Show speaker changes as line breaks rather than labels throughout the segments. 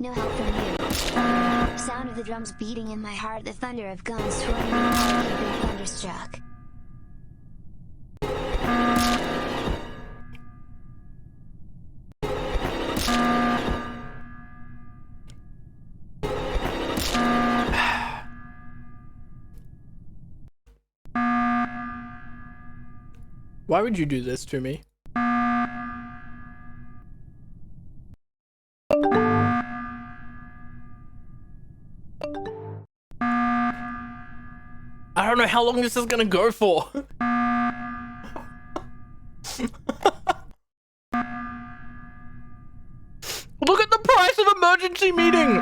No help from you. Sound of the drums beating in my heart, the thunder of guns swirling in my head, I've been thunderstruck.
Why would you do this to me? I don't know how long this is gonna go for. Look at the price of emergency meeting.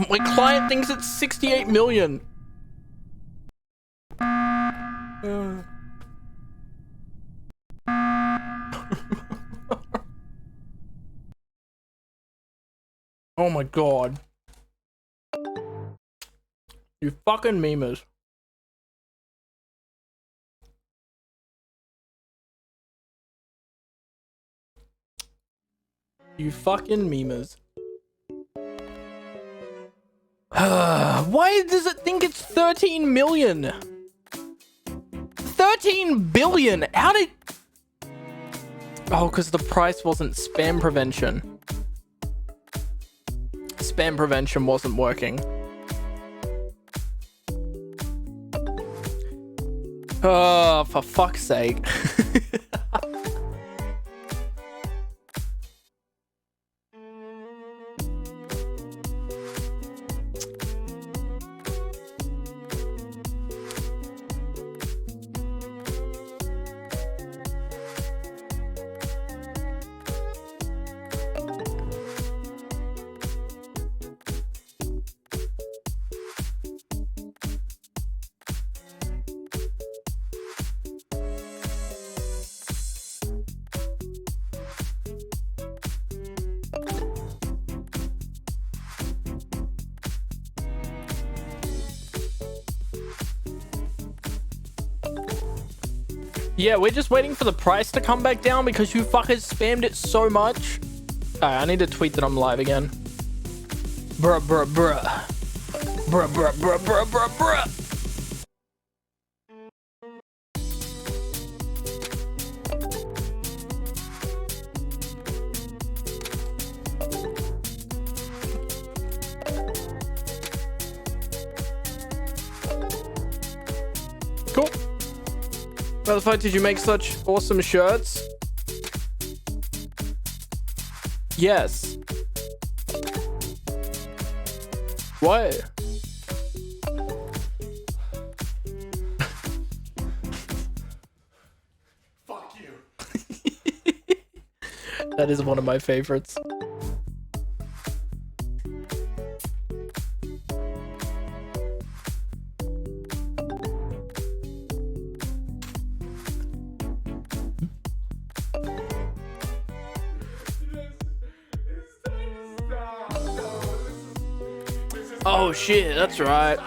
My client thinks it's 68 million. Oh my god. You fucking memers. You fucking memers. Why does it think it's 13 million? 13 billion? How did... Oh, because the price wasn't spam prevention. Spam prevention wasn't working. Oh, for fuck's sake. Yeah, we're just waiting for the price to come back down because you fuckers spammed it so much. Alright, I need to tweet that I'm live again. Bruh, bruh, bruh. Bruh, bruh, bruh, bruh, bruh, bruh. Cool. How the fuck did you make such awesome shirts? Yes. What?
Fuck you.
That is one of my favorites. Oh shit, that's right.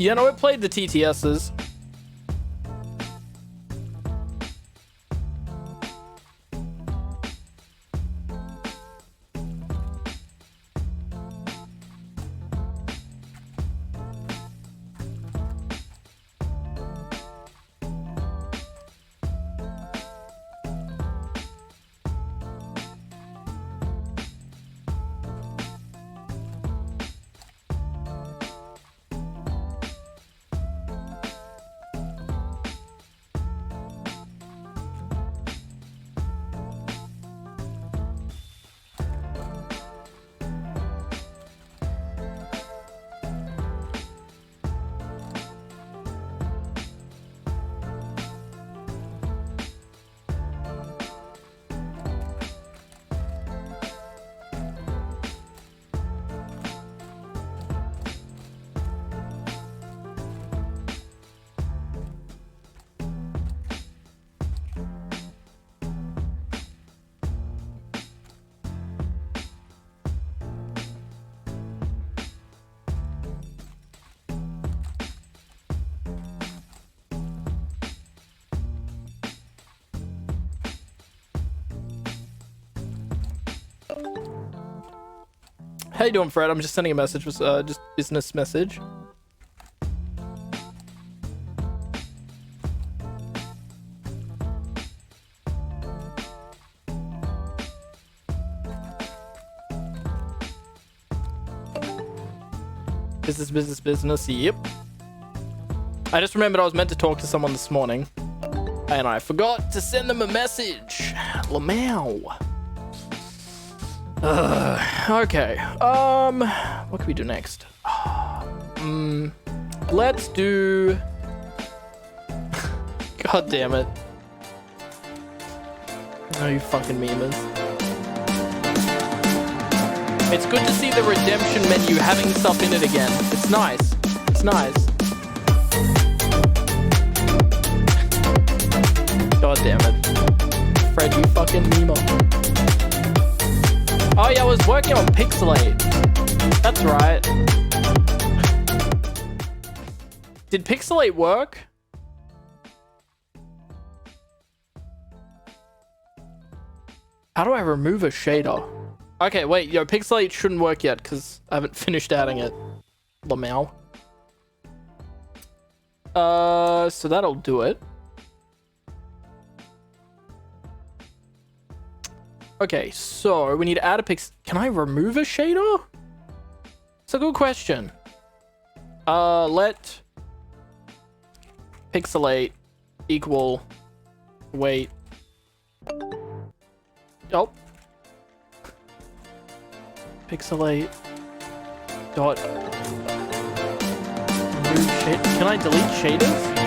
Yeah, no, it played the TTSs. How you doing, Fred? I'm just sending a message. Was just business message. Business. Yep. I just remembered I was meant to talk to someone this morning, and I forgot to send them a message. Lamau. Okay. What can we do next? Let's do. God damn it! Oh, you fucking memers. It's good to see the redemption menu having stuff in it again. It's nice. It's nice. God damn it. Fred, you fucking memo. Oh yeah, I was working on Pixelate. That's right. Did Pixelate work? How do I remove a shader? Okay, wait, yo, Pixelate shouldn't work yet because I haven't finished adding it. Lamau. So that'll do it. Okay, so we need to add a Can I remove a shader? It's a good question. Let Pixelate equal weight. Oh. Pixelate dot remove shade. Can I delete shaders?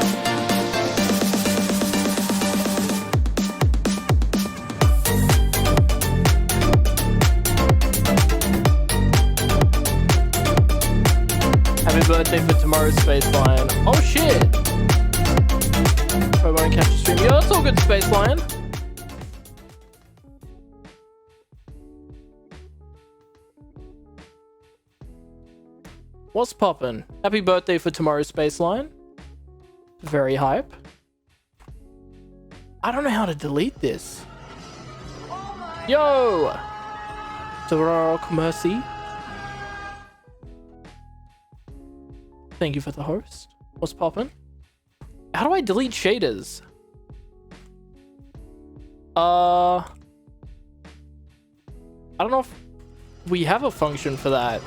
Happy birthday for tomorrow's Spaceline. Oh shit! I won't catch the stream. Yeah, that's all good, Spaceline. What's poppin'? Happy birthday for tomorrow's Spaceline. Very hype. I don't know how to delete this. Yo! Dark Mercy. Thank you for the host. What's poppin'? How do I delete shaders? I don't know if we have a function for that.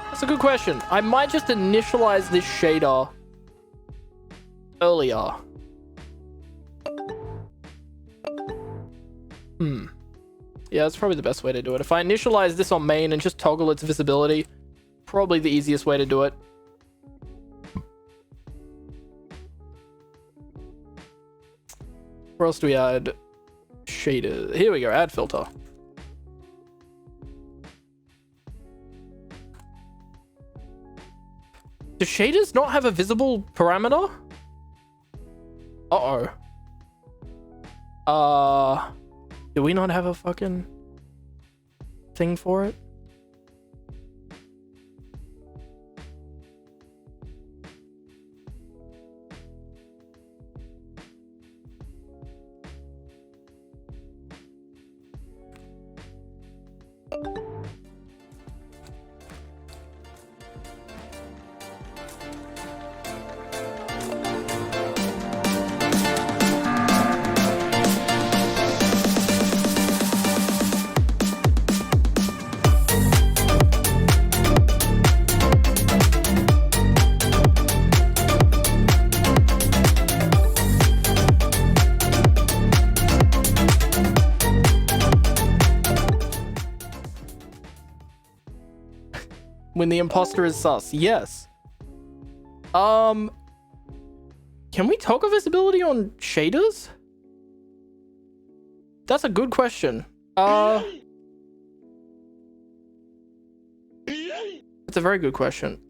That's a good question. I might just initialize this shader earlier. Yeah, that's probably the best way to do it. If I initialize this on main and just toggle its visibility, probably the easiest way to do it. Where else do we add shader? Here we go, add filter. Do shaders not have a visible parameter? Do we not have a fucking thing for it? When the imposter is sus. Yes. Can we toggle visibility on shaders? That's a good question. It's a very good question.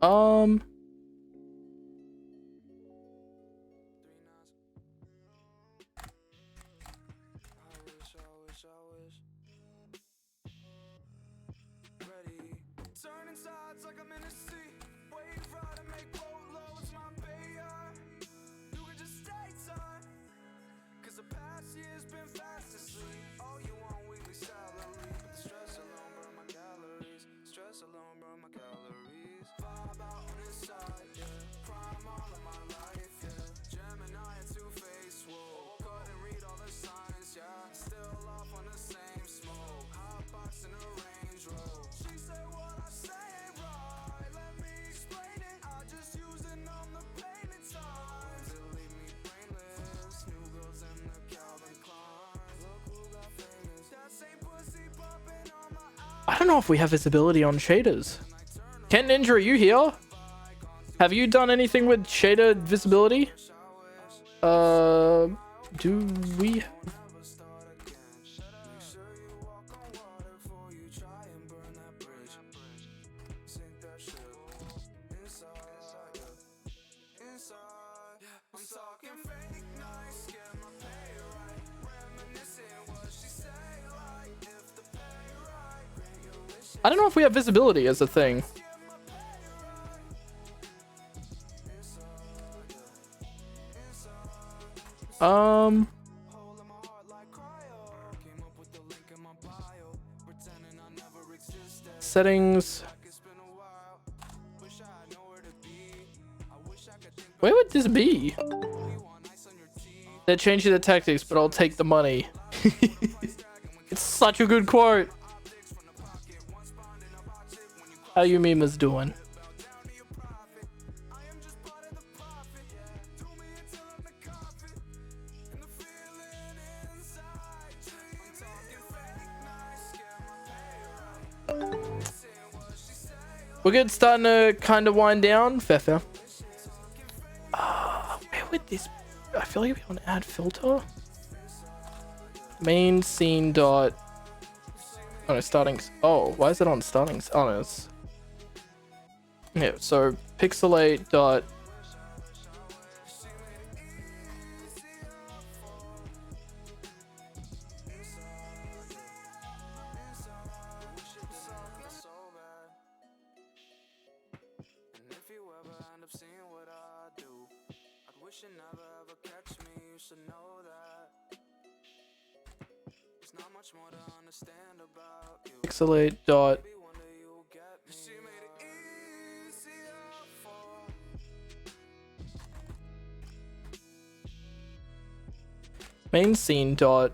I don't know if we have visibility on shaders. Ken Ninja, are you here? Have you done anything with shader visibility? Do we? I don't know if we have visibility as a thing. Settings. Where would this be? They're changing the tactics, but I'll take the money. It's such a good quote. How you memes doing? We're good, starting to kind of wind down. Fair. Where would this? I feel like we want to add filter. Main scene dot. Oh no, startings. Oh, why is it on startings? Oh no, it's. Yeah, so pixelate dot. Pixelate dot. Main scene dot.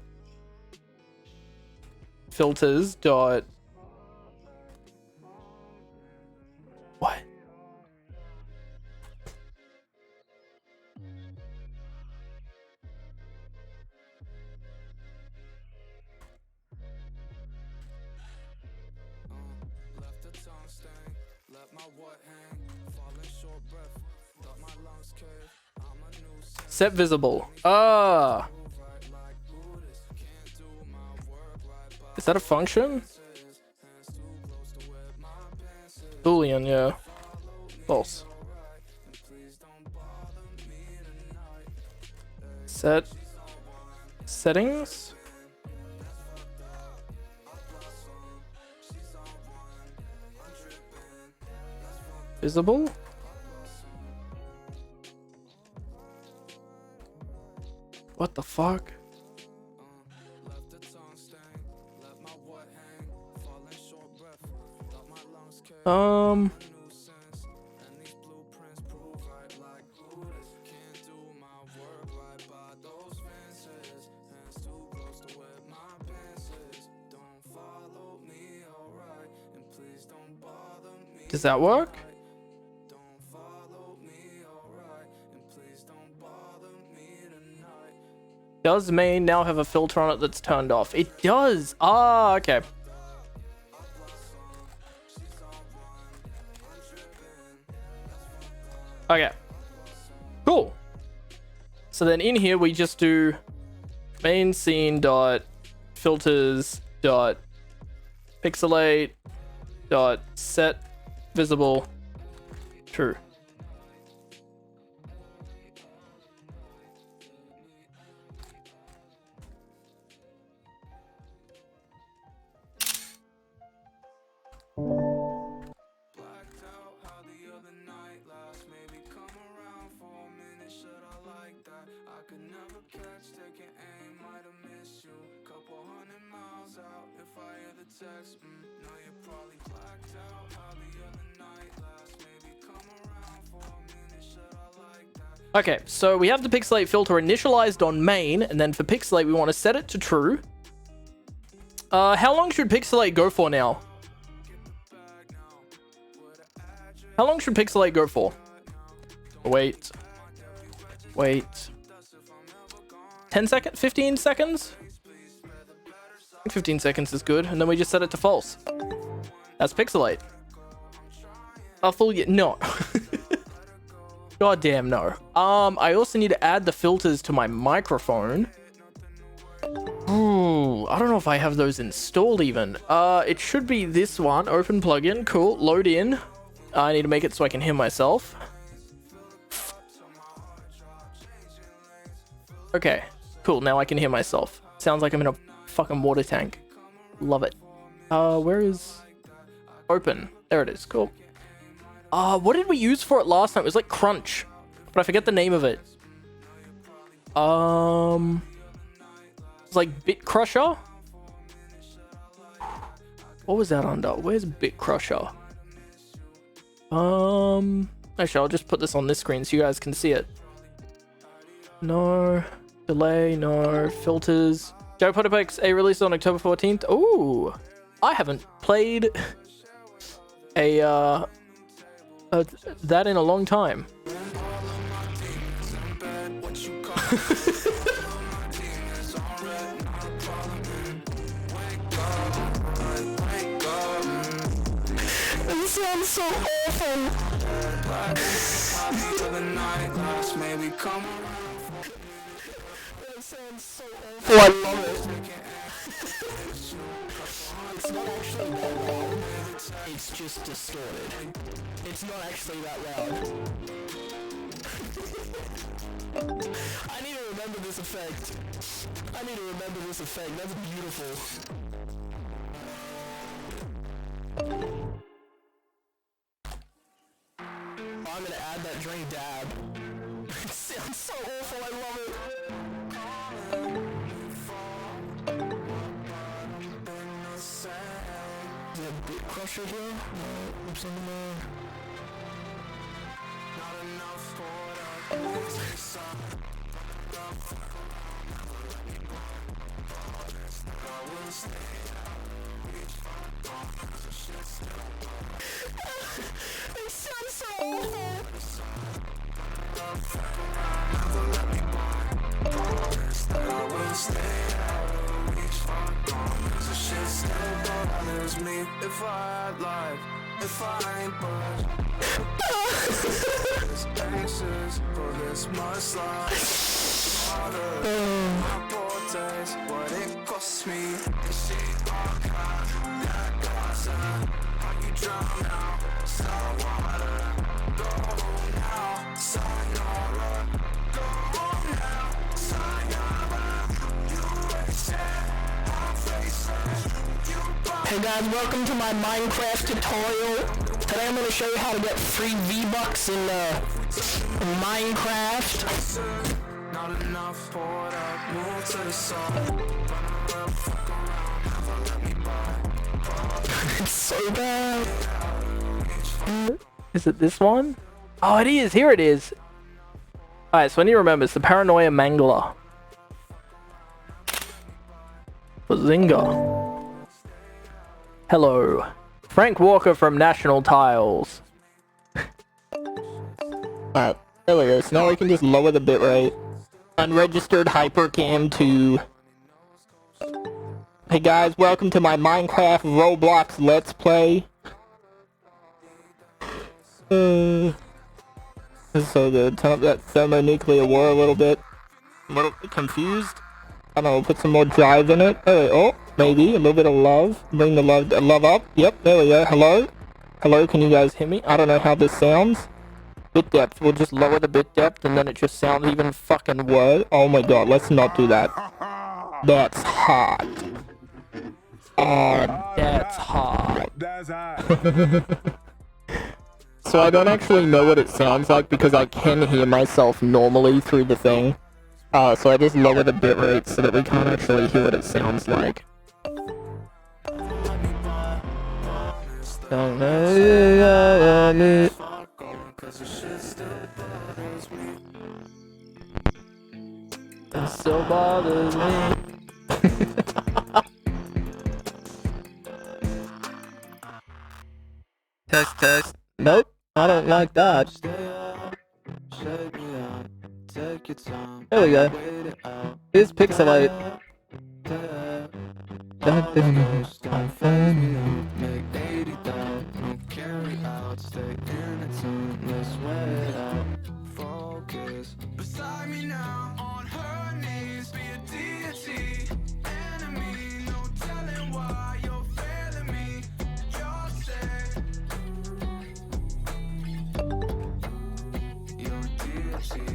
Filters dot. What? Set visible. Ah. Is that a function? Boolean, yeah. False. Set settings. Visible. What the fuck? Does that work? Does main now have a filter on it that's turned off? It does. Ah, okay. Okay. Cool. So then in here we just do main scene dot filters dot pixelate dot set visible true.
Text, now you're probably blacked out. How the other
Okay, so we have the pixelate filter initialized on main, and then for pixelate, we want to set it to true. How long should pixelate go for now? How long should pixelate go for? Wait. 10 seconds? 15 seconds? I think 15 seconds is good, and then we just set it to false. That's pixelate. A full year? No. God damn no. I also need to add the filters to my microphone. Ooh, I don't know if I have those installed even. It should be this one. Open plugin. Cool. Load in. I need to make it so I can hear myself. Okay. Cool. Now I can hear myself. Sounds like I'm in a fucking water tank. Love it. Where is... Open. There it is. Cool. What did we use for it last time? It was like Crunch, but I forget the name of it. It's like Bit Crusher. What was that under? Where's Bit Crusher? Actually, I'll just put this on this screen so you guys can see it. No. Delay, no. Filters. Joe Potterpix, a release on October 14th. Ooh. I haven't played that in a long time. This sounds so awful. That sounds so awful. I love it. It's not actually that loud. It's just distorted. It's not actually that loud. I need to remember this effect. That's beautiful. I'm gonna add that drink dab. It sounds so awful, I love it. Is there a Bit Crusher here? No, oops, on the man. Not enough for it sounds so awful. If I had life, if I ain't budge, anxious for this much life. My poor days, what it cost me. She all got that Gaza. How you drown out, salt water. Go home now, sayonara. Go home now, sayonara. You accept, I face it. Hey guys, welcome to my Minecraft tutorial. Today I'm going to show you how to get free V-Bucks in Minecraft. Not enough for that, move to the side. It's so bad. Is it this one? Oh, it is. Here it is. Alright, so I need to remember, it's the Paranoia Mangler. Bazinga. Hello. Frank Walker from National Tiles. Alright, there we go. So now we can just lower the bitrate. Unregistered Hypercam 2. Hey guys, welcome to my Minecraft Roblox Let's Play. This is so good. Turn up that thermonuclear war a little bit. I'm a little bit confused. I don't know, put some more drive in it. Oh, maybe a little bit of love. Bring the love up. Yep, there we go. Hello? Hello, can you guys hear me? I don't know how this sounds. Bit depth. We'll just lower the bit depth and then it just sounds even fucking worse. Oh my god, let's not do that. That's hot. Oh, that's hot. So I don't actually know what it sounds like because I can hear myself normally through the thing. So I just lower the bitrate so that we can't actually hear what it sounds like. still bothers me. Test, test. Nope, I don't like that. There we go. Here's Pixelate.
Beside me now, on her knees, be a deity, enemy, no telling why you're failing me. You're safe. You're a deity.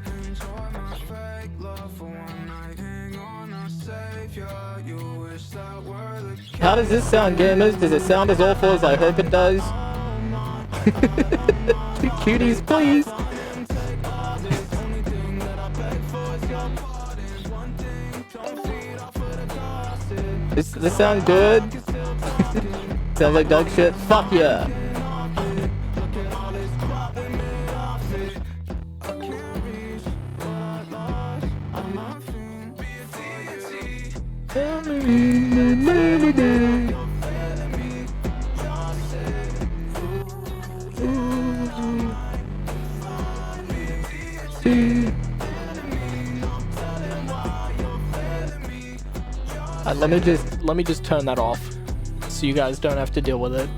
Enjoy my fake love for one night. Hang on, I'll save you. You wish that were the case.
How does this sound, gamers? Does it sound as awful as I hope it does? Cuties, please! This sound good? Sounds like dog shit? Fuck yeah! Let me just turn that off so you guys don't have to deal with it.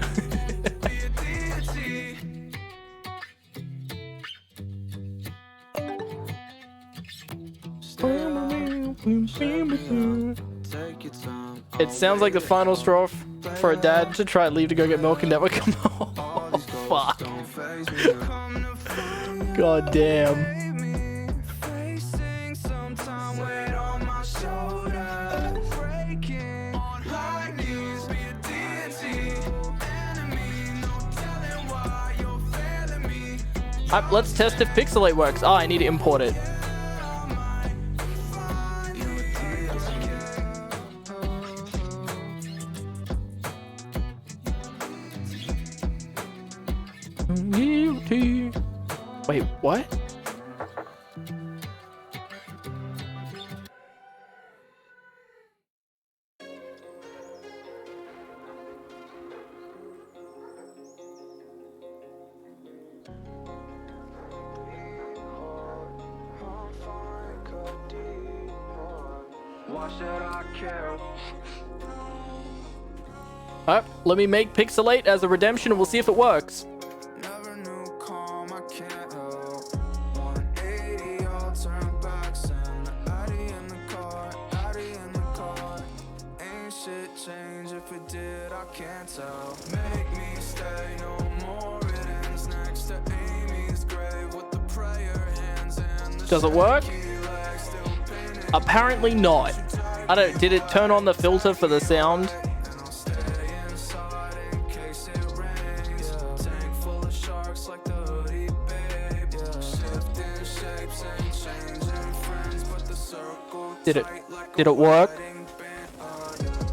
It sounds like the final straw for a dad to try and leave to go get milk and never come home. Oh, fuck. God damn. Let's test if Pixelate works. Oh, I need to import it. Wait, what?
Why should I care?
Alright, let me make Pixelate as a redemption and we'll see if it works.
Never knew calm, I can't help. 180, I'll turn back, send Addy in the car, Addy in the car. Ain't shit change, if it did, I can't tell. Make me stay, no more it ends next to Amy's grave with the prayer hands and the
Does it work?
shaky legs still painted.
Apparently not. I don't. Did it turn on the filter for the sound?
And I'll stay inside in case it rains. Tank full of sharks like the hoodie, babe. Shifting shapes and changing friends, but the circle
Did it?
tight like
Did
a
it work?
wedding band.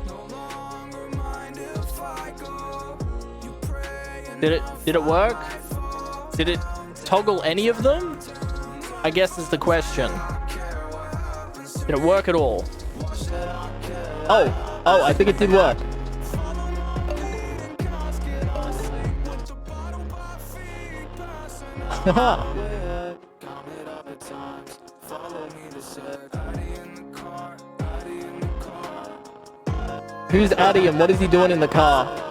No longer mind if I go. You pray and
Did it work? Did it toggle any of them? I guess is the question. Did it work at all? Oh, I think it did work. Haha. Who's Addy and what is he doing in the car?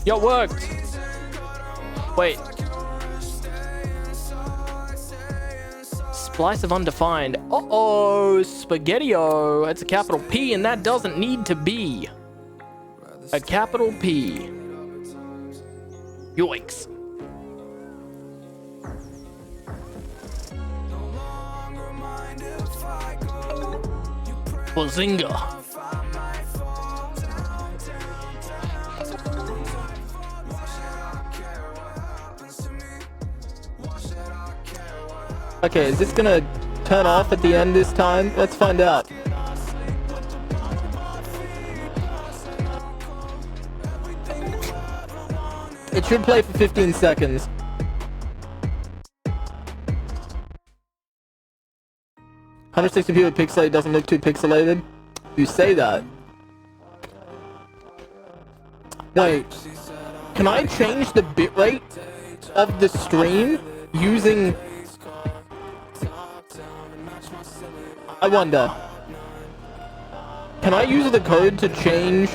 Yo, it worked. Wait. Splice of undefined. Uh-oh, spaghetti-o. It's a capital P and that doesn't need to be a capital P. Yoicks. Bazinga. Okay, is this gonna turn off at the end this time? Let's find out. It should play for 15 seconds. $160p with pixelated doesn't look too pixelated. You say that. Wait, can I change the bitrate of the stream using... I wonder. Can I use the code to change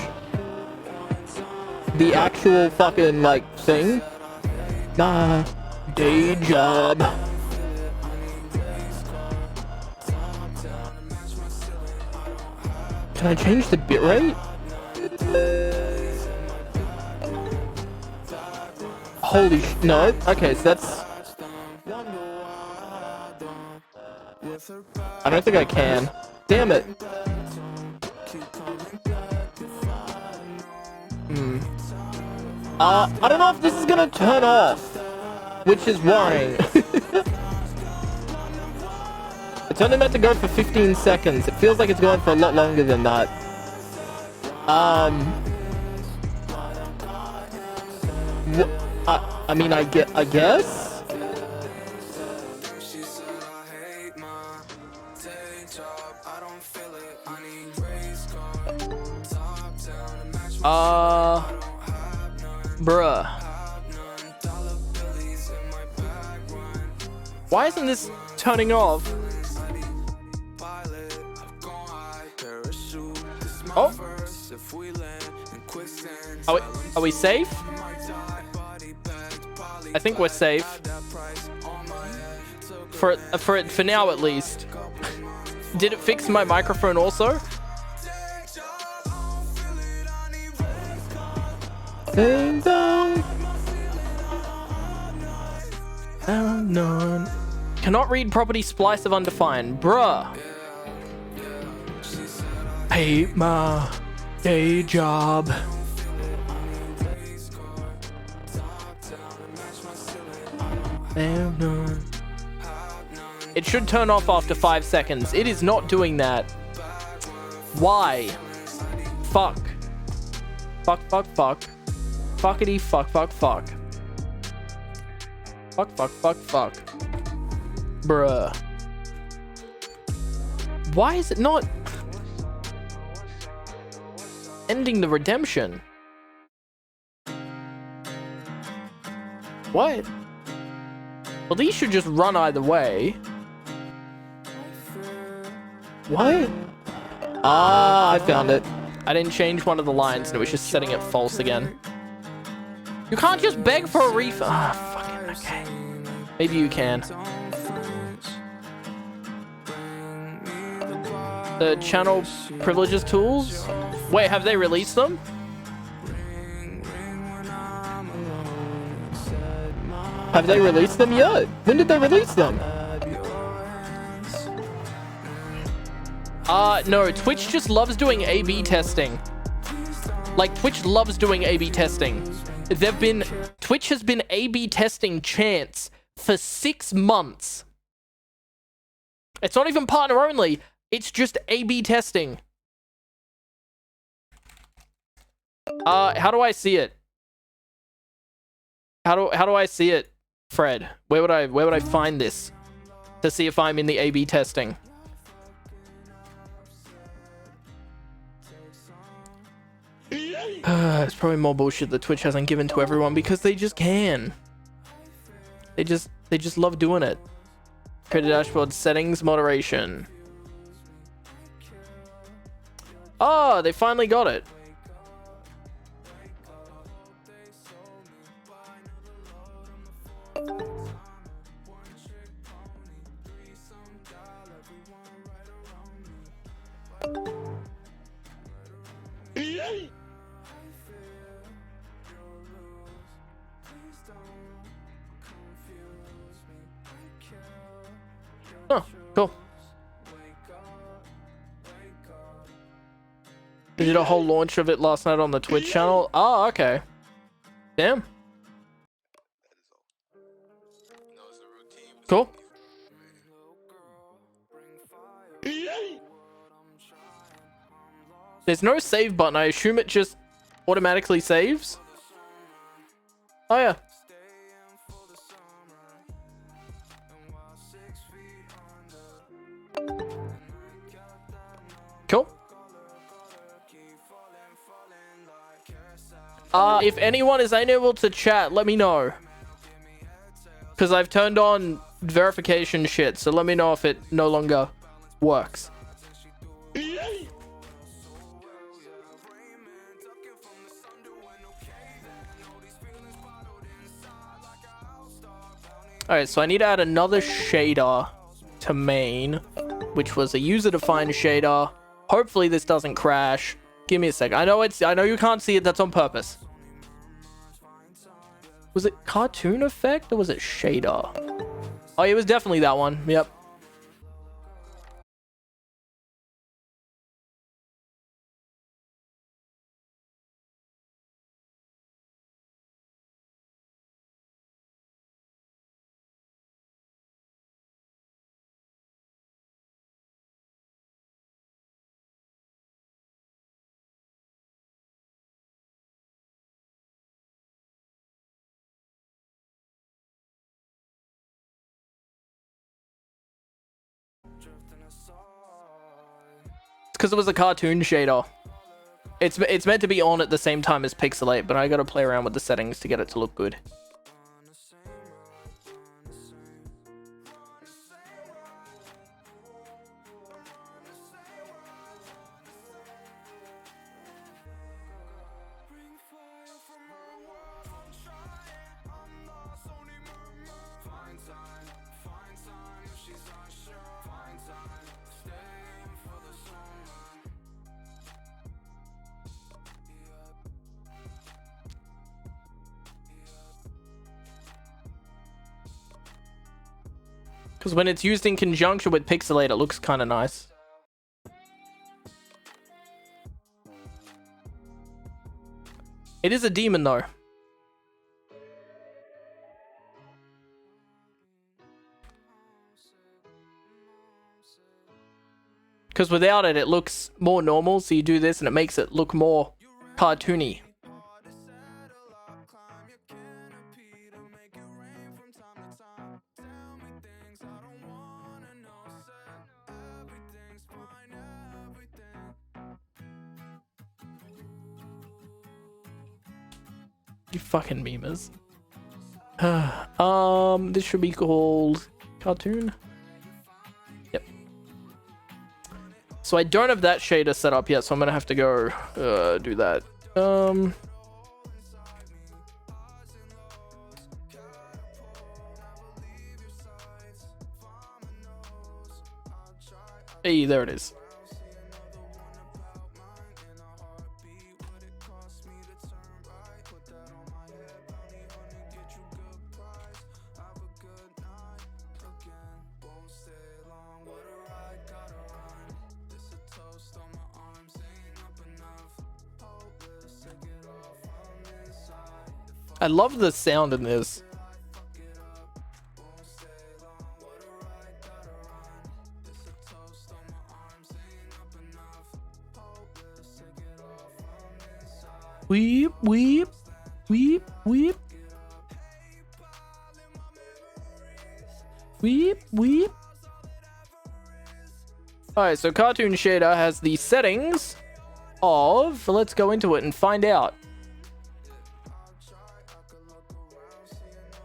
the actual fucking, like, thing? Nah. Day job. Can I change the bitrate? Holy sh... No? Okay, so that's... I don't think I can. Damn it. I don't know if this is gonna turn off, which is worrying. It's only meant to go for 15 seconds. It feels like it's going for a lot longer than that. I mean, I guess? Bruh. Why isn't this turning off? Oh. Are we safe? I think we're safe. For now at least. Did it fix my microphone also? Ding dong. Unknown. Cannot read property splice of undefined. Bruh. Hate my day job. It should turn off after 5 seconds. It is not doing that. Why? Fuck. Fuck, fuck, fuck. Fuckity, fuck, fuck, fuck. Fuck, fuck, fuck, fuck. Bruh. Why is it not ending the redemption? What? Well, these should just run either way. What? Ah, I found it. I didn't change one of the lines and it was just setting it false again. You can't just beg for a refund. Ah, fucking okay. Maybe you can. The channel privileges tools? Wait, have they released them? Have they released them yet? When did they release them? No, Twitch just loves doing A/B testing. Like, Twitch loves doing A/B testing. Twitch has been A/B testing Chance for 6 months. It's not even partner only. It's just A/B testing. How do I see it? How do I see it, Fred? Where would I find this to see if I'm in the A/B testing? It's probably more bullshit that Twitch hasn't given to everyone because they just can. They just love doing it. Create a dashboard, settings, moderation. Oh, they finally got it. Oh, cool. They did a whole launch of it last night on the Twitch channel. Oh, okay. Damn. Cool. There's no save button. I assume it just automatically saves. Oh yeah. Cool. If anyone is unable to chat, let me know. Because I've turned on verification shit, so let me know if it no longer works. Alright, so I need to add another shader to main, which was a user-defined shader. Hopefully this doesn't crash. Give me a sec. I know you can't see it, that's on purpose. Was it cartoon effect or was it shader? Oh, it was definitely that one. Yep. It's because it was a cartoon shader. It's meant to be on at the same time as Pixelate, but I gotta play around with the settings to get it to look good. Because when it's used in conjunction with Pixelate, it looks kind of nice. It is a demon, though. Because without it, it looks more normal. So you do this and it makes it look more cartoony. You fucking memers. This should be called cartoon. Yep. So I don't have that shader set up yet, so I'm gonna have to go do that. Hey, there it is. I love the sound in this. Weep, weep, weep, weep. Weep, weep. Alright, so Cartoon Shader has the settings of... Let's go into it and find out.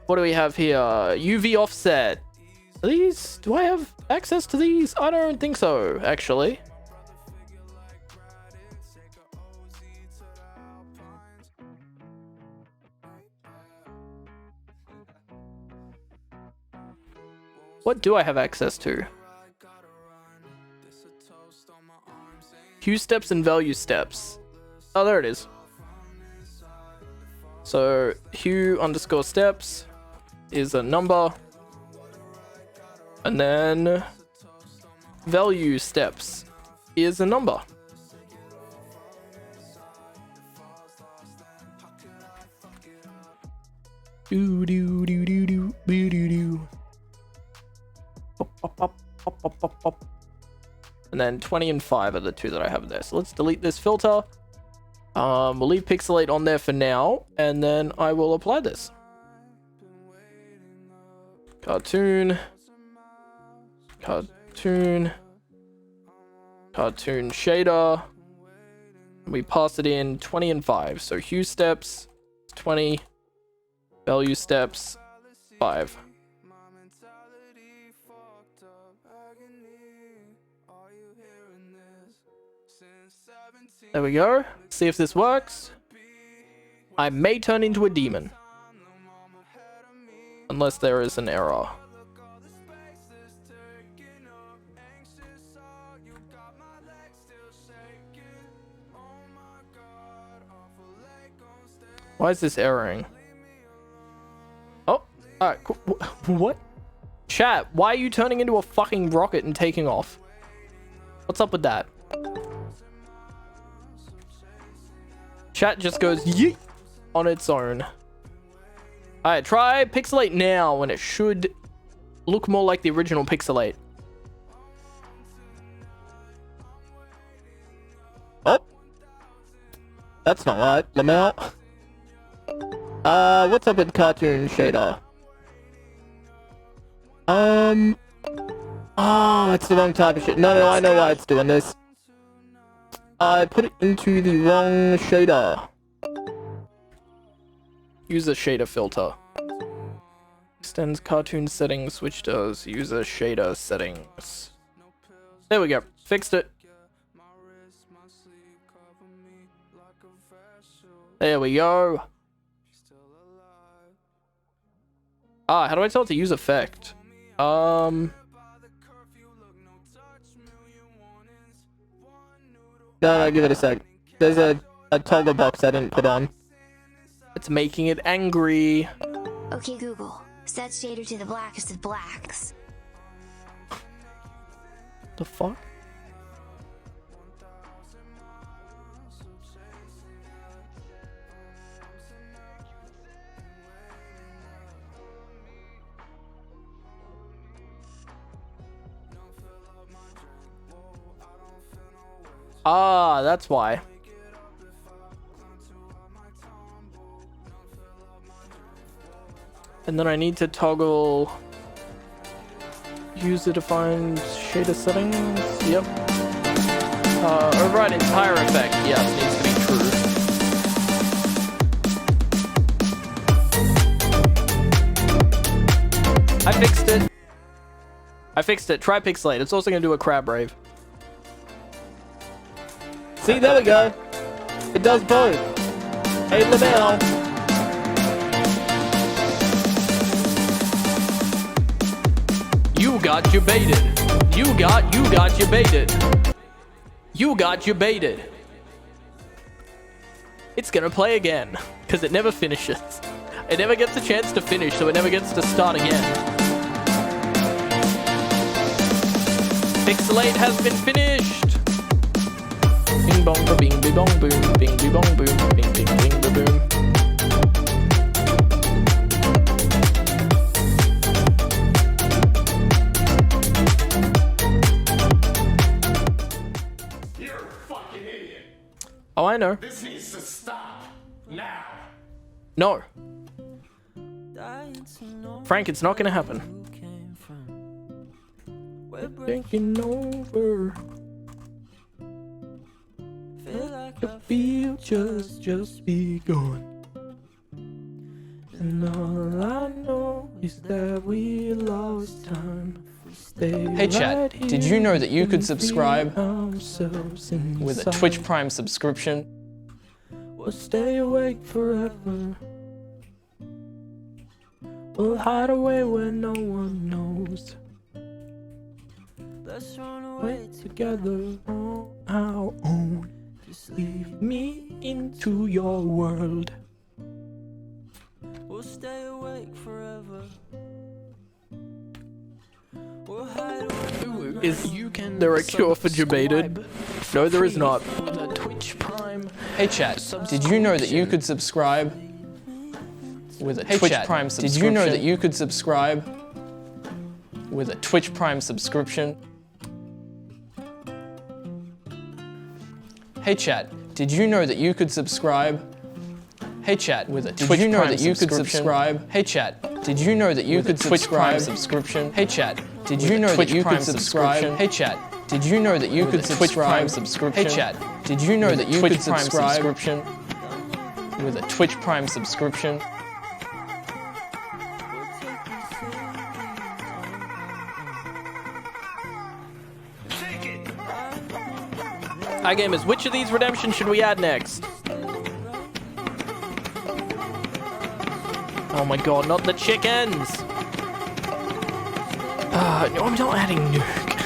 What do we have here? UV offset. Are these... Do I have access to these? I don't think so, actually. What do I have access to? Hue steps and value steps. Oh, there it is. So hue underscore steps is a number, and then value steps is a number. Do do do do do do do do. Pop, pop, pop, pop, pop, pop, pop. And then 20 and 5 are the two that I have there. So let's delete this filter. We'll leave pixelate on there for now, and then I will apply this. Cartoon. Cartoon. Cartoon shader. We pass it in 20 and 5. So hue steps, 20. Value steps, 5. There we go. See if this works. I may turn into a demon. Unless there is an error. Why is this erroring? Oh, alright, cool. What? Chat, why are you turning into a fucking rocket and taking off? What's up with that? Chat just goes yeet on its own. Alright, try pixelate now and it should look more like the original pixelate. Oh. That's not right, Lamel. What's up with cartoon shader? Oh, it's the wrong type of shit. No, I know why it's doing this. I put it into the wrong shader. Use a shader filter. Extends cartoon settings, which does user shader settings. There we go. Fixed it. There we go. Ah, how do I tell it to use effect? No, give it a sec. There's a toggle box I didn't put on. It's making it angry.
Okay, Google. Set shader to the blackest of blacks.
The fuck? Ah, that's why. And then I need to toggle user defined shader settings. Yep. Override entire effect. Yes, needs to be true. I fixed it. I fixed it. Try pixelate. It's also gonna do a crab rave. See, there we go. It does both. Hey, Lamel. You got you baited. You got you baited. You got you baited. It's gonna play again, because it never finishes. It never gets a chance to finish, so it never gets to start again. Pixelate has been finished. Bing bong ba bing bing bong boom, bing bing bong boom, bing bing bing ba boom.
You're a fucking idiot.
Oh, I know.
This needs to stop now.
No. Frank, it's not gonna happen. We're taking over. The future's just begun. And all I know is that we lost time.
Hey chat, did you know that you could subscribe with a Twitch Prime subscription?
We'll stay awake forever. We'll hide away where no one knows. Let's run away together on our own. Just leave me into your world. We'll stay awake forever. We'll hide away. Is there a cure for Jebaited? No, there is not. The Twitch Prime.
Hey chat, did you know that you could subscribe with a Twitch Prime subscription? Did you know that you could subscribe with a Twitch Prime subscription? Hey chat, did you know that you could subscribe? Hey chat, with a
Twitch
did you know
Prime
that you could
subscription?
subscribe? Hey chat, did you know that you could
Twitch Prime
subscribe?
subscription.
Hey chat, did
With
you
a
know that
Twitch
you
Prime
could subscribe?
subscription.
Hey chat, did you know that you
With
could
a Twitch Prime
subscribe?
subscription.
Hey chat, did you know that you
Twitch
could
Prime
subscribe?
subscription.
With a Twitch Prime subscription.
Hi gamers, which of these redemptions should we add next? Oh my god, not the chickens! No, I'm not adding nuke.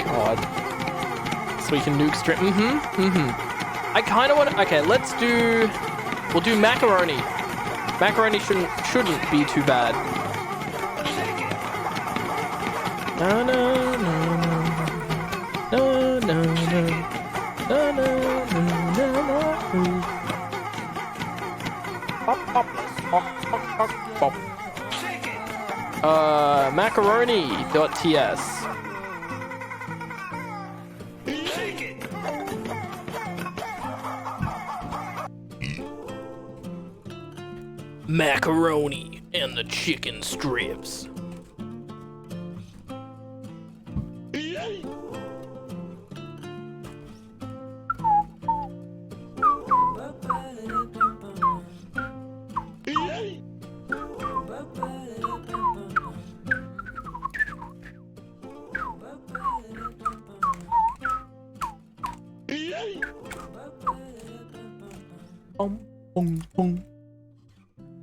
God. So we can nuke strip. I kind of want to. Okay, let's do. We'll do macaroni. Macaroni shouldn't be too bad. No, no, no, no, no, no, no, no, no, no, no. Pop, pop, pop, pop, pop, pop. Macaroni.ts. Macaroni and the chicken strips. Boom, boom, boom.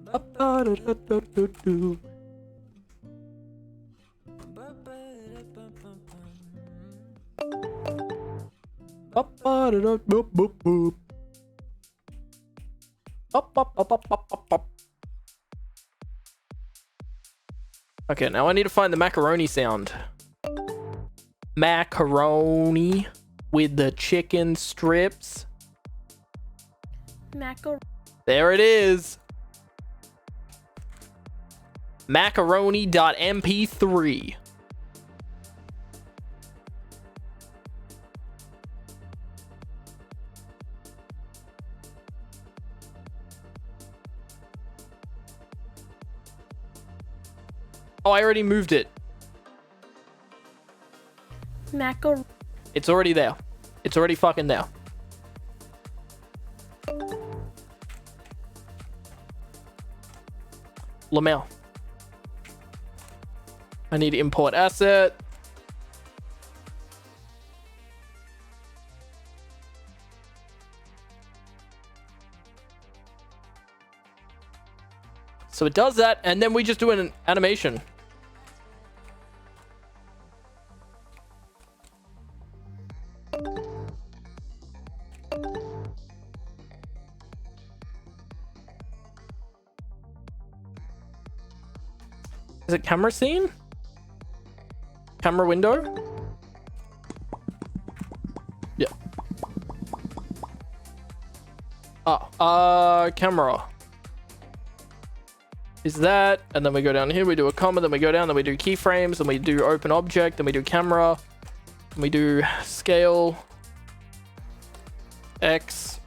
Ba-ba-da-da-da-da-do. Ba-ba-da-da-boop-boop-boop. Bop-bop-bop-bop-bop-bop. Okay, now I need to find the macaroni sound. Macaroni with the chicken strips. There it is. Macaroni.mp3. Oh, I already moved it. It's already there. It's already fucking there. Lamel. I need to import asset. So it does that, and then we just do an animation. Is it camera scene? Camera window? Yeah. Camera. Is that, and then we go down here, we do a comma, then we go down, then we do keyframes, then we do open object, then we do camera, then we do scale, X,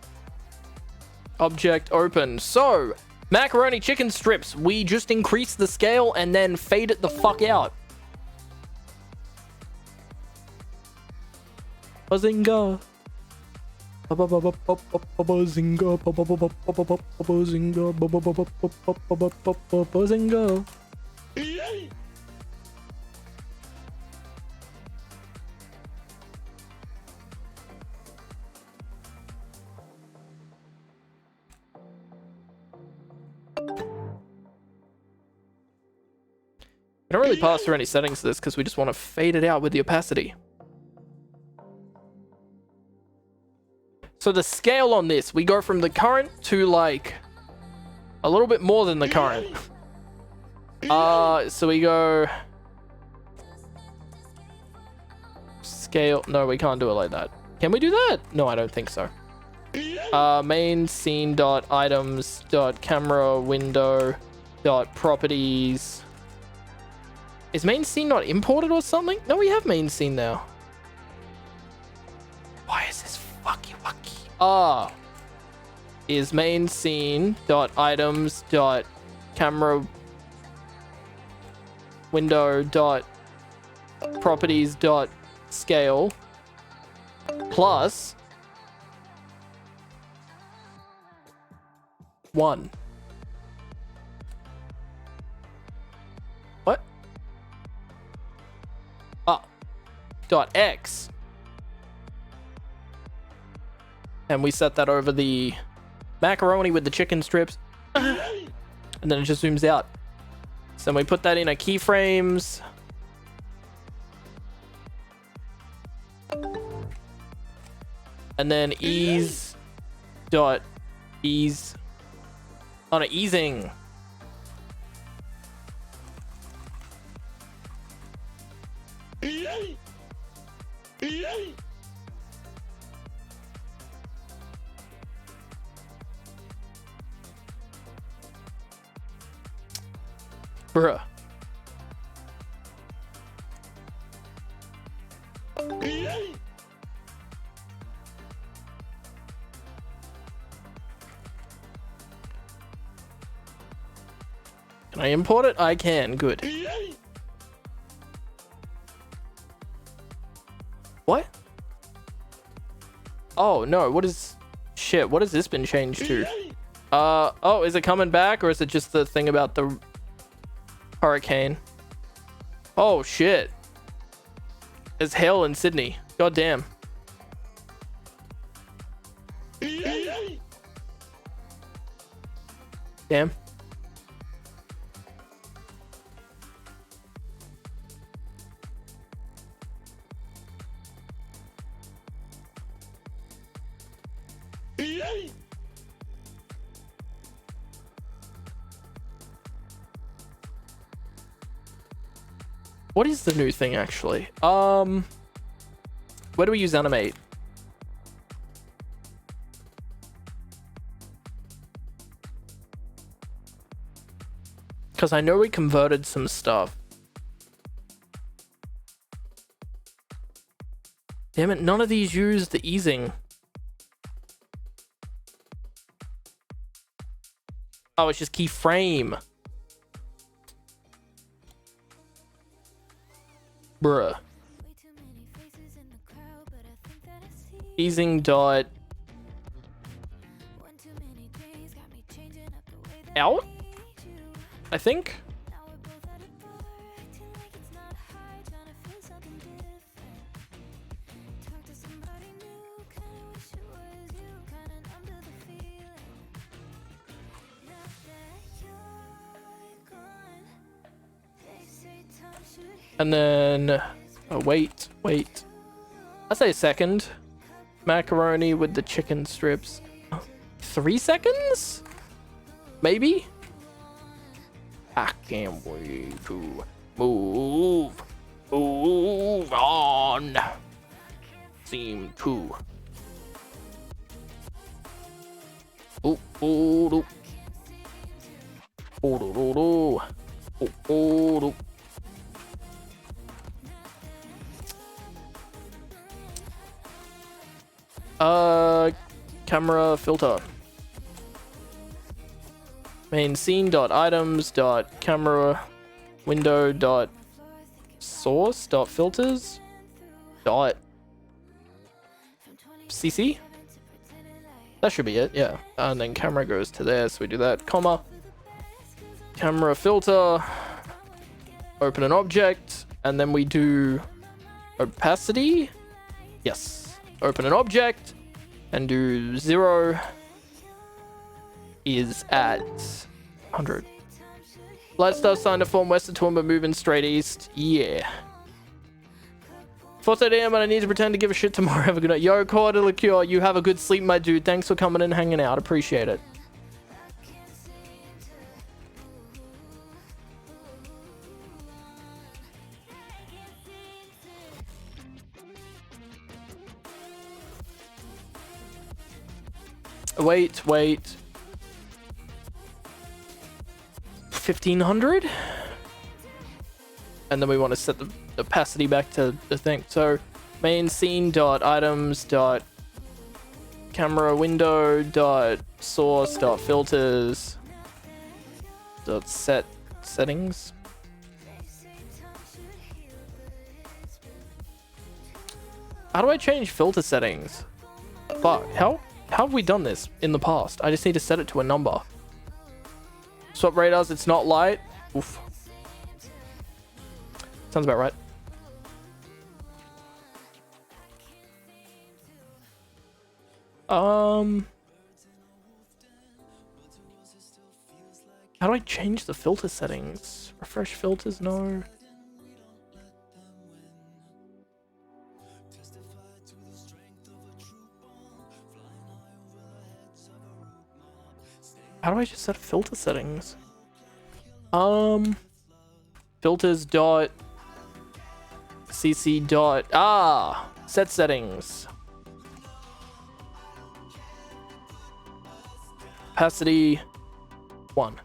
object open. So, macaroni chicken strips, we just increase the scale and then fade it the fuck out. Bazinga. Bazinga. Bazinga. We don't really pass through any settings to this because we just want to fade it out with the opacity. So the scale on this, we go from the current to like a little bit more than the current. So we go scale. No, we can't do it like that. Can we do that? No, I don't think so. Main scene dot items dot camera window dot properties. Is main scene not imported or something? No, we have main scene now. Why is this fucky wucky? Ah. Is main scene dot items dot camera window dot properties dot scale plus 1. What? Ah. Dot X. And we set that over the macaroni with the chicken strips. And then it just zooms out. So we put that in our keyframes. And then ease dot ease on a easing. Bruh. Can I import it? I can. Good. What? Oh, no. What is... Shit, what has this been changed to? Oh, is it coming back? Or is it just the thing about the hurricane? Oh, shit. It's hell in Sydney. God damn. Damn. What is the new thing actually? Where do we use animate? Because I know we converted some stuff. Damn it, none of these use the easing. Oh, it's just keyframe. Bruh. Easing dot out, I think. And then wait. I say second. Macaroni with the chicken strips. 3 seconds? Maybe? I can't wait to move on. Seem to. Camera filter. Main scene dot items dot camera window dot source dot filters dot cc. That should be it, yeah. And then camera goes to there, so we do that, comma. Camera filter, open an object, and then we do opacity. Yes, open an object and do 0 is at 100. Light stuff sign to form west of Toowoomba, moving straight east. Yeah. 4:30 AM and I need to pretend to give a shit tomorrow. Have a good night. Yo, Corda Liqueur, you have a good sleep, my dude. Thanks for coming and hanging out. Appreciate it. Wait. 1500? And then we want to set the opacity back to the thing. So Main scene dot items dot camera window dot source dot filters dot settings. How do I change filter settings? Fuck, how have we done this in the past? I just need to set it to a number. Swap radars, it's not light. Oof. Sounds about right. How do I change the filter settings? Refresh filters, no. How do I just set filter settings? Filters dot cc dot set settings. Opacity 1.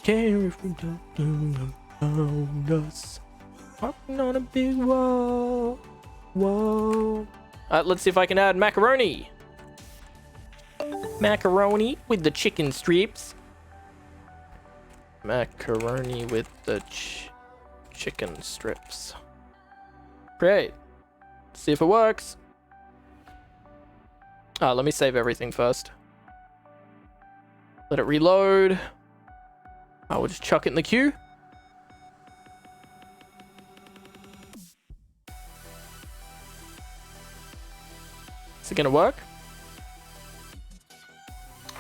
Care if we don't do around us. Walking on a big wall. Whoa. Alright, let's see if I can add macaroni. Macaroni with the chicken strips. Macaroni with the chicken strips. Great. Let's see if it works. Let me save everything first. Let it reload. I will just chuck it in the queue. Is it gonna work?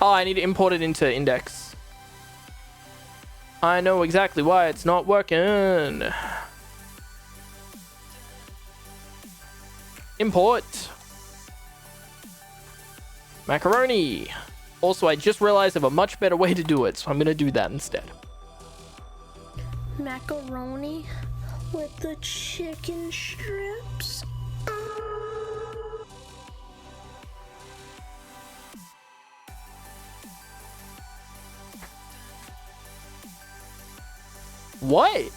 Oh, I need to import it into index. I know exactly why it's not working. Import. Macaroni. Also, I just realized of a much better way to do it, so I'm gonna do that instead.
Macaroni with the chicken strips.
What?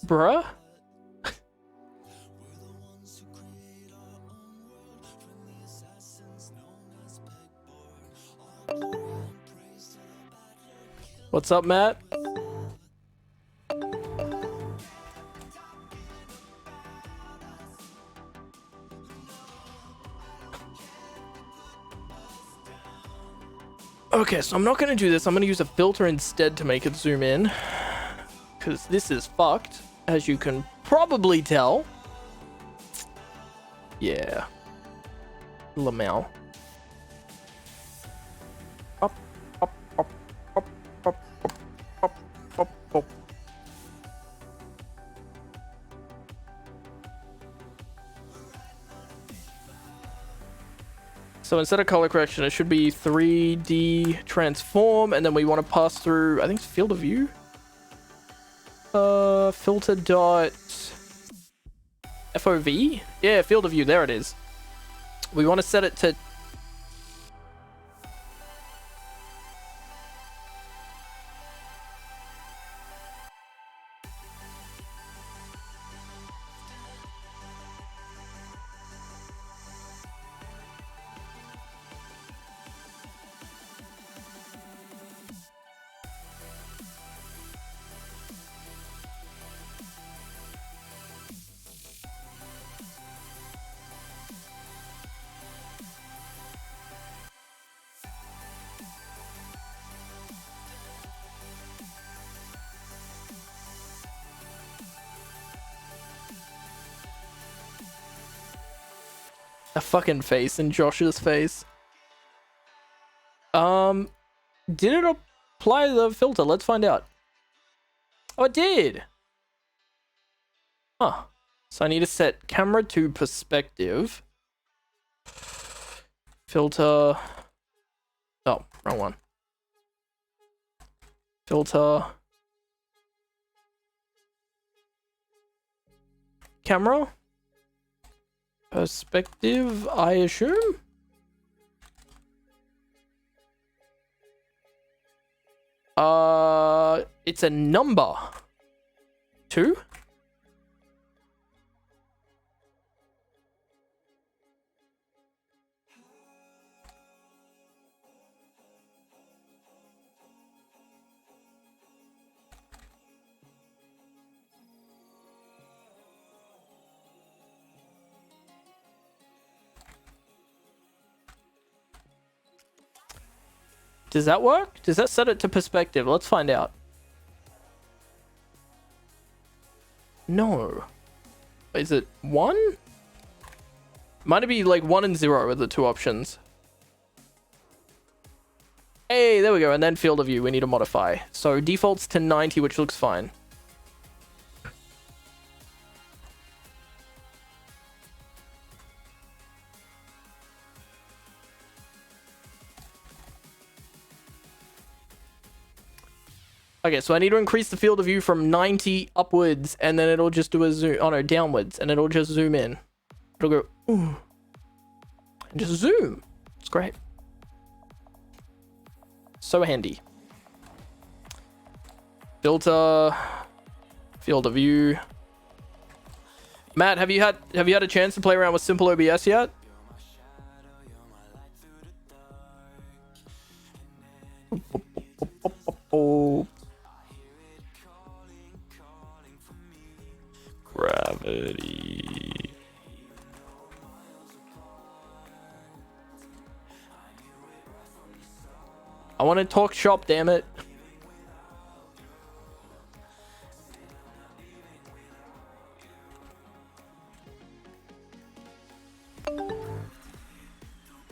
Bruh? What's up, Matt? Okay, so I'm not going to do this. I'm going to use a filter instead to make it zoom in. Because this is fucked, as you can probably tell. Yeah. Lamel. Up, up, up, up, up, up, up, up. So instead of color correction, it should be 3D transform, and then we want to pass through, I think it's field of view. Filter dot FOV? Yeah, field of view, there it is. We want to set it to a fucking face in Josh's face. Did it apply the filter? Let's find out. Oh, it did. Huh. So I need to set camera to perspective. Filter. Oh, wrong one. Filter. Camera. Perspective, I assume. It's a number. 2? Does that work? Does that set it to perspective? Let's find out. No. Is it 1? Might it be like 1 and 0 are the 2 options. Hey, there we go. And then field of view, we need to modify. So defaults to 90, which looks fine. Okay, so I need to increase the field of view from 90 upwards, and then it'll just do a zoom. Oh no, downwards, and it'll just zoom in. It'll go, ooh, and just zoom. It's great. So handy. Filter, field of view. Matt, have you had a chance to play around with simple OBS yet? Gravity. I want to talk shop, damn it.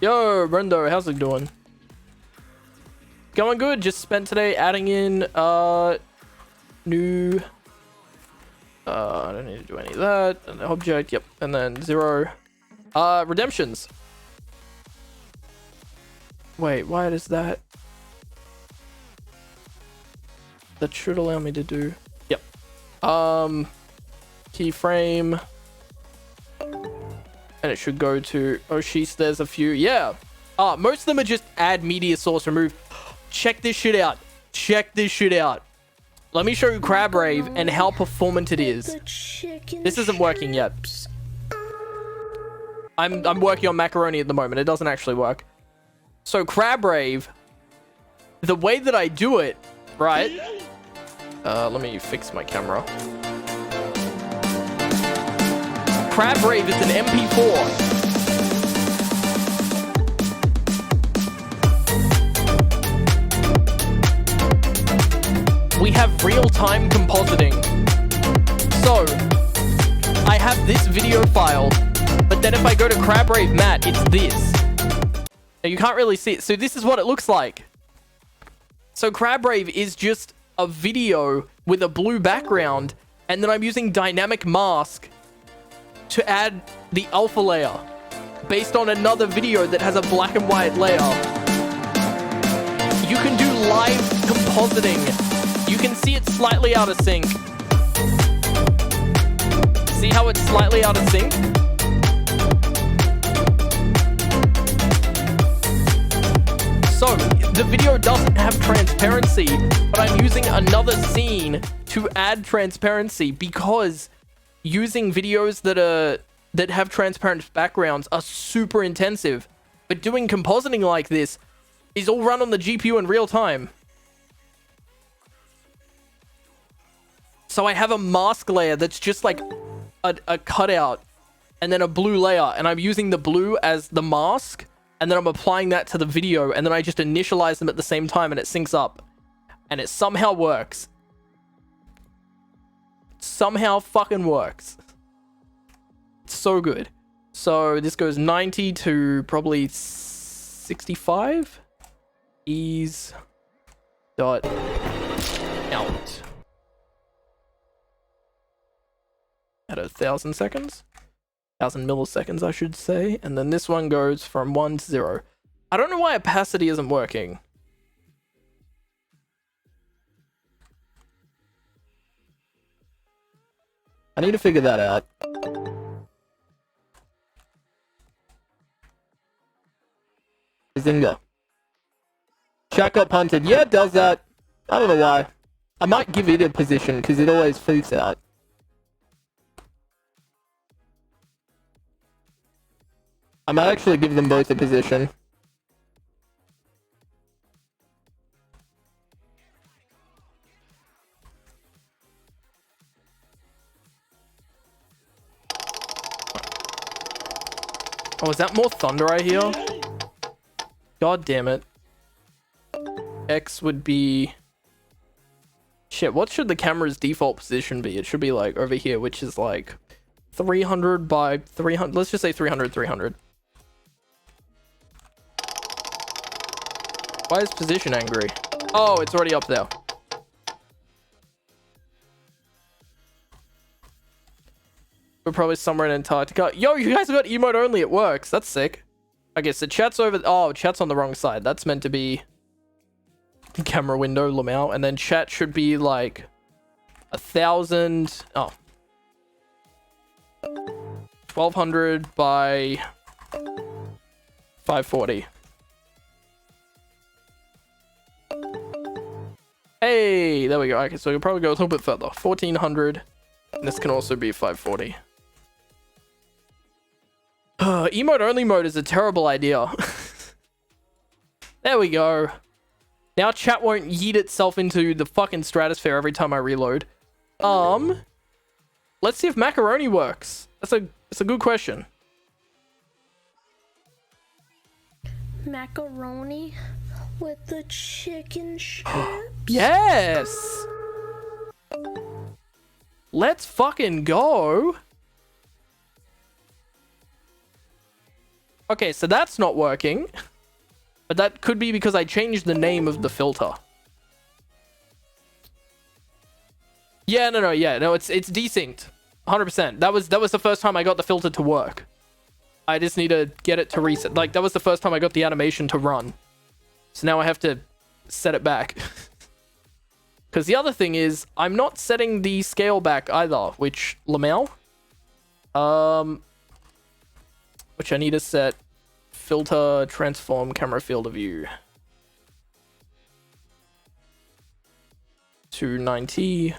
Yo, Brendo, how's it doing? Going good. Just spent today adding in new I don't need to do any of that. An object, yep. And then 0 redemptions. Wait, why does that should allow me to do, yep. Keyframe, and it should go to Oshis. There's a few, yeah. Most of them are just add media source remove. Check this shit out. Check this shit out. Let me show you Crab Rave and how performant it is. This isn't working yet. I'm working on macaroni at the moment. It doesn't actually work. So Crab Rave, the way that I do it, right? Let me fix my camera. Crab Rave is an MP4. We have real-time compositing. So, I have this video file, but then if I go to Crab Rave Matt, it's this. Now, you can't really see it. So this is what it looks like. So Crab Rave is just a video with a blue background, and then I'm using dynamic mask to add the alpha layer based on another video that has a black and white layer. You can do live compositing. You can see it's slightly out of sync. See how it's slightly out of sync? So, the video doesn't have transparency, but I'm using another scene to add transparency because using videos that have transparent backgrounds are super intensive. But doing compositing like this is all run on the GPU in real time. So I have a mask layer that's just like a cutout and then a blue layer, and I'm using the blue as the mask, and then I'm applying that to the video, and then I just initialize them at the same time and it syncs up. And it somehow works. Somehow fucking works. It's so good. So this goes 90 to probably 65. Ease dot out. At 1,000 seconds. 1000 milliseconds, I should say. And then this one goes from 1 to 0. I don't know why opacity isn't working. I need to figure that out. Zinga. Chat got punted. Yeah, it does that. I don't know why. I might give it a position because it always freaks out. I might actually give them both a position. Oh, is that more thunder I hear? God damn it. X would be... Shit, what should the camera's default position be? It should be like over here, which is like 300 by 300. Let's just say 300, 300. Why is position angry? Oh, it's already up there. We're probably somewhere in Antarctica. Yo, you guys got emote only. It works. That's sick. Okay, so chat's over... Oh, chat's on the wrong side. That's meant to be... camera window, Lamau. And then chat should be like... 1,000... Oh. 1,200 by... 540. Hey, there we go. Okay, so you'll probably go a little bit further. 1,400. And this can also be 540. Emote only mode is a terrible idea. There we go. Now chat won't yeet itself into the fucking stratosphere every time I reload. Let's see if macaroni works. It's a good question.
Macaroni with the chicken strips.
Yes! Let's fucking go. Okay, so that's not working. But that could be because I changed the name of the filter. Yeah, no, it's desynced. 100%. That was the first time I got the filter to work. I just need to get it to reset. Like, that was the first time I got the animation to run. So now I have to set it back. Because the other thing is, I'm not setting the scale back either, which, Lamel? Which I need to set filter, transform, camera field of view. To 90.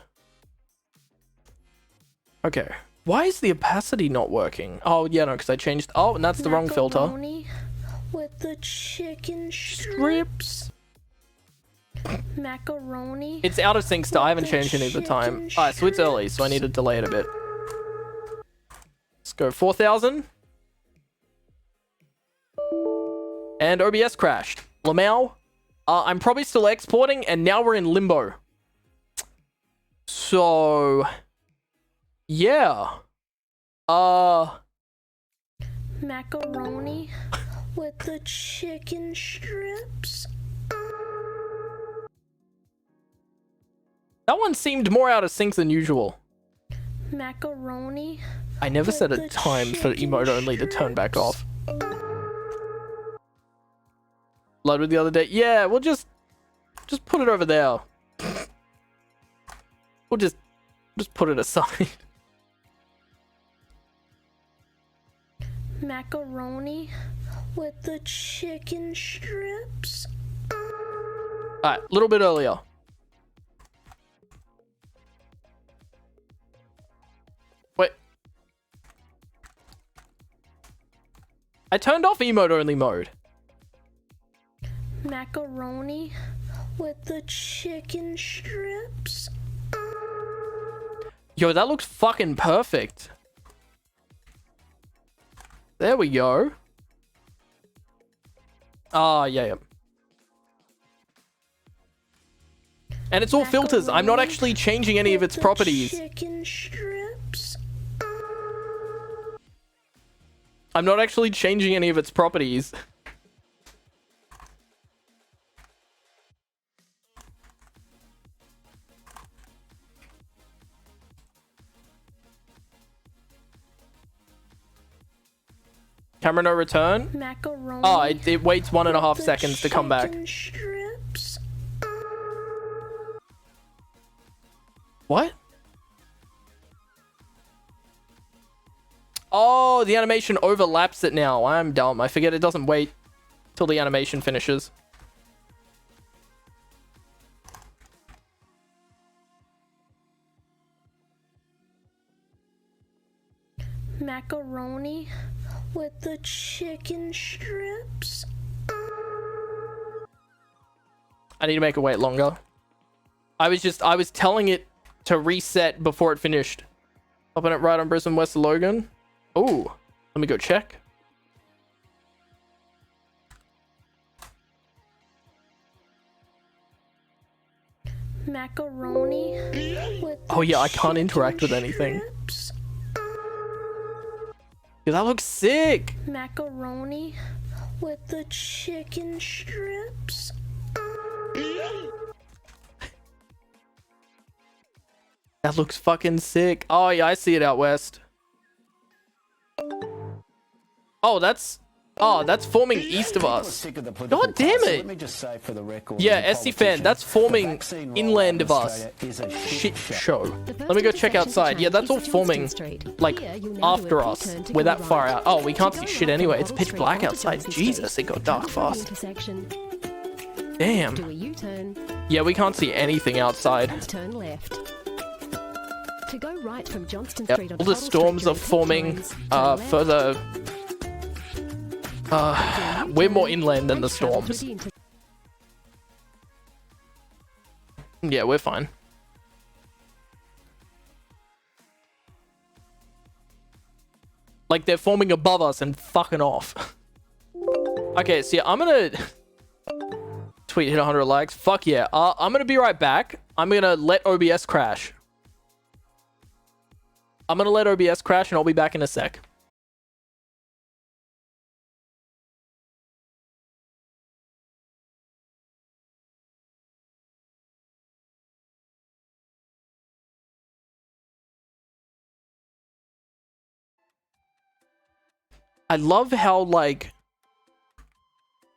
Okay. Why is the opacity not working? Oh, yeah, no, because I changed... Oh, and that's the wrong filter.
Macaroni with the chicken strips. Macaroni.
It's out of sync still. I haven't changed any of the time. Alright, so it's early, so I need to delay it a bit. Let's go 4,000. And OBS crashed. Lamau, I'm probably still exporting, and now we're in limbo. So... Yeah.
Macaroni with the chicken strips.
That one seemed more out of sync than usual.
Macaroni.
I never set a time for emote only to turn back off. Loaded the other day. Yeah, we'll just put it over there. We'll just put it aside.
Macaroni with the chicken strips.
Alright, a little bit earlier. Wait. I turned off emote only mode.
Macaroni with the chicken strips.
Yo, that looks fucking perfect. There we go. Ah, yeah. And it's all filters. I'm not actually changing any of its properties.
Chicken strips.
I'm not actually changing any of its properties. Camera no return.
Macaroni.
Oh, it waits 1.5 seconds to come back.
Chicken strips.
What? Oh, the animation overlaps it now. I'm dumb. I forget it doesn't wait till the animation finishes.
Macaroni with the chicken strips.
I need to make it wait longer. I was telling it to reset before it finished. Popping it right on Brisbane West Logan. Oh, let me go check.
Macaroni with
Oh yeah, I can't interact with anything.
strips.
Dude, that looks sick.
Macaroni with the chicken strips.
That looks fucking sick. Oh yeah, I see it out west. Oh, that's forming east of us. God damn it! Yeah, SC fan, that's forming inland of us. Shit show. Let me go check outside. Yeah, that's all forming like after us. We're that far out. Oh, we can't see shit anyway. It's pitch black outside. Jesus, it got dark fast. Damn. Yeah, we can't see anything outside.
Turn left. To go right from Johnston
Yep.
Street
All the storms are forming further. We're more inland than the storms. Yeah, we're fine. Like they're forming above us and fucking off. Okay, so yeah, I'm gonna tweet hit 100 likes. Fuck yeah. I'm gonna be right back. I'm gonna let OBS crash. I'm gonna let OBS crash and I'll be back in a sec. I love how, like,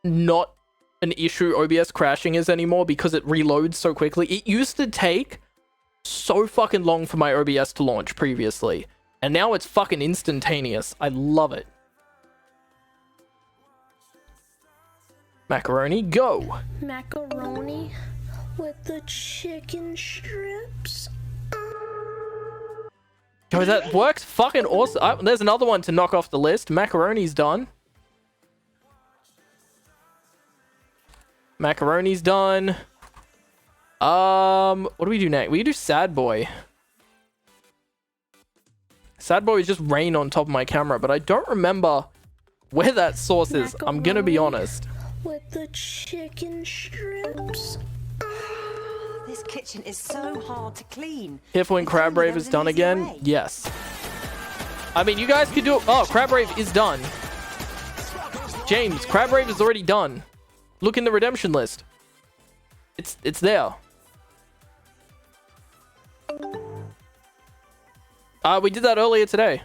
not an issue OBS crashing is anymore because it reloads so quickly. It used to take so fucking long for my OBS to launch previously, and now it's fucking instantaneous. I love it. Macaroni, go.
Macaroni with the chicken strips.
Yo, that works fucking awesome. There's another one to knock off the list. Macaroni's done. Macaroni's done. What do we do next? We do Sad Boy. Sad Boy is just rain on top of my camera, but I don't remember where that source is. I'm gonna be honest.
With the chicken strips.
This kitchen is so hard to clean.
Careful when Crab Rave is done again. Yes. I mean, you guys could do it. Oh, Crab Rave is done. James, Crab Rave is already done. Look in the redemption list. It's there. We did that earlier today.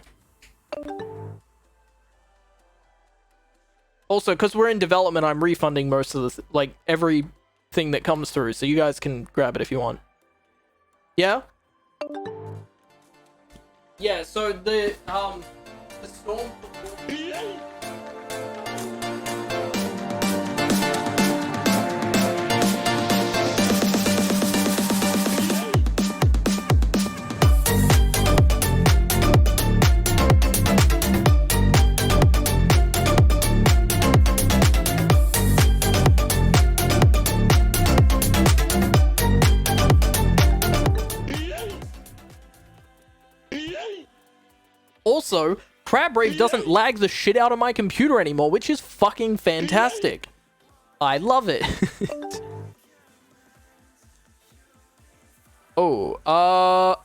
Also, because we're in development, I'm refunding most of this, like everything that comes through, so you guys can grab it if you want. Yeah? Yeah, so the storm. Also, Crab Rave doesn't lag the shit out of my computer anymore, which is fucking fantastic. I love it. Oh,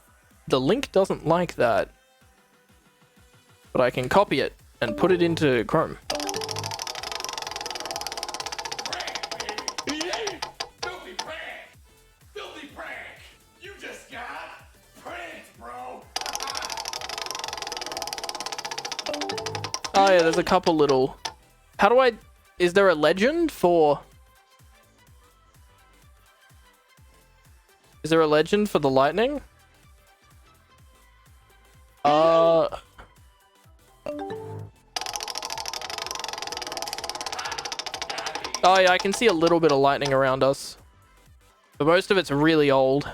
the link doesn't like that. But I can copy it and put it into Chrome.
Filthy prank! Filthy prank! You just got pranked, bro!
Oh yeah, there's a couple little... How do I... Is there a legend for... Is there a legend for the lightning? Oh yeah, I can see a little bit of lightning around us. But most of it's really old.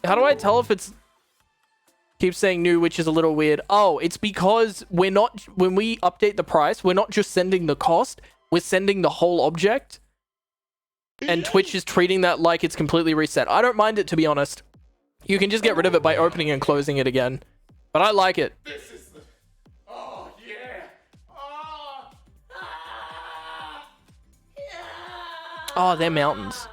How do I tell if it's... Keep saying new, which is a little weird. Oh, it's because we're not... When we update the price, we're not just sending the cost. We're sending the whole object. And Twitch is treating that like it's completely reset. I don't mind it, to be honest. You can just get rid of it by opening and closing it again. But I like it.
This is the... Oh, yeah. Oh,
Oh, they're mountains.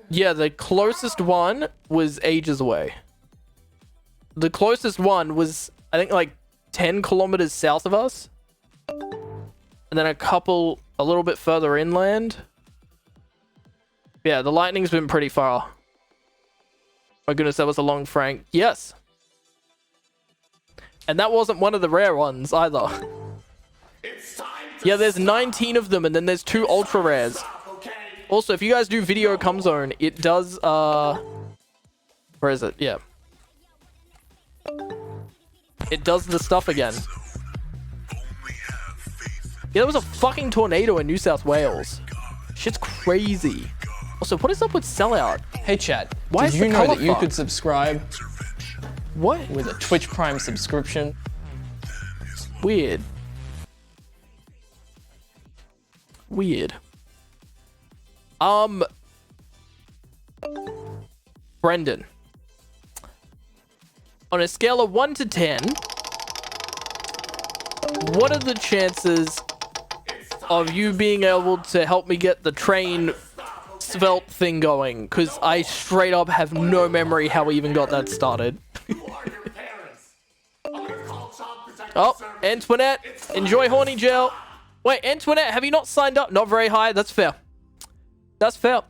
Yeah, the closest one was ages away. The closest one was, I think, like 10 kilometers south of us. And then a couple a little bit further inland. Yeah, the lightning's been pretty far. My goodness, that was a long Frank. Yes. And that wasn't one of the rare ones either.
it's time to
Yeah, there's 19 of them, and then there's 2 ultra rares.
stop, okay?
Also, if you guys do video come zone, it does, where is it? Yeah. It does the stuff again. Yeah, there was a fucking tornado in New South Wales. Shit's crazy. Also, what is up with sellout?
Hey chat,
Why
did
is
you
the
know
color
that you
fucked?
could subscribe
What?
with a Twitch Prime subscription?
Weird. Weird. Brendan. On a scale of 1 to 10, what are the chances of you being able to help me get the train svelte thing going? Because I straight up have no memory how we even got that started.
Who are your parents? I'm gonna call Child Protective
Oh,
Services.
Antoinette, enjoy horny jail. Wait, Antoinette, have you not signed up? Not very high. That's fair. That's fair.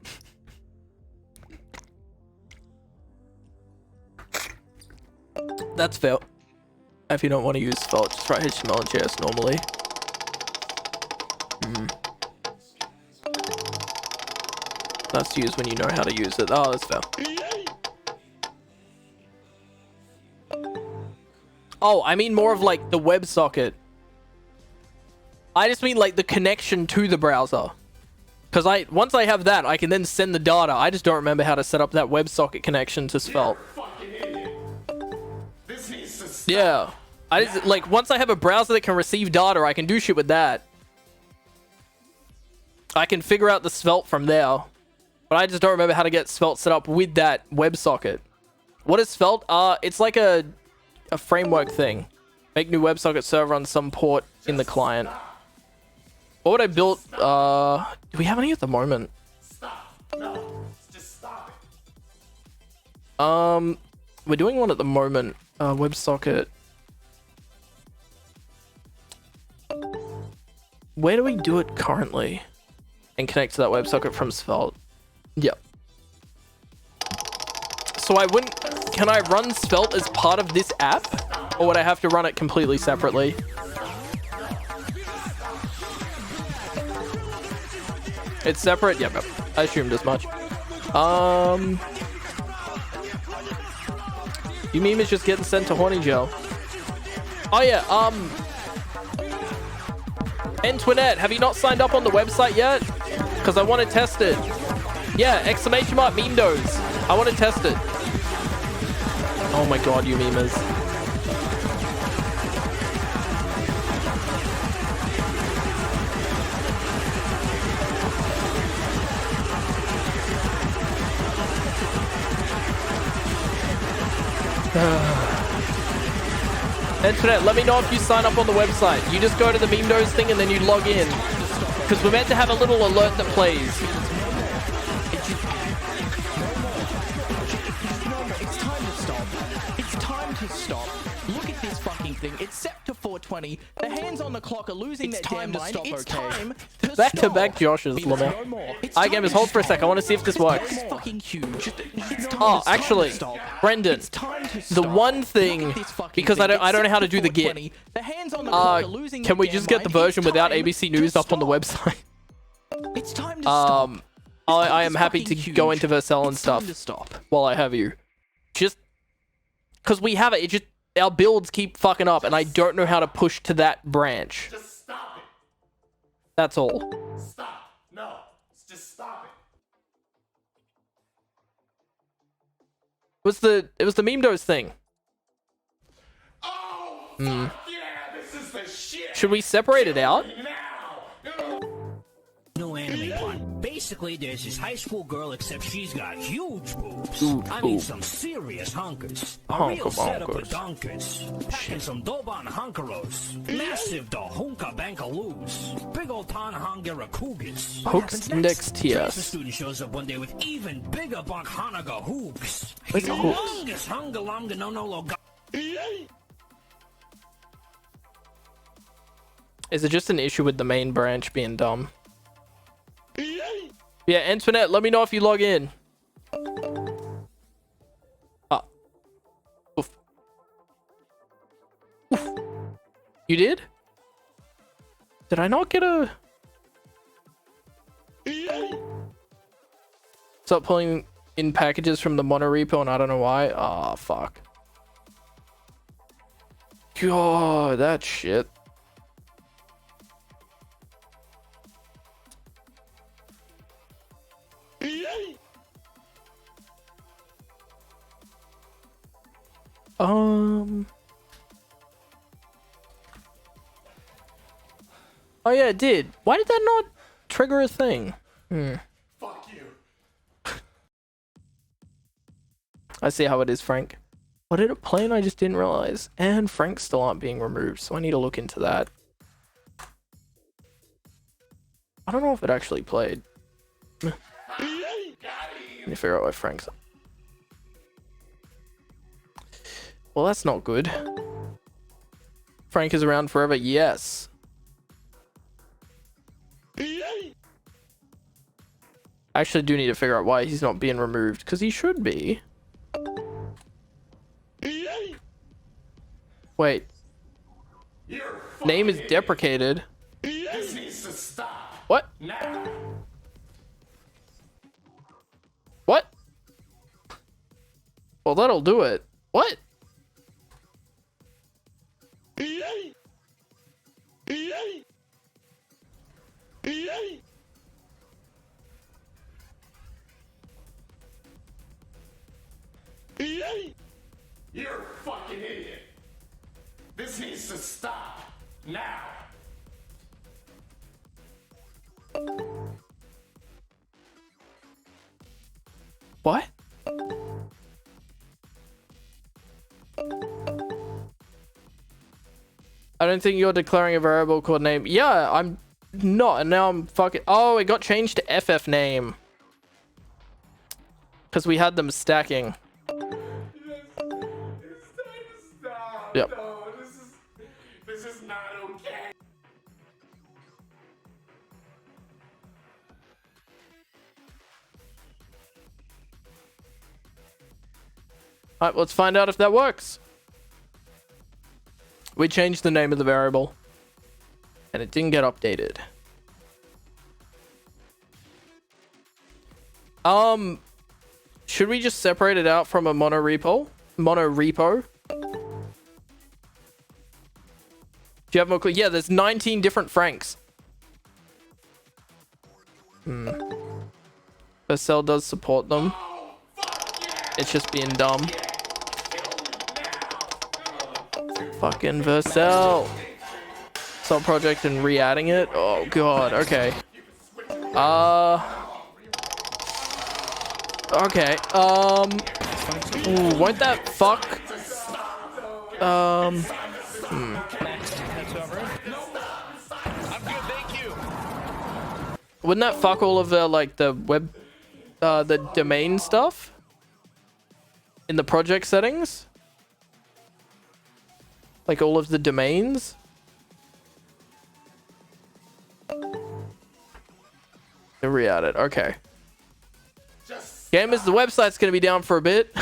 That's fair. If you don't want to use Svelte, just write HTML and JS normally. That's used when you know how to use it. Oh, that's fair. Oh, I mean more of like the WebSocket. I just mean like the connection to the browser. Because once I have that, I can then send the data. I just don't remember how to set up that WebSocket connection to Svelte.
Fucking idiot. This needs to stop.
Yeah. I just, like, once I have a browser that can receive data, I can do shit with that. I can figure out the Svelte from there. But I just don't remember how to get Svelte set up with that WebSocket. What is Svelte? It's like a framework thing. Make new WebSocket server on some port in the client. What would I build? Do we have any at the moment?
Stop. No. Just stop it.
We're doing one at the moment. WebSocket. Where do we do it currently? And connect to that WebSocket from Svelte. Yep. So I wouldn't... Can I run Svelte as part of this app? Or would I have to run it completely separately? It's separate? Yep, yep. I assumed as much. You meme is just getting sent to horny jail. Oh yeah, Antoinette, have you not signed up on the website yet? Because I want to test it. Yeah, exclamation mark Memedows. I want to test it. Oh my god, you memers. Antoinette, let me know if you sign up on the website. You just go to the Memedows thing and then you log in. Because we're meant to have a little alert that plays.
It's time to stop. It's time to stop. Look at this fucking thing. It's set to fall. 420. The hands on the clock are losing their damn mind. It's time to
Back to
stop.
back Josh's,
It's
Lamar.
no more. It's
I
time
gamers,
to
hold for a
stop.
sec. I want to see if this works.
It's fucking huge. It's time
Oh,
to
actually,
stop.
Brendan,
It's time to
the
stop.
one thing,
Look at this fucking
because I
thing.
don't know how to
It's
do the git.
420. The hands on the clock are losing
Can
their
we
damn
just get the
mind.
version
It's
without
time
ABC
to
News up on the
stop.
website?
It's time to stop.
I am happy to
fucking
go
huge.
into Vercel and
It's time
stuff
to stop.
while I have you. Just because we have it, our builds keep fucking up, and I don't know how to push to that branch.
Just stop it.
That's all.
Stop. No. Just stop it.
It was the Memedows thing.
Oh, fuck yeah. This is the shit.
Should we separate it out?
Now.
New anime plot. Basically, there's this high school girl, except she's got huge boobs.
Ooh,
I mean,
ooh.
some serious hunkers. A
Honka
real setup of
bonkers.
donkers. Packing some Doban hunkeros. Massive da hunka bankaloos. Big old ton hungera cougars. What
Hooks
happens
next
Tracer
TS.
student shows up one day with even bigger bunk hanaga hoogs.
Big hooks.
Humongous hungalamga no no lo.
Is it just an issue with the main branch being dumb? Yeah, Antoinette, let me know if you log in. Ah. Oof. Oof. You did? Did I not get a... Stop pulling in packages from the monorepo and I don't know why. Ah, fuck. God, that shit. Oh yeah, it did. Why did that not trigger a thing?
Fuck you.
I see how it is, Frank. What did it play and I just didn't realize? And Franks still aren't being removed, so I need to look into that. I don't know if it actually played. Let me figure out why Frank's... Well, that's not good. Frank is around forever, yes. I actually do need to figure out why he's not being removed, because he should be. Wait. Name is deprecated.
This needs to stop.
What?
Now.
What? Well, that'll do it. What?
You're a fucking idiot. This needs to stop. Now.
What? I don't think you're declaring a variable called name. Yeah, I'm not, and now I'm fucking... Oh, it got changed to FF name. Because we had them stacking.
Stop.
Yep.
No, this is not okay.
Alright, let's find out if that works. We changed the name of the variable. And it didn't get updated. Should we just separate it out from a monorepo? Monorepo? Do you have more clue? Yeah, there's 19 different Franks. Vercel does support them. It's just being dumb. Fucking Vercel. Sub project and re-adding it? Oh god, okay. Okay, ooh, won't that fuck? Wouldn't that fuck all of the, like, the web, the domain stuff? In the project settings? Like all of the domains? Re-added. Okay. Gamers, the website's gonna be down for a bit.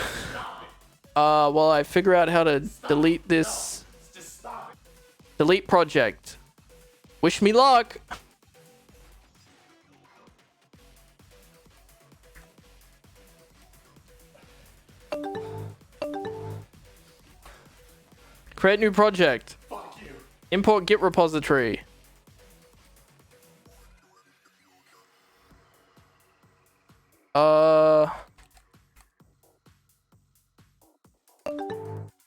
While I figure out how to delete this. Delete project. Wish me luck. Create new project. Import Git repository.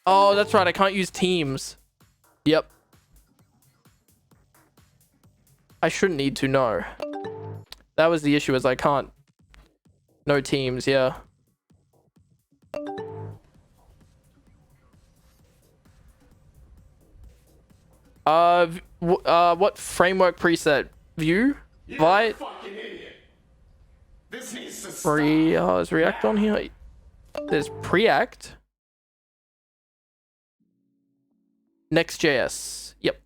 Oh, that's right. I can't use Teams. Yep. I shouldn't need to, no. That was the issue, is I can't. No Teams, yeah. What framework preset? Vue? Vite?
This needs to
stop. Is React on here? There's Preact. Next.js. Yep.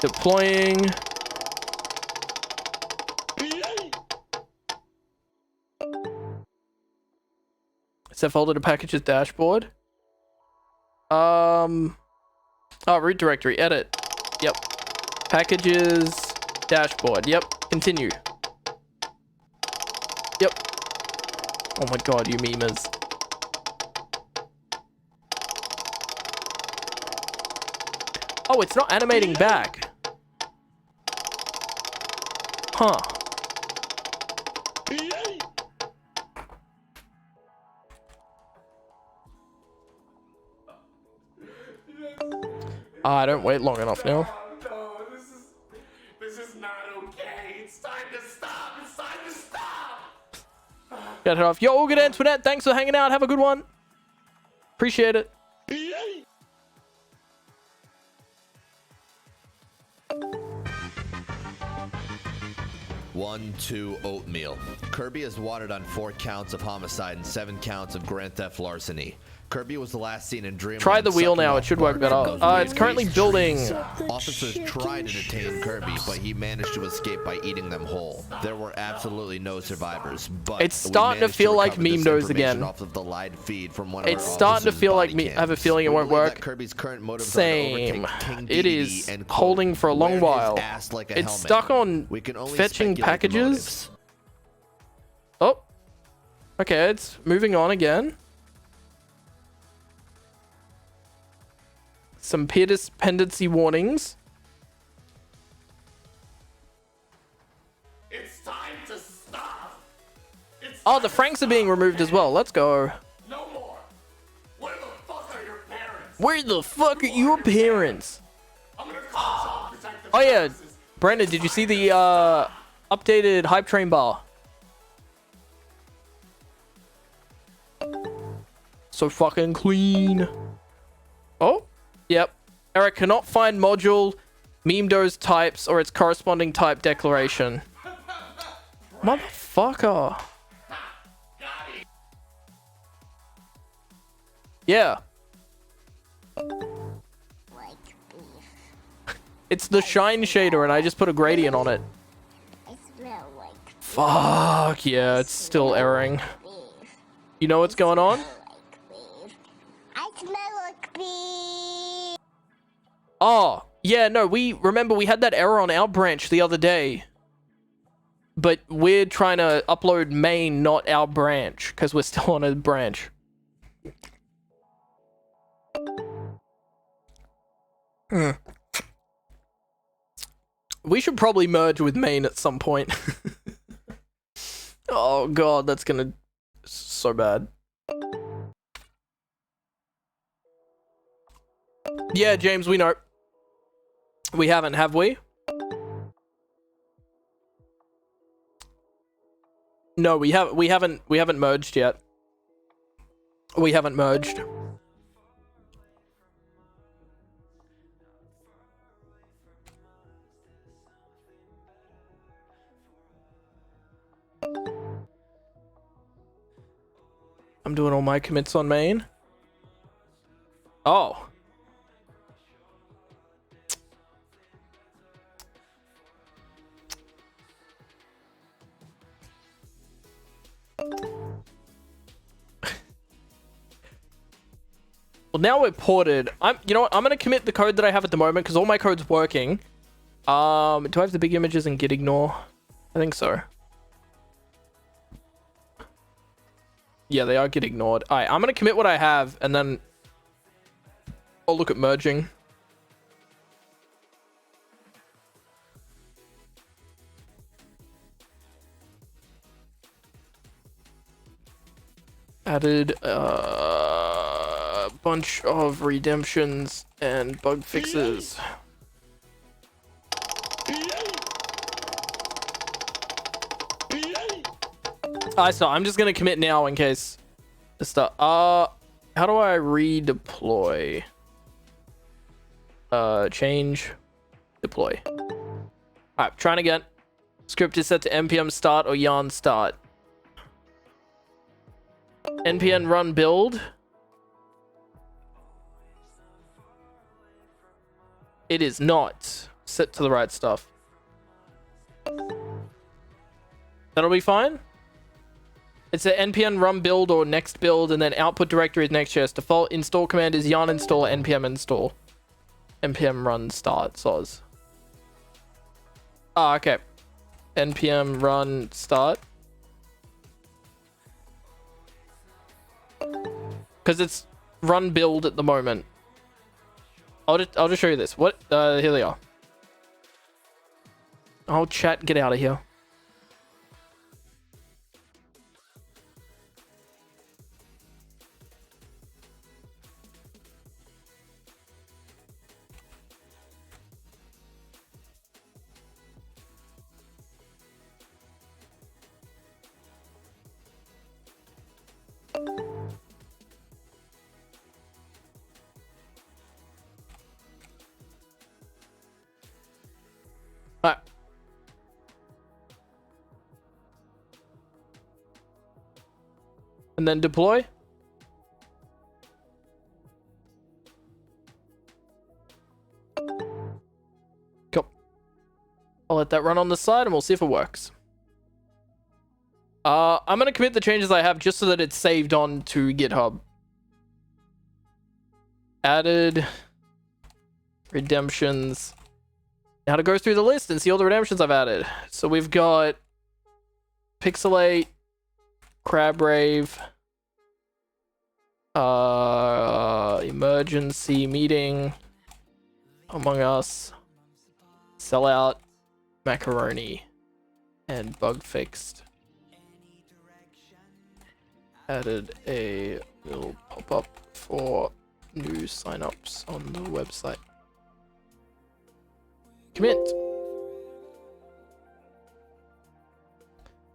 Deploying. Set folder to packages dashboard. Oh, root directory. Edit. Yep. Packages dashboard. Yep. Continue. Yep. Oh my god, you memers. Oh, it's not animating back. Huh. I don't wait long enough now.
No, this is not okay. It's time to stop. It's time to stop.
Get it off. Yo, good Antoinette. Thanks for hanging out. Have a good one. Appreciate it.
One, two, oatmeal. Kirby is wanted on 4 counts of homicide and 7 counts of grand theft larceny. Kirby was the last seen in Dreamland.
Try the wheel now. It should work better. It's currently building.
Officers tried to detain Kirby, but he managed to escape by eating them whole. There were absolutely no survivors, but
it's starting to feel like Memedows again.
Off of the live feed from one of
it's starting to feel like me. I have a feeling it won't work.
Kirby's current motives
Same. It is holding for a long while. It's stuck on fetching packages. Oh. Okay, it's moving on again. Some peer dependency warnings.
It's time to stop.
Oh, the Franks are being removed as well. Let's go.
No more. Where the fuck are your parents?
Where the fuck are your parents?
I'm gonna call Child Protective
Oh yeah,
Services.
Brandon, did you see the updated Hype Train bar? So fucking clean. Oh. Yep. Error cannot find module, Memedows types, or its corresponding type declaration. Motherfucker. Yeah. It's the shine shader and I just put a gradient on it. Fuck yeah, it's still erroring. You know what's going on? Oh, yeah, no, we had that error on our branch the other day. But we're trying to upload main, not our branch, because we're still on a branch. We should probably merge with main at some point. Oh god, that's gonna... so bad. Yeah, James, we know. We haven't, have we? No, we haven't merged yet. We haven't merged. I'm doing all my commits on main. Oh. Well, now we're ported. You know what? I'm gonna commit the code that I have at the moment because all my code's working. Do I have the big images and git ignore? I think so. Yeah, they are git ignored. All right, I'm gonna commit what I have and then I'll look at merging. Added a bunch of redemptions and bug fixes. So I'm just gonna commit now in case the stuff. How do I redeploy? Change, deploy. Alright, trying again. Script is set to npm start or yarn start. npm run build. It is not set to the right stuff. That'll be fine. It's a npm run build or next build, and then output directory is next.js. Default install command is yarn install npm install. npm run start soz. Okay. npm run start. Because it's run build at the moment. I'll just show you this. What? Here they are. Oh, chat, get out of here. Alright. And then deploy. Cool. I'll let that run on the side and we'll see if it works. I'm gonna commit the changes I have just so that it's saved on to GitHub. Added redemptions. Now to go through the list and see all the redemptions I've added. So we've got Pixelate, Crab Rave, Emergency Meeting, Among Us, Sellout, Macaroni, and Bug Fixed. Added a little pop-up for new signups on the website. Commit.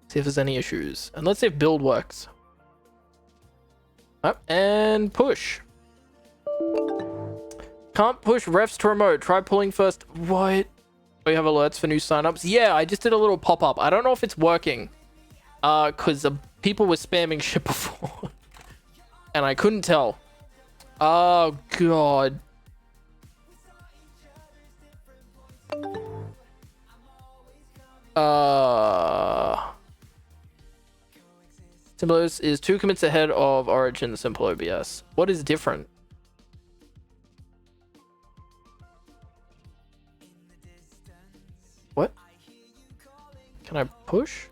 See if there's any issues. And let's see if build works. And push. Can't push refs to remote. Try pulling first. What? We have alerts for new signups. Yeah, I just did a little pop-up. I don't know if it's working. Because people were spamming shit before. And I couldn't tell. Oh, God. Simplos is 2 commits ahead of Origin Simple OBS. What is different? What? Can I push?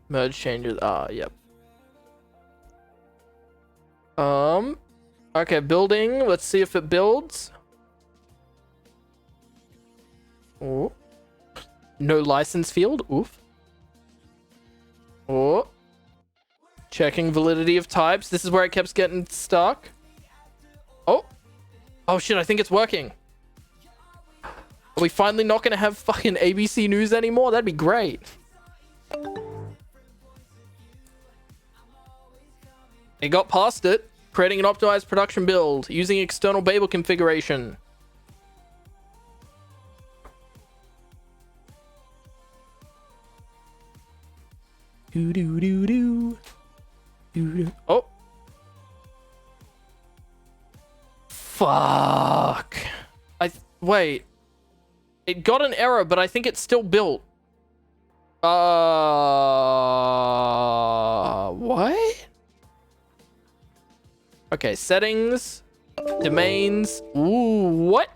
Merge changes. Yep. Okay, building. Let's see if it builds. Oh. No license field. Oof. Oh. Checking validity of types. This is where it kept getting stuck. Oh. Oh shit, I think it's working. Are we finally not gonna have fucking ABC News anymore? That'd be great. It got past it. Creating an optimized production build using external Babel configuration. Do do do do. Oh. Fuck. Wait. It got an error, but I think it's still built. What? Okay, settings, domains. Ooh, what?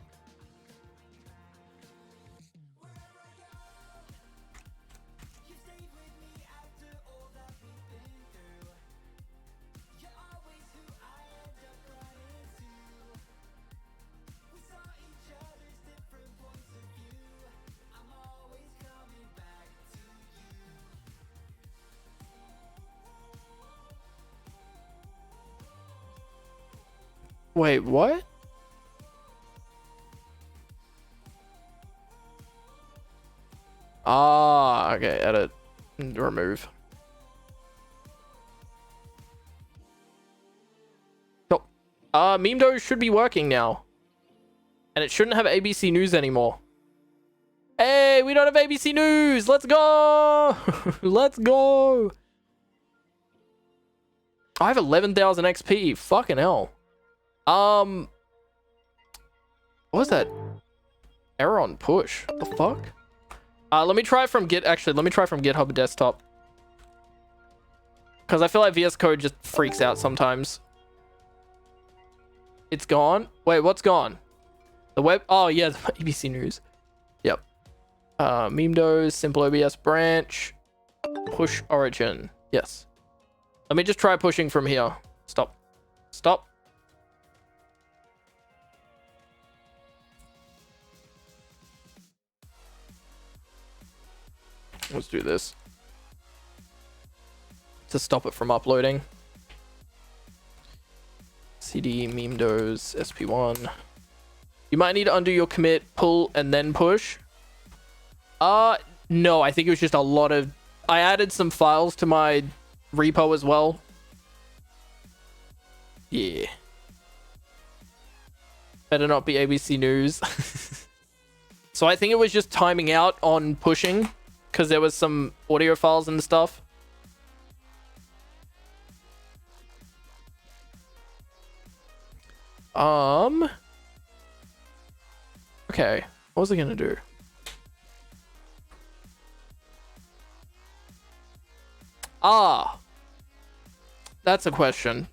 Wait, what? Ah, okay, edit, remove. Cool. Memedows should be working now. And it shouldn't have ABC News anymore. Hey, we don't have ABC News! Let's go! Let's go! I have 11,000 XP. Fucking hell. What was that? Error on push. What the fuck? Let me try from let me try from GitHub desktop. Because I feel like VS Code just freaks out sometimes. It's gone? Wait, what's gone? The web? Oh, yeah, ABC News. Yep. Memedows, simple OBS branch, push origin. Yes. Let me just try pushing from here. Stop. Stop. Let's do this to stop it from uploading. CD Memedows SP1. You might need to undo your commit, pull, and then push. No, I think it was just a lot of... I added some files to my repo as well. Yeah. Better not be ABC News. So I think it was just timing out on pushing, because there was some audio files and stuff. Okay. What was I gonna do? That's a question.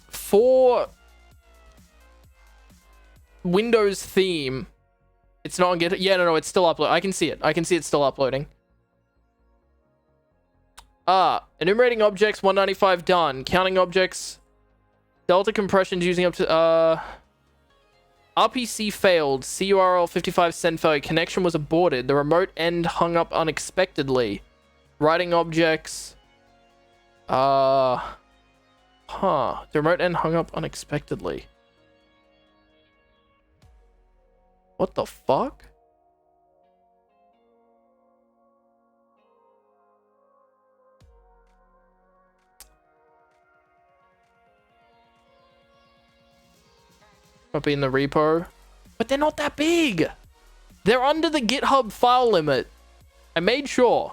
For Windows theme, it's not on GitHub. Yeah, no, it's still uploading. I can see it. I can see it's still uploading. Enumerating objects, 195 done. Counting objects, delta compressions using up to, RPC failed. CURL 55 send failure. Connection was aborted. The remote end hung up unexpectedly. Writing objects. The remote end hung up unexpectedly. What the fuck? Might be in the repo. But they're not that big. They're under the GitHub file limit. I made sure.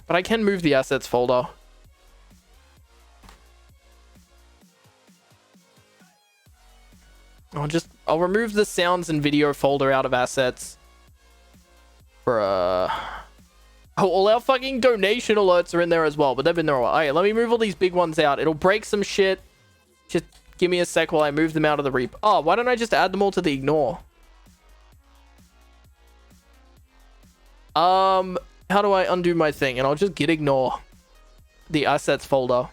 But I can move the assets folder. I'll remove the sounds and video folder out of assets. Bruh. Oh, all our fucking donation alerts are in there as well, but they've been there a while. Alright, let me move all these big ones out. It'll break some shit. Just give me a sec while I move them out of the repo. Oh, why don't I just add them all to the ignore? How do I undo my thing? And I'll just git ignore the assets folder.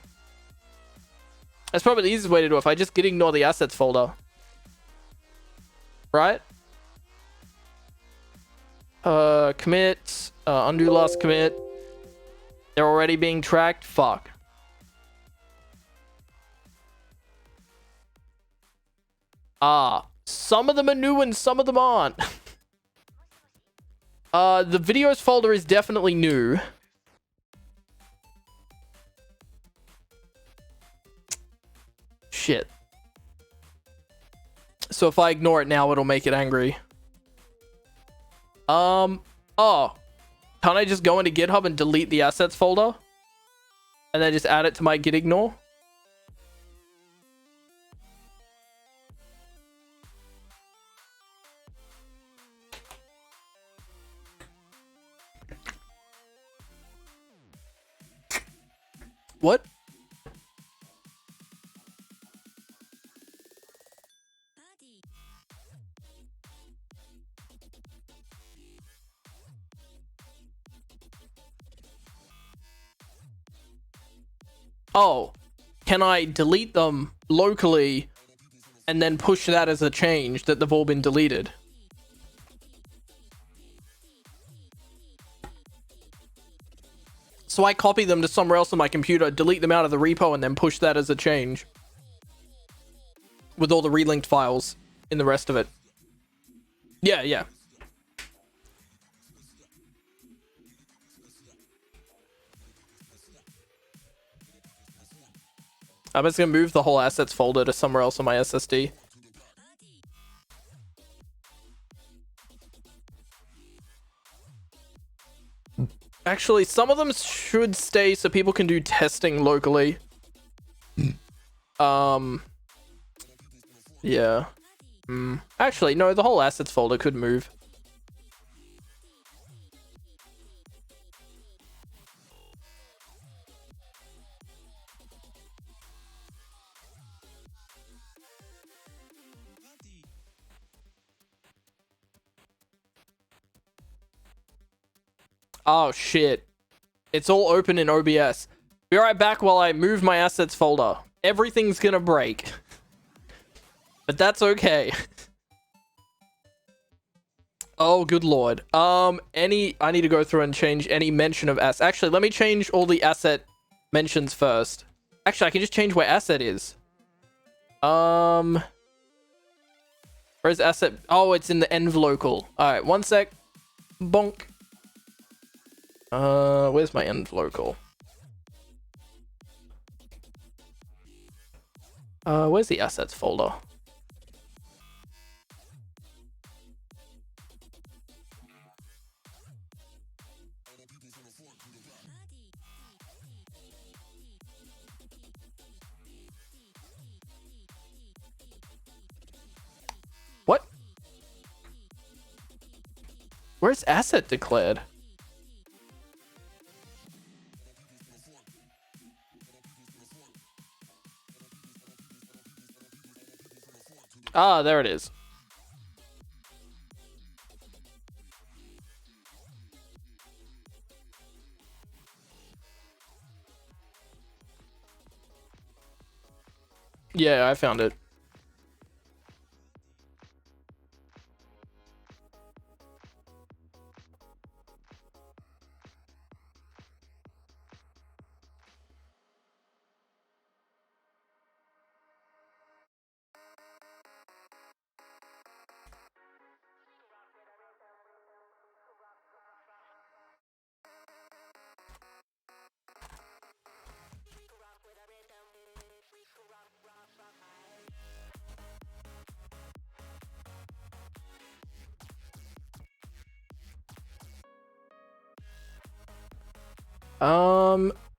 That's probably the easiest way to do it. If I just git ignore the assets folder. Right? Commit. Undo last commit. They're already being tracked. Fuck. Some of them are new and some of them aren't. The videos folder is definitely new. Shit. So if I ignore it now, it'll make it angry. Oh. Can't I just go into GitHub and delete the assets folder? And then just add it to my git ignore? What? Oh, can I delete them locally and then push that as a change that they've all been deleted? So I copy them to somewhere else on my computer, delete them out of the repo, and then push that as a change with all the relinked files in the rest of it. Yeah, yeah. I'm just gonna move the whole assets folder to somewhere else on my SSD. Actually, some of them should stay so people can do testing locally. Yeah. Actually, no, the whole assets folder could move. Oh shit. It's all open in OBS. Be right back while I move my assets folder. Everything's gonna break. But that's okay. Oh, good lord. I need to go through and change any mention of asset. Actually, let me change all the asset mentions first. Actually, I can just change where asset is. Where's asset? Oh, it's in the env local. Alright, one sec. Bonk. Where's my env local? Where's the assets folder? What? Where's asset declared? Ah, there it is. Yeah, I found it.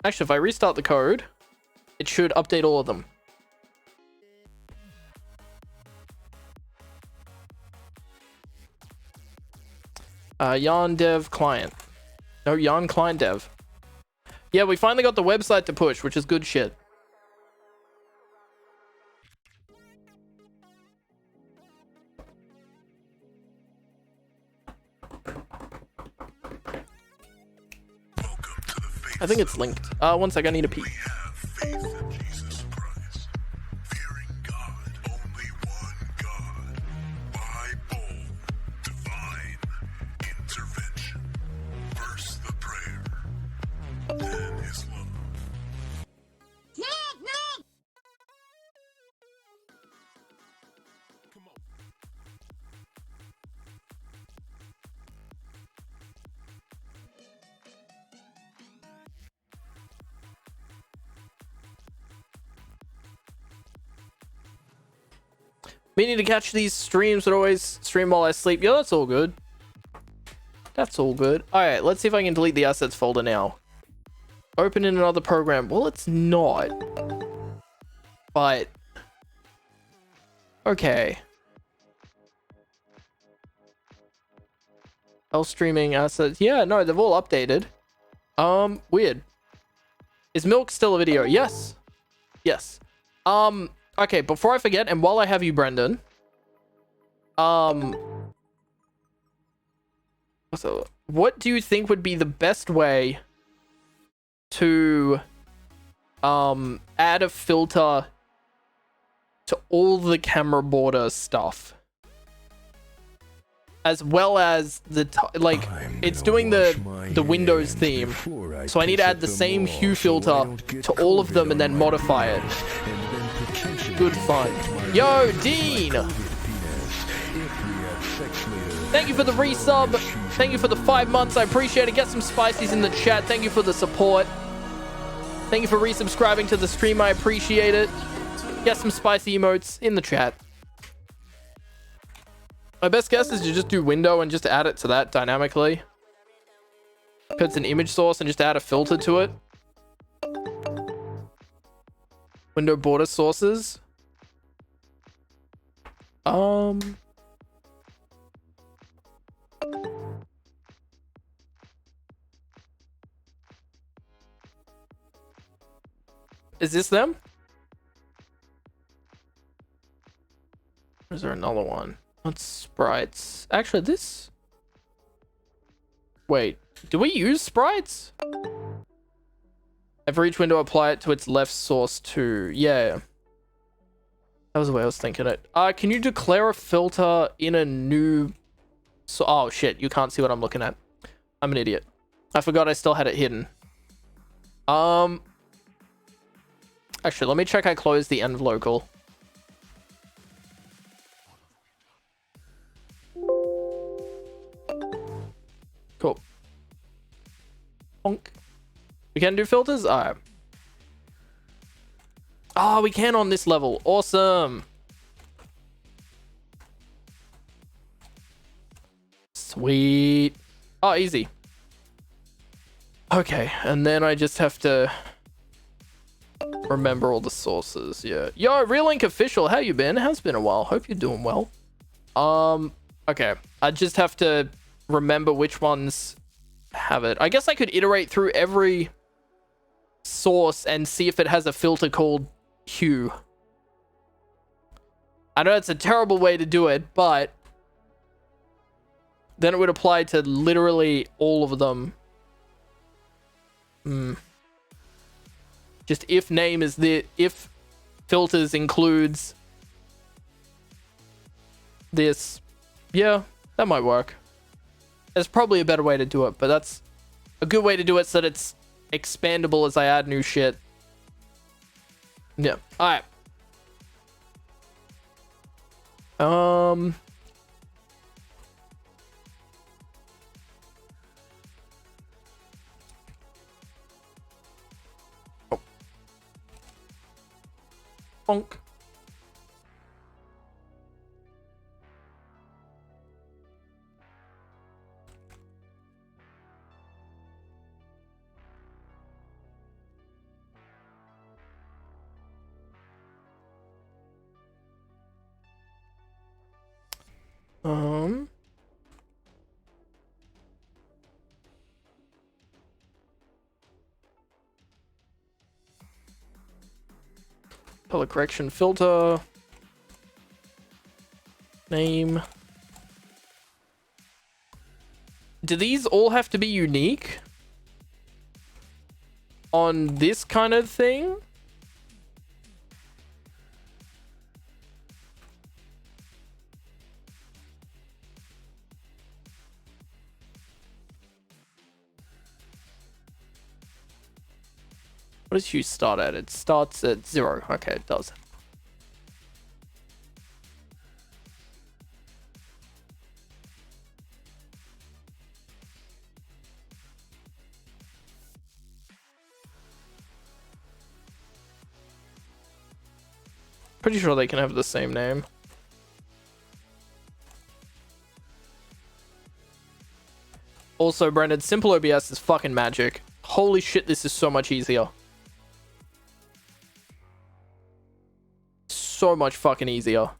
Actually, if I restart the code, it should update all of them. Yarn dev client. No, yarn client dev. Yeah, we finally got the website to push, which is good shit. I think it's linked. One sec, I need a pee. Meaning to catch these streams that always stream while I sleep. Yeah, that's all good. That's all good. All right, let's see if I can delete the assets folder now. Open in another program. Well, it's not. But okay. Health streaming assets. Yeah, no, they've all updated. Weird. Is Milk still a video? Yes. Yes. Okay, before I forget, and while I have you, Brendan. So, what do you think would be the best way to add a filter to all the camera border stuff, as well as the like it's doing the Windows theme, so I need to add the same hue filter to all of them and then modify it. Good fun. Yo, Dean, thank you for the resub. Thank you for the 5 months. I appreciate it. Get some spices in the chat. Thank you for the support. Thank you for resubscribing to the stream. I appreciate it. Get some spicy emotes in the chat. My best guess is to just do window and just add it to that dynamically. If it's an image source and just add a filter to it. Window border sources. Is this them? Or is there another one? What's sprites? Actually, this... Wait, do we use sprites? And for each window, apply it to its left source too. Yeah. That was the way I was thinking it. Can you declare a filter in a new... oh, shit. You can't see what I'm looking at. I'm an idiot. I forgot I still had it hidden. Actually, let me check I closed the end local. Cool. Bonk. We can do filters? Alright. Oh, we can on this level. Awesome. Sweet. Oh, easy. Okay, and then I just have to remember all the sources. Yeah. Yo, Real Ink Official, how you been? How's been a while? Hope you're doing well. Okay. I just have to remember which ones have it. I guess I could iterate through every source and see if it has a filter called hue. I know it's a terrible way to do it, but then it would apply to literally all of them. Just if name is if filters includes this. Yeah, that might work. There's probably a better way to do it, but that's a good way to do it so that it's expandable as I add new shit. Yeah. All right. Bonk. Color correction filter. Name. Do these all have to be unique on this kind of thing? What does hue start at? It starts at 0. Okay, it does. Pretty sure they can have the same name. Also, Brandon, simple OBS is fucking magic. Holy shit, this is so much easier. So much fucking easier.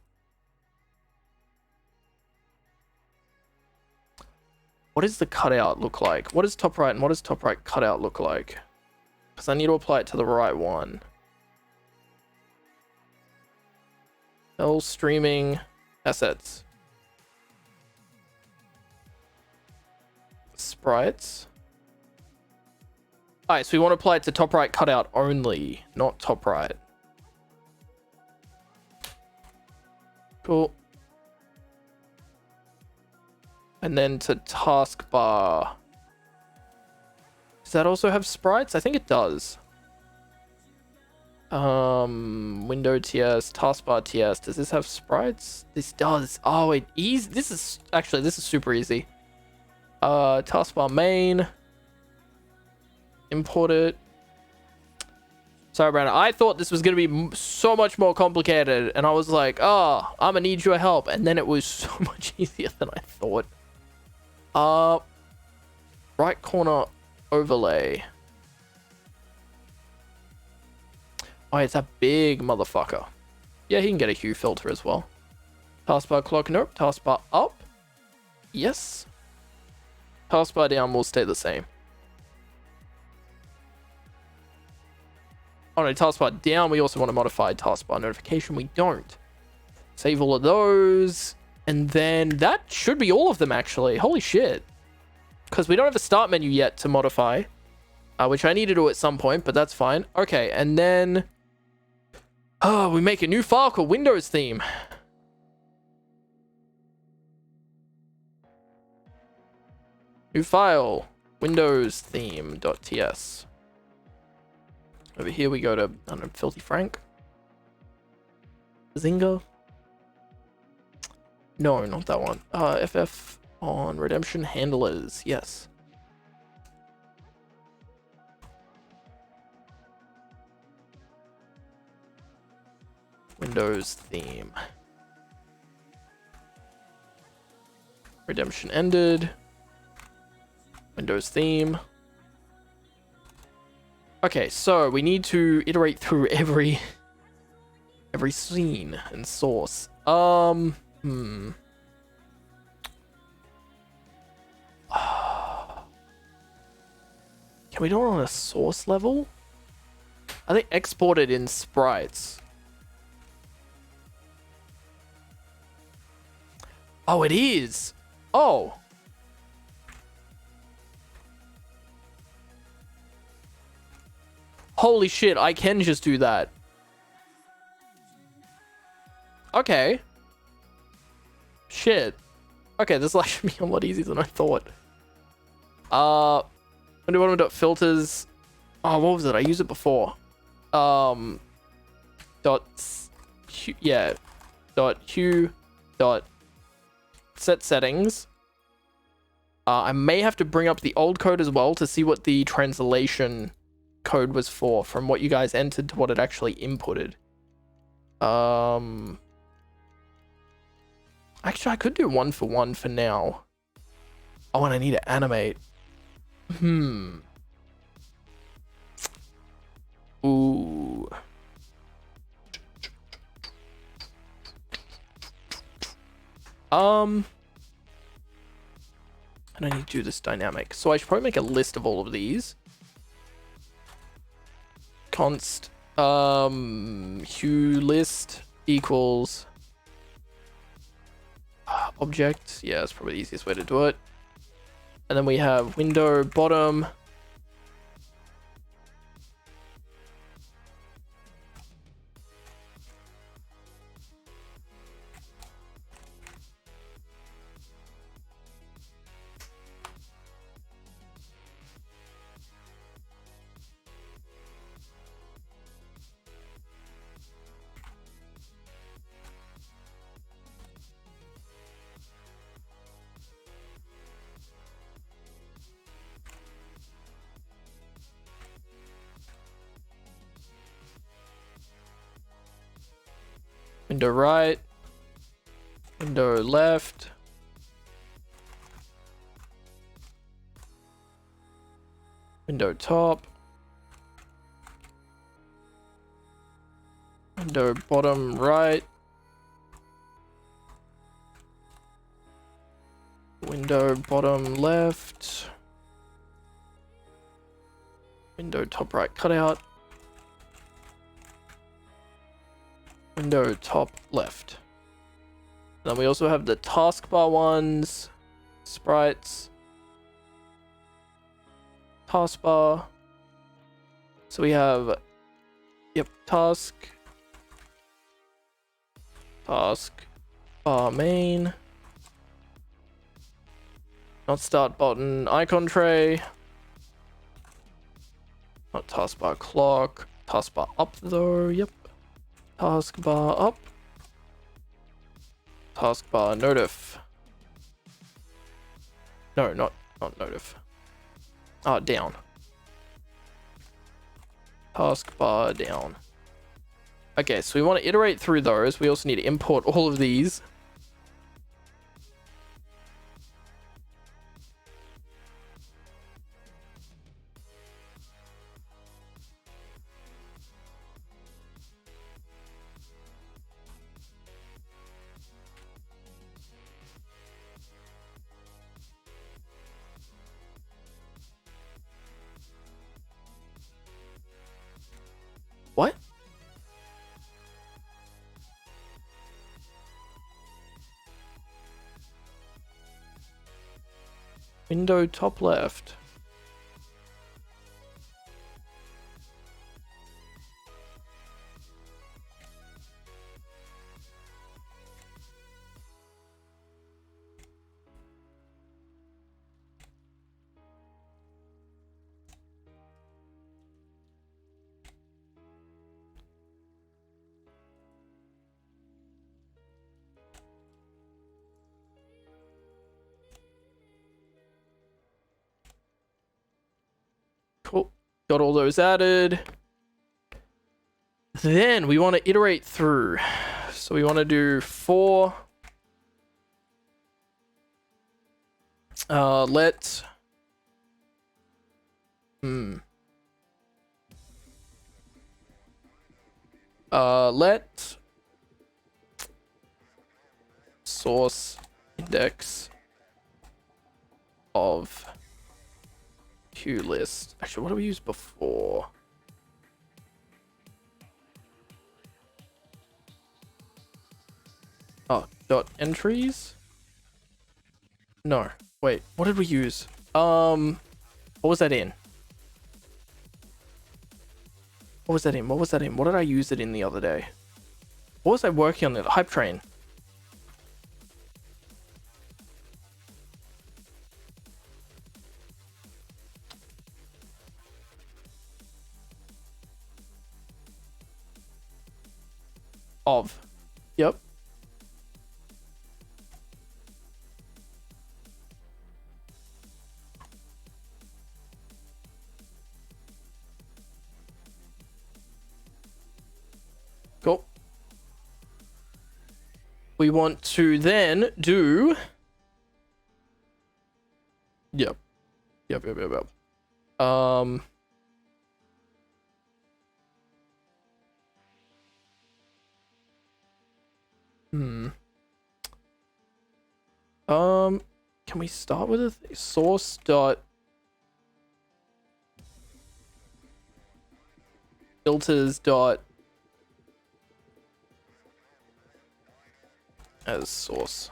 What does the cutout look like? What does top right and what does top right cutout look like? Because I need to apply it to the right one. L streaming assets. Sprites. Alright, so we want to apply it to top right cutout only, not top right. Cool. And then to taskbar. Does that also have sprites? I think it does. Window TS, taskbar TS. Does this have sprites? This does. Oh, wait, easy. This is super easy. Taskbar main. Import it. Sorry, Brandon. I thought this was going to be so much more complicated. And I was like, oh, I'm going to need your help. And then it was so much easier than I thought. Right corner overlay. Oh, it's a big motherfucker. Yeah, he can get a hue filter as well. Taskbar clock, nope. Taskbar up. Yes. Taskbar down will stay the same. Oh no, taskbar down, we also want to modify taskbar notification. We don't. Save all of those. And then that should be all of them, actually. Holy shit. Because we don't have a start menu yet to modify. Which I need to do at some point, but that's fine. Okay, and then... Oh, we make a new file called Windows theme. New file. Windows theme.ts. Over here we go to, I don't know, Filthy Frank. Zynga. No, not that one. FF on redemption handlers. Yes. Windows theme. Redemption ended. Windows theme. Okay, so we need to iterate through every scene and source. Can we do it on a source level? I think export it in sprites. Oh, it is. Oh. Holy shit, I can just do that. Okay. Shit. Okay, this will actually be a lot easier than I thought. Filters. Oh, what was it? I used it before. Dot hue dot set settings. I may have to bring up the old code as well to see what the translation code was for, from what you guys entered to what it actually inputted. Actually, I could do 1-for-1 for now. Oh, and I need to animate. Ooh. And I need to do this dynamic. So I should probably make a list of all of these. Const hue list equals object. Yeah, that's probably the easiest way to do it. And then we have window bottom. Window right, window left, Window top. Window bottom right. Window bottom left. Window top right cutout. Window top left. Then we also have the taskbar ones. Sprites. Taskbar. So we have, yep, task. Task bar main. Not start button. Icon tray. Not taskbar clock. Taskbar up though. Yep. Taskbar up. Taskbar notif. No, not notif. Ah, down. Taskbar down. Okay, so we want to iterate through those. We also need to import all of these. What? Window top left. Cool. Got all those added. Then we want to iterate through. So we want to do 4. Let source index of queue list. Actually, what do we use before? Oh, dot entries? No. Wait, what did we use? What was that in? What was that in? What was that in? What did I use it in the other day? What was I working on? The hype train. Of. Yep. Cool. We want to then do... Yep. Yep. Can we start with a source dot filters dot as source,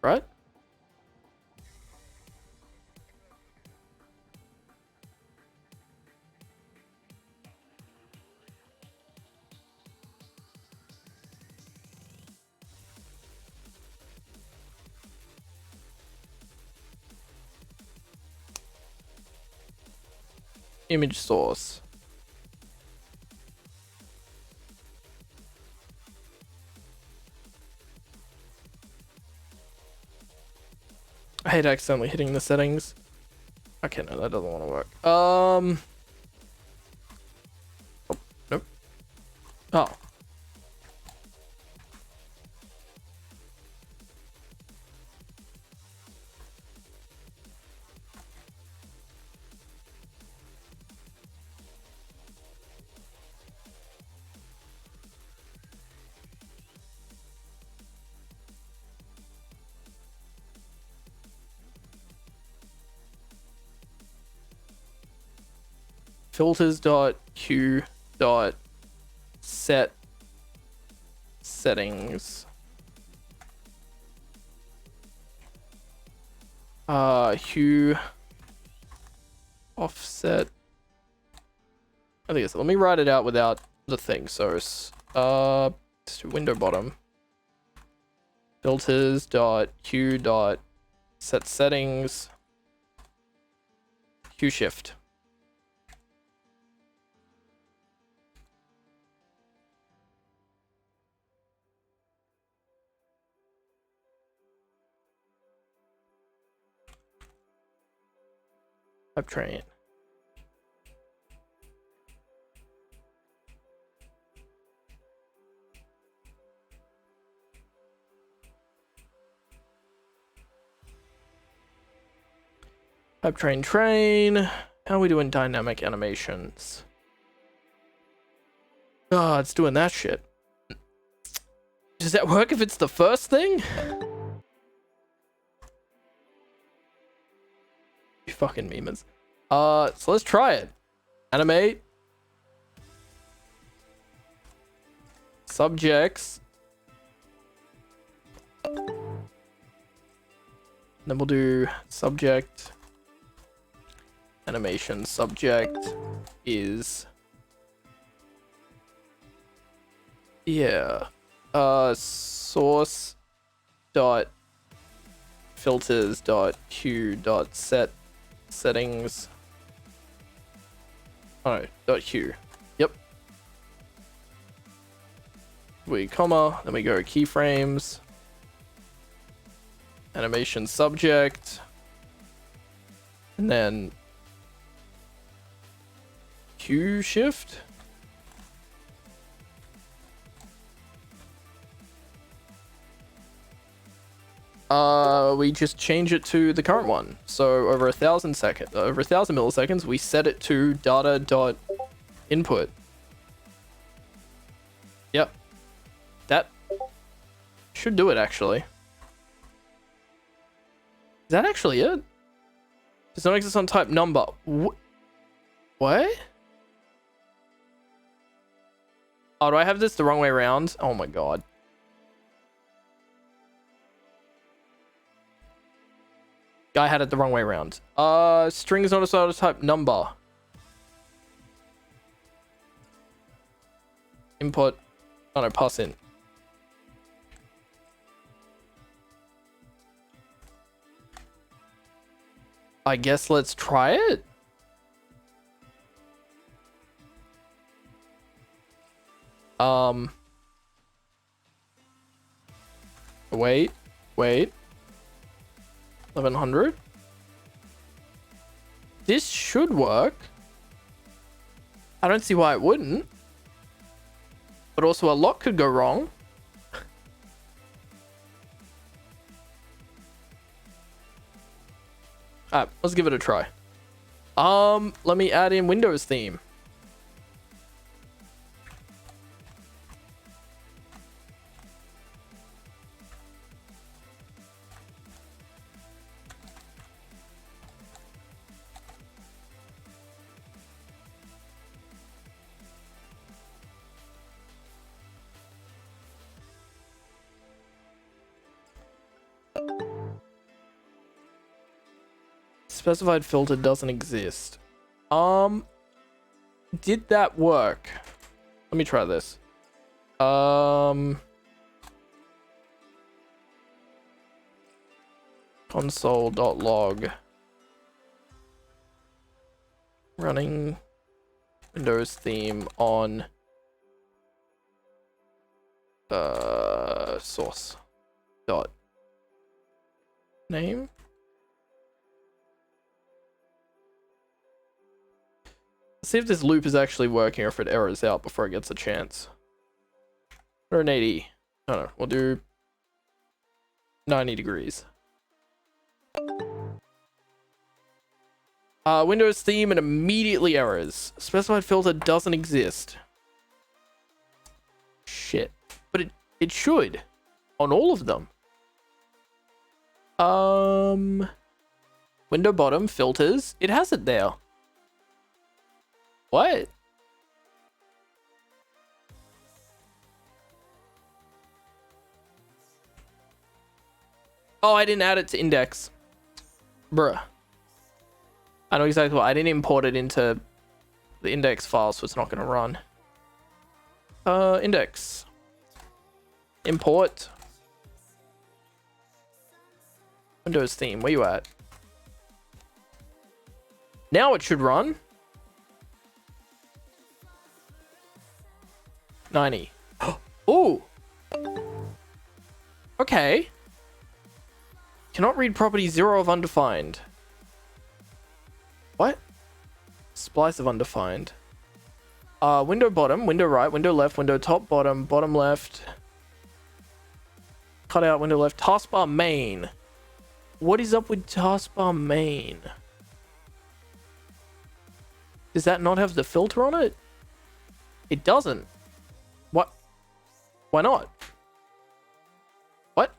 right? Image source. I hate accidentally hitting the settings. Okay, no, that doesn't want to work. Oh, nope. Oh. filters dot hue dot set settings. Hue offset. I think it's, let me write it out without the thing. So let's do window bottom. Filters dot hue dot set settings. Hue shift. Type train. Type train. How are we doing dynamic animations? Oh, it's doing that shit. Does that work if it's the first thing? You fucking memers. So let's try it. Animate. Subjects. Then we'll do subject. Animation subject is, yeah, source dot filters dot hue dot set settings. Oh, dot hue. Yep. We comma, then we go keyframes. Animation subject. And then hue shift. We just change it to the current one. So over 1,000 milliseconds, we set it to data dot input. Yep. That should do it, actually. Is that actually it? Does not exist on type number. What? Oh, do I have this the wrong way around? Oh my god. Guy had it the wrong way around. String is not a type number. Input. Oh no, pass in. I guess let's try it. Wait. 1100. This should work. I don't see why it wouldn't. But also a lot could go wrong. Alright, let's give it a try. Let me add in Windows theme. Specified filter doesn't exist. Did that work? Let me try this. Console.log. Running Windows theme on source dot name. See if this loop is actually working or if it errors out before it gets a chance. 180. No, we'll do 90 degrees. Windows theme and immediately errors. Specified filter doesn't exist. Shit. But it should. On all of them. Window bottom, filters. It has it there. What? Oh, I didn't add it to index. Bruh. I know exactly what. I didn't import it into the index file, so it's not going to run. Index. Import. Windows theme. Where you at? Now it should run. 90. Ooh. Okay. Cannot read property 0 of undefined. What? Splice of undefined. Window bottom, window right, window left, window top, bottom, bottom left. Cut out, window left. Taskbar main. What is up with taskbar main? Does that not have the filter on it? It doesn't. What? Why not? What?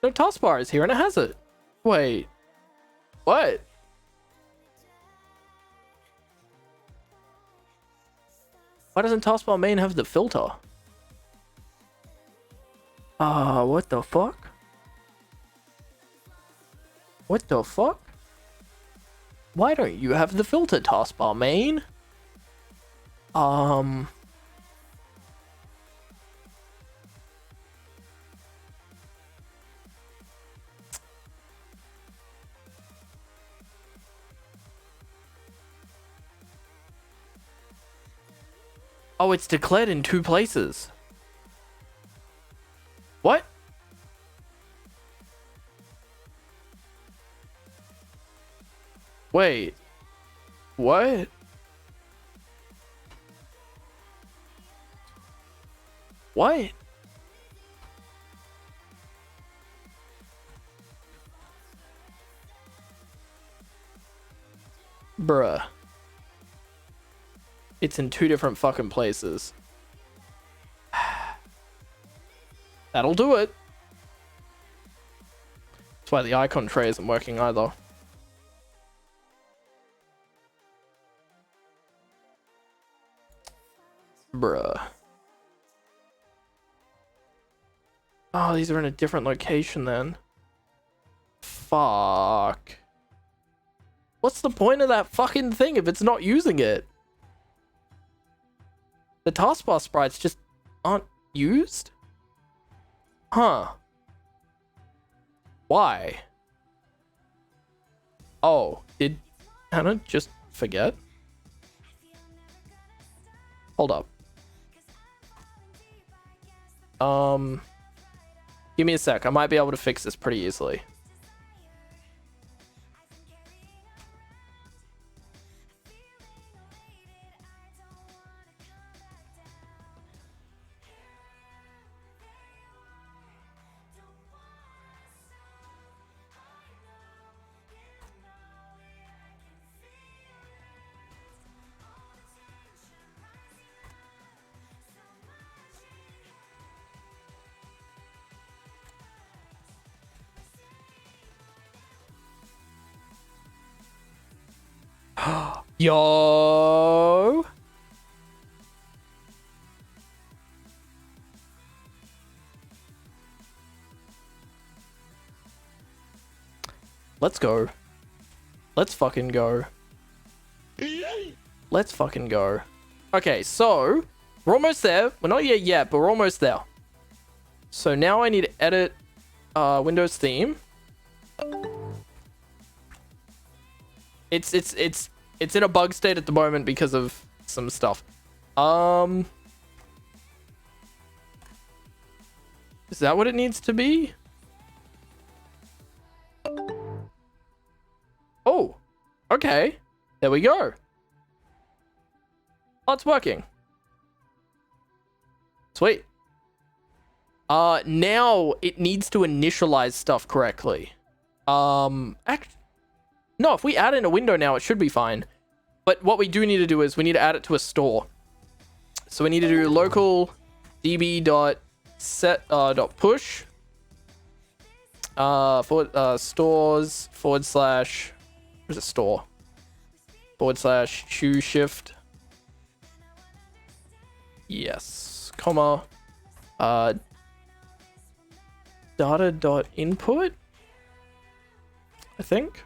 No taskbar is here and it has it. Wait. What? Why doesn't taskbar main have the filter? What the fuck? What the fuck? Why don't you have the filter, taskbar main? Oh, it's declared in 2 places. What? Wait. What? What? Bruh. It's in 2 different fucking places. That'll do it. That's why the icon tray isn't working either. Bruh. Oh, these are in a different location then. Fuck. What's the point of that fucking thing if it's not using it? The taskbar sprites just aren't used? Huh. Why? Oh, did Hannah just forget? Hold up. Give me a sec. I might be able to fix this pretty easily. Yo. Let's go. Let's fucking go. Let's fucking go. Okay, so we're almost there. We're not yet, but we're almost there. So now I need to edit Windows theme. It's in a bug state at the moment because of some stuff. Is that what it needs to be? Oh, okay. There we go. Oh, it's working. Sweet. Now it needs to initialize stuff correctly. No, if we add in a window now, it should be fine. But what we do need to do is we need to add it to a store. So we need to do local db.set.push Stores / where's it store? / shoe shift. Yes, comma. Data.input, I think.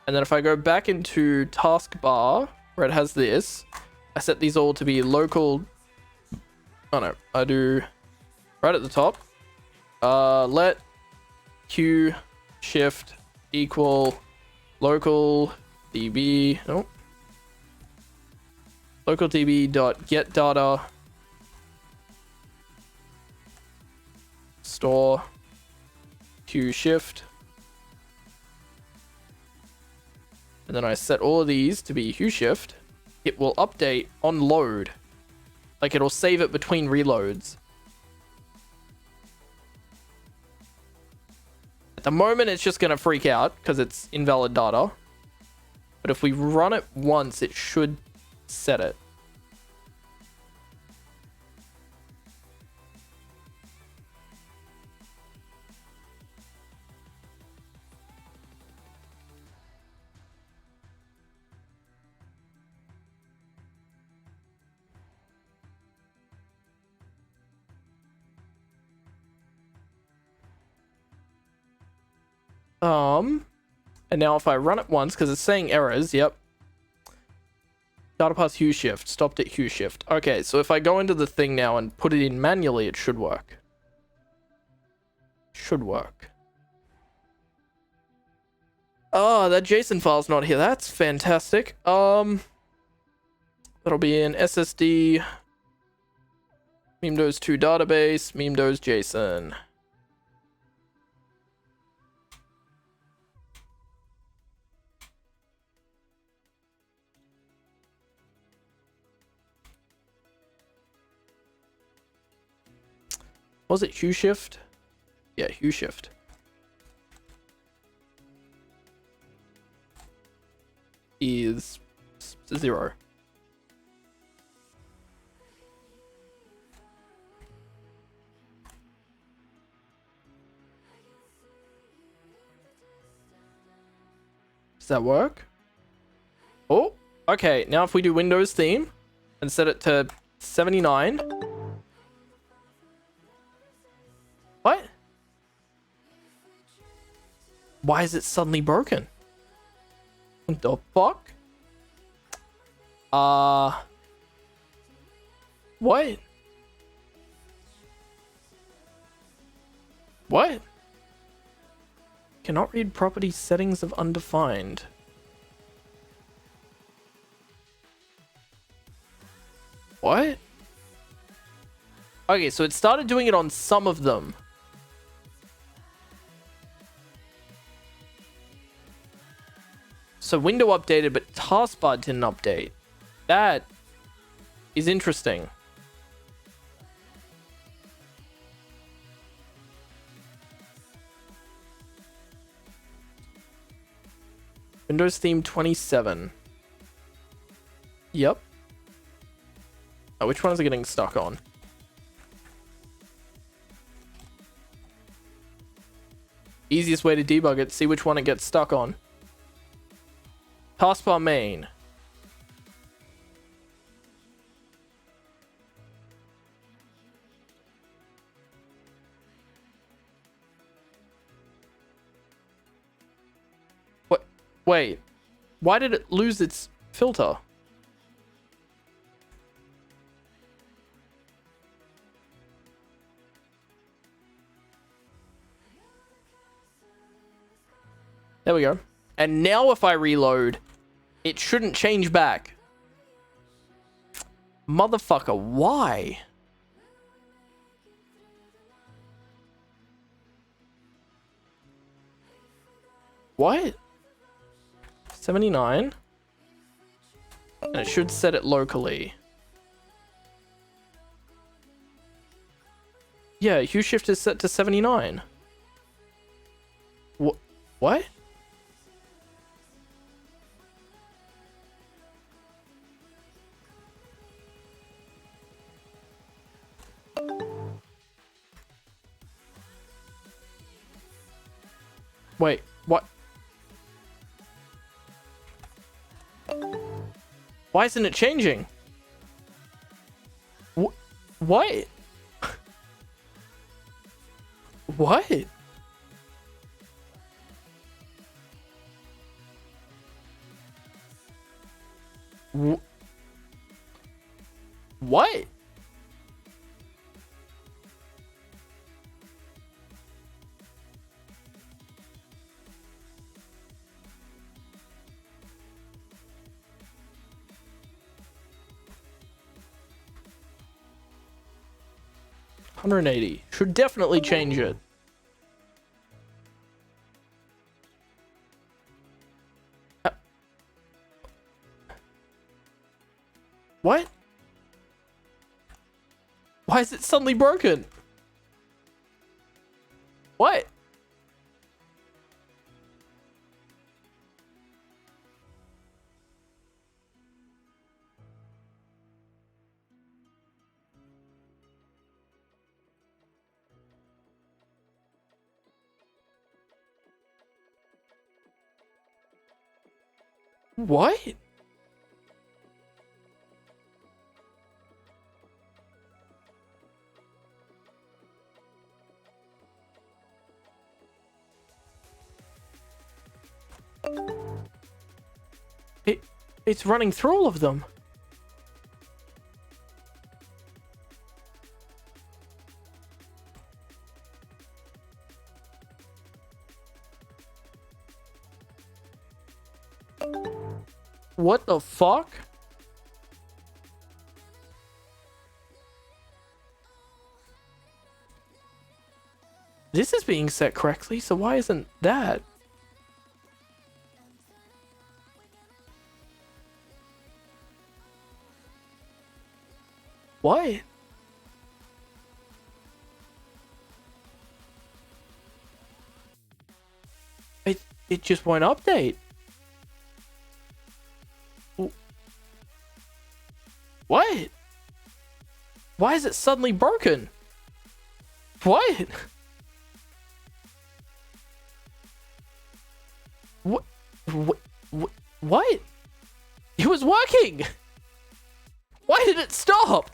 And then if I go back into taskbar where it has this, I set these all to be local. Oh no, I do right at the top. Let q shift equal local db. Nope. Local db dot get data store q shift. And then I set all of these to be hue shift. It will update on load. Like it'll save it between reloads. At the moment, it's just going to freak out because it's invalid data. But if we run it once, it should set it. And now if I run it once, because it's saying errors, yep. Data path hue shift, stopped at hue shift. Okay, so if I go into the thing now and put it in manually, it should work. Should work. Oh, that JSON file's not here. That's fantastic. That'll be in SSD, Memedows 2 database, Memedows JSON. Was it hue shift? Yeah, hue shift. Is 0. Does that work? Oh, okay. Now if we do Windows theme and set it to 79. What? Why is it suddenly broken? What the fuck? What? What? Cannot read property settings of undefined. What? Okay, so it started doing it on some of them. So window updated, but taskbar didn't update. That is interesting. Windows theme 27. Yep. Oh, which one is it getting stuck on? Easiest way to debug it, see which one it gets stuck on. Taskbar main. What? Wait. Why did it lose its filter? There we go. And now if I reload, it shouldn't change back. Motherfucker, why? What? 79. And it should set it locally. Yeah, hue shift is set to 79. What? Wait, what? Why isn't it changing? What? What? What? $180 should definitely change it. What? Why is it suddenly broken? What? What? It's running through all of them. What the fuck? This is being set correctly, so why isn't that? What? It just won't update. What? Why is it suddenly broken? What? What? What? It was working! Why did it stop?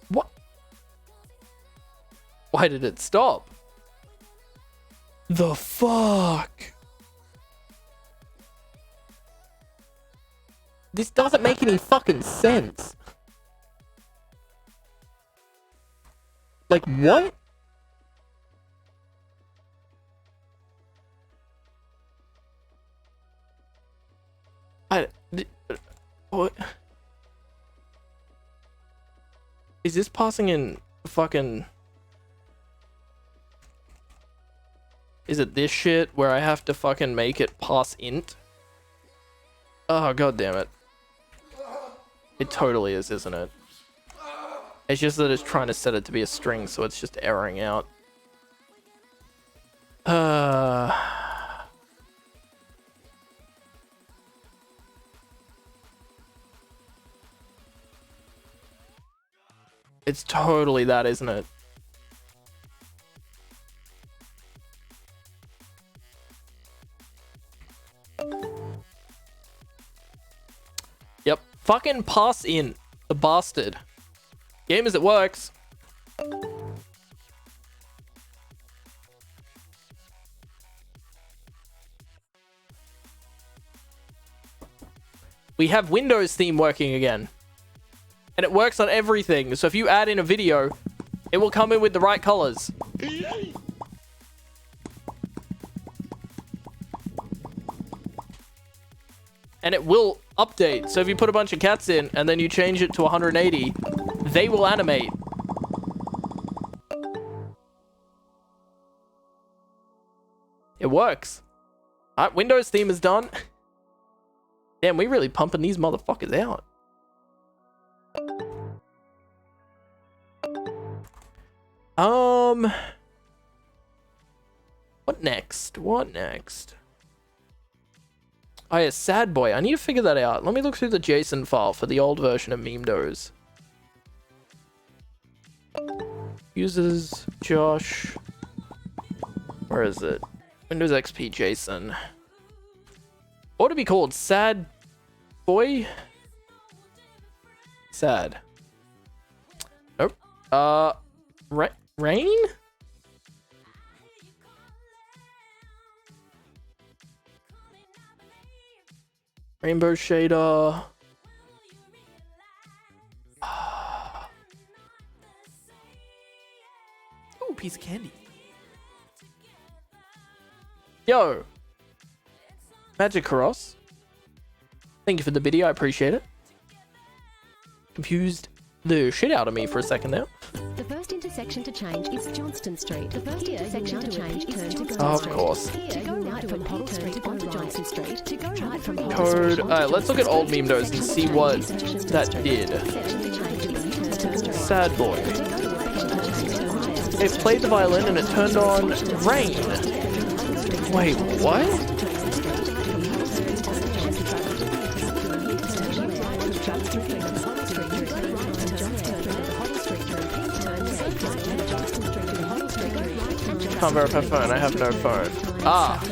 What? Why did it stop? The fuck? This doesn't make any fucking sense. Like, what? What? Is this passing in fucking... Is it this shit where I have to fucking make it pass int? Oh, god damn it. It totally is, isn't it? It's just that it's trying to set it to be a string, so it's just erroring out. It's totally that, isn't it? Yep. Fucking pass in. The bastard. Game as it works. We have Windows theme working again. And it works on everything. So if you add in a video, it will come in with the right colors. And it will update. So if you put a bunch of cats in and then you change it to 180, they will animate. It works. Alright, Windows theme is done. Damn, we really pumping these motherfuckers out. What next? What next? Oh yeah, Sad Boy. I need to figure that out. Let me look through the JSON file for the old version of Memedows. Users Josh. Where is it? Windows XP Jason. What would it be called? Sad boy? Sad. Nope. Rain? Rainbow shader.
Ooh, piece of candy.
Yo. Magic Cross. Thank you for the video. I appreciate it. Confused the shit out of me for a second there.
The first intersection to change is Johnston Street. The first intersection to change is Johnston Street.
Of course.
To go right from Pottle Street onto Johnston Street. To go right from Pottle
Code.
Street.
Alright, let's look at old Memedows and see what that did. Sad boy. It played the violin and it turned on rain. Wait, what? Can't verify phone. I have no phone. Ah.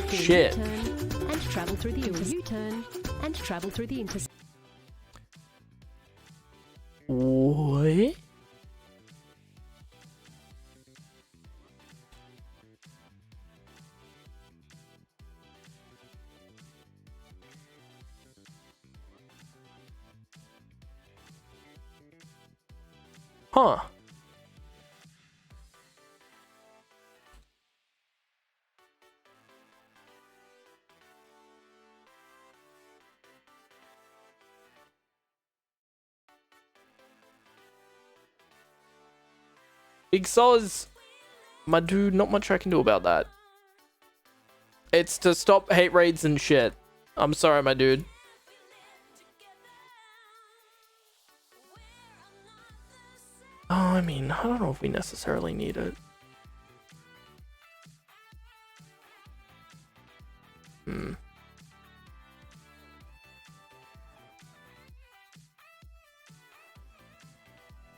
Shit.
And travel through the U-turn and travel through the intersection.
What? Huh. Big Soz, my dude, not much I can do about that. It's to stop hate raids and shit. I'm sorry, my dude. Oh, I mean, I don't know if we necessarily need it.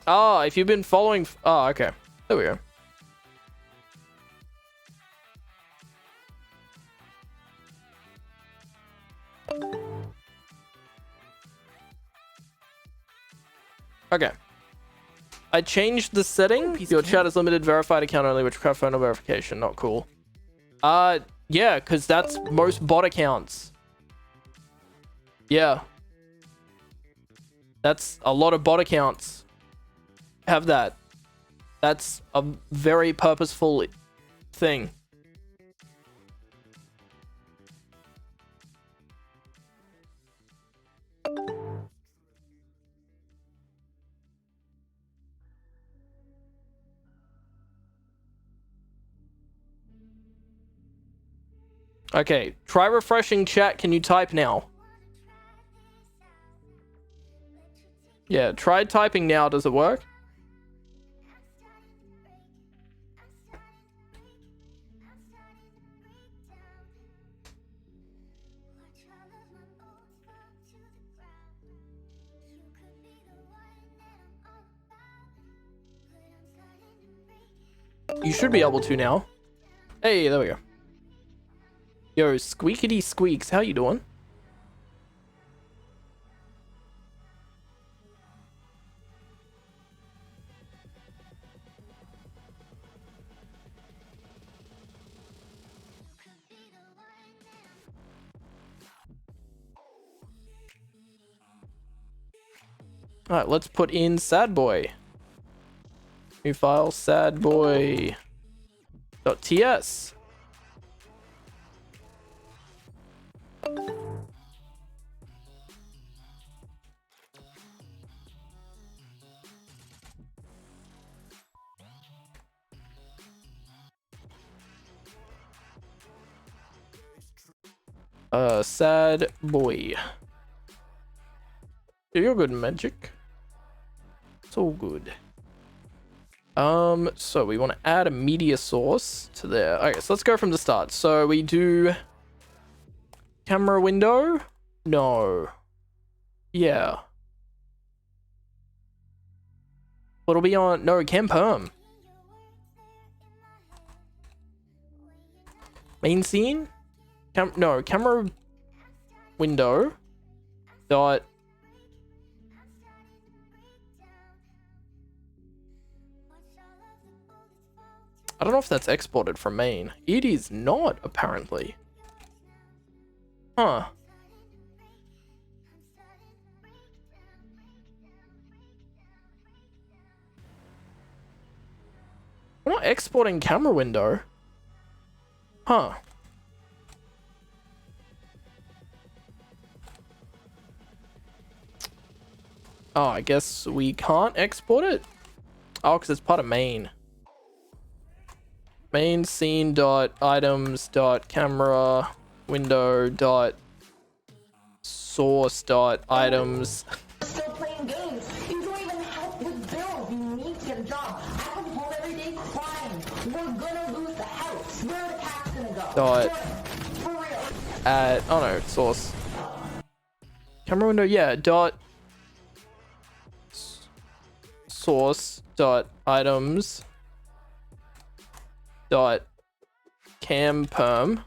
Oh, if you've been following... Oh, okay. There we go. Okay. I changed the setting. Your chat is limited, verified account only, which requires phone verification. Not cool. Yeah, because that's most bot accounts. Yeah. That's a lot of bot accounts. Have that. That's a very purposeful thing. Okay, try refreshing chat. Can you type now? Yeah, try typing now. Does it work? You should be able to now. Hey, there we go. Yo, Squeakity Squeaks, how you doing? Alright, let's put in Sad Boy. New file, Sad Boy. .ts. Sad Boy. You're good, Magic. So good. So we want to add a media source to there. Okay, so let's go from the start. So we do camera window. No. Yeah. What'll be on? No, cam perm. Main scene? No, camera window dot I don't know if that's exported from main. It is not, apparently. Huh. We're not exporting camera window. Huh. Oh, I guess we can't export it? Oh, because it's part of main. Main scene dot items dot camera window dot source dot items.
Still playing games. You don't even help with bills. You need to get a job. I come home every day crying. We're gonna lose the house. Where are the cats gonna go?
Dot
For real.
at oh no, source. Camera window, yeah, dot source dot items dot cam perm.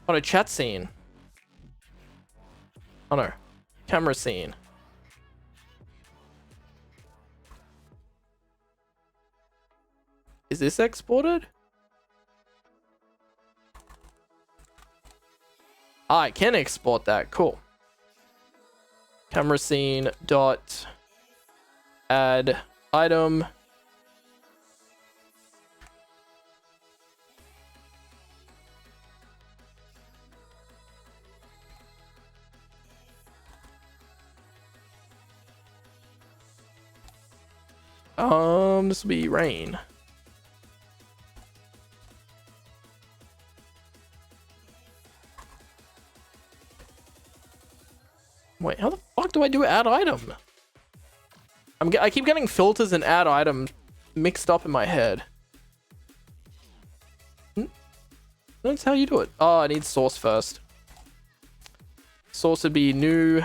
Oh no, chat scene. Oh no, camera scene. Is this exported? I can export that. Cool. Camera scene dot add item. This will be rain. Wait, how the fuck do I do add item? I keep getting filters and add item mixed up in my head. That's how you do it. Oh, I need source first. Source would be new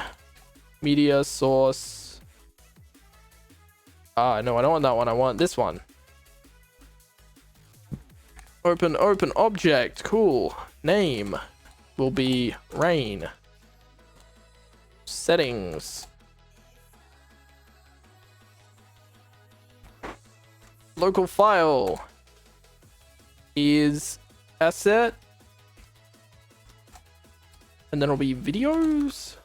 media source. Ah, no, I don't want that one. I want this one. Open object. Cool. Name will be rain. Settings. Local file is asset. And then it'll be videos.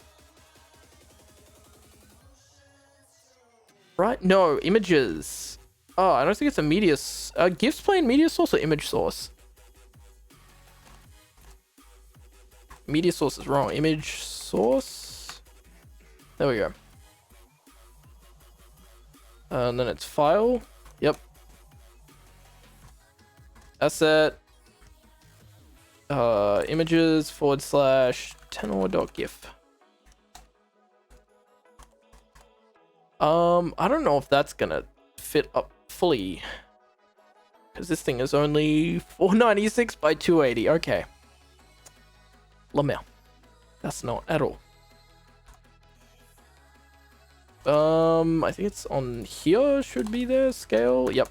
Right? No, images. Oh, I don't think it's a media. GIFs playing media source or image source? Media source is wrong. Image source. There we go. And then it's file. Yep. Asset. Images / tenor.gif. I don't know if that's gonna fit up fully, because this thing is only 496 by 280. Okay. Lamel. That's not at all. I think it's on here. Should be there. Scale. Yep.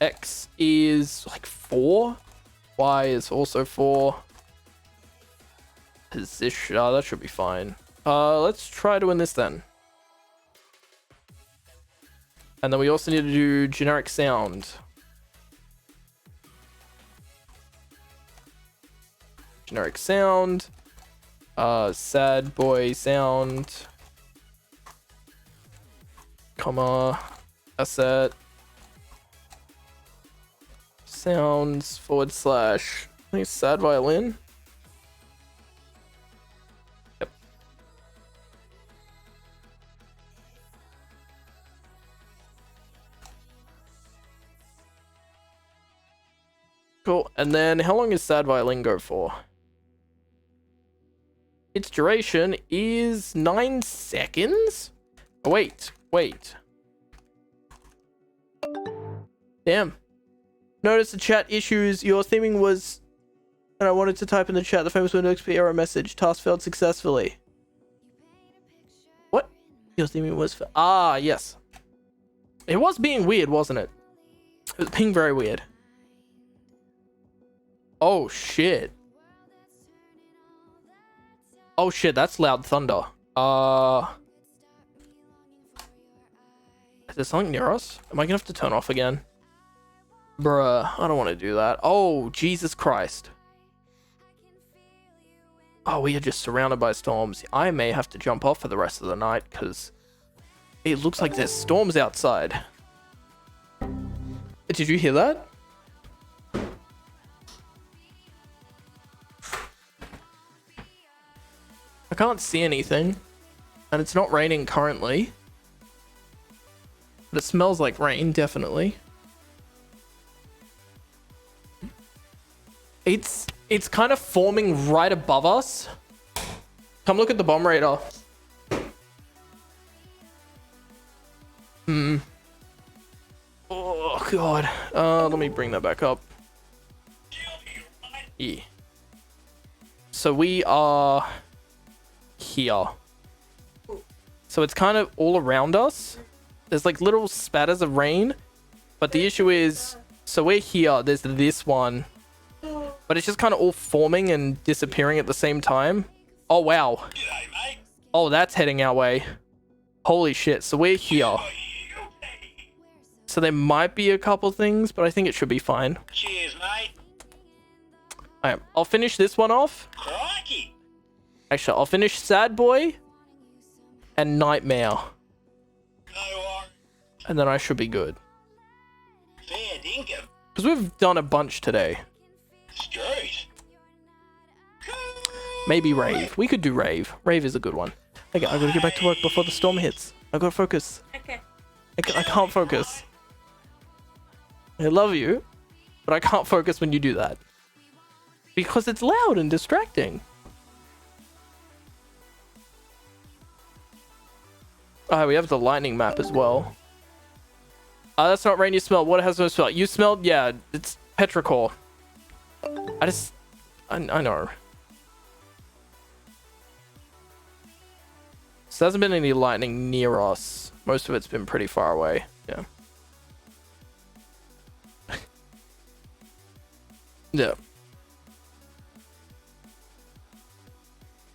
X is like 4. Y is also 4. Position. Oh, that should be fine. Let's try doing this then. And then we also need to do generic sound. Generic sound. Sad boy sound. Comma. Asset. Sounds / I think it's sad violin. Yep. Cool. And then how long is sad violin go for? Its duration is 9 seconds. Oh, wait. Damn. Notice the chat issues. Your theming was, and I wanted to type in the chat the famous Windows XP error message. Task failed successfully. What? Your theming was for, yes. It was being weird, wasn't it? It was being very weird. Oh shit. Oh shit, that's loud thunder. Is there something near us? Am I gonna have to turn off again? Bruh, I don't want to do that. Oh, Jesus Christ. Oh, we are just surrounded by storms. I may have to jump off for the rest of the night because it looks like there's storms outside. Did you hear that? I can't see anything. And it's not raining currently. But it smells like rain, definitely. It's kind of forming right above us. Come look at the bomb radar. Oh god. Let me bring that back up. Yeah. So we are here. So it's kind of all around us. There's like little spatters of rain. But the issue is, so we're here. There's this one. But it's just kind of all forming and disappearing at the same time. Oh, wow. Oh, that's heading our way. Holy shit. So we're here. So there might be a couple things, but I think it should be fine.
Cheers, mate.
Alright, I'll finish this one off.
Crikey.
Actually, I'll finish Sad Boy and Nightmare. And then I should be good.
Fair dinkum.
Because we've done a bunch today.
Straight.
Maybe Rave. We could do Rave. Rave is a good one. Okay, I gotta get back to work before the storm hits. I gotta focus.
Okay.
I can't focus. I love you, but I can't focus when you do that. Because it's loud and distracting. Alright, we have the lightning map as well. That's not rain you smell. What has no smell? You smelled, yeah, it's petrichor. I know. So there hasn't been any lightning near us. Most of it's been pretty far away. Yeah. Yeah.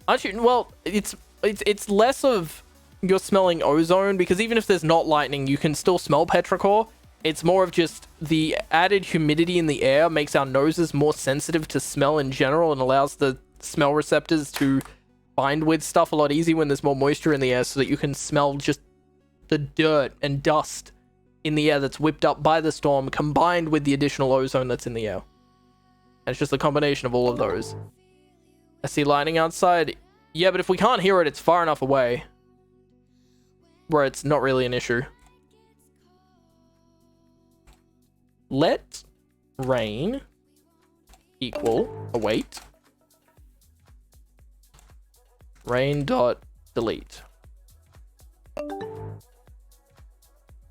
Actually, well, it's less of you're smelling ozone, because even if there's not lightning, you can still smell petrichor. It's more of just the added humidity in the air makes our noses more sensitive to smell in general and allows the smell receptors to bind with stuff a lot easier when there's more moisture in the air, so that you can smell just the dirt and dust in the air that's whipped up by the storm combined with the additional ozone that's in the air. And it's just a combination of all of those. I see lightning outside. Yeah, but if we can't hear it, it's far enough away where it's not really an issue. Let rain equal await rain dot delete.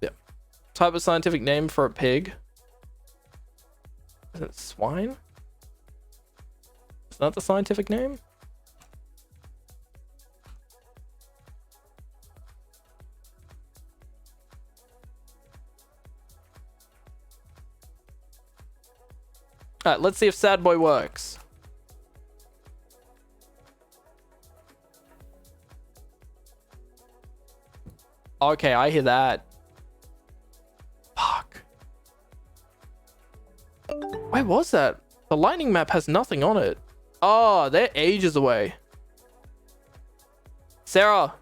Yeah. Type of scientific name for a pig. Is it swine? Is that the scientific name? Alright, let's see if Sad Boy works. Okay, I hear that. Fuck. Where was that? The lightning map has nothing on it. Oh, they're ages away. Sarah.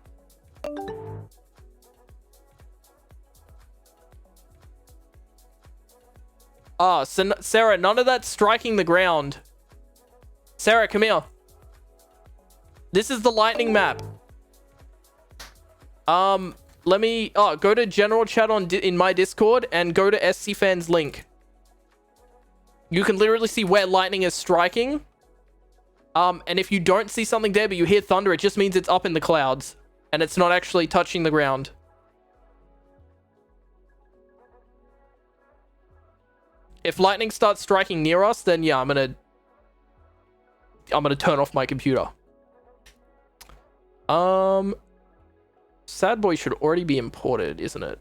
Ah, so Sarah, none of that striking the ground. Sarah, come here. This is the lightning map. Let me go to general chat in my Discord and go to SC Fans link. You can literally see where lightning is striking. And if you don't see something there but you hear thunder, it just means it's up in the clouds and it's not actually touching the ground. If lightning starts striking near us, then yeah, I'm gonna turn off my computer. Sad Boy should already be imported, isn't it?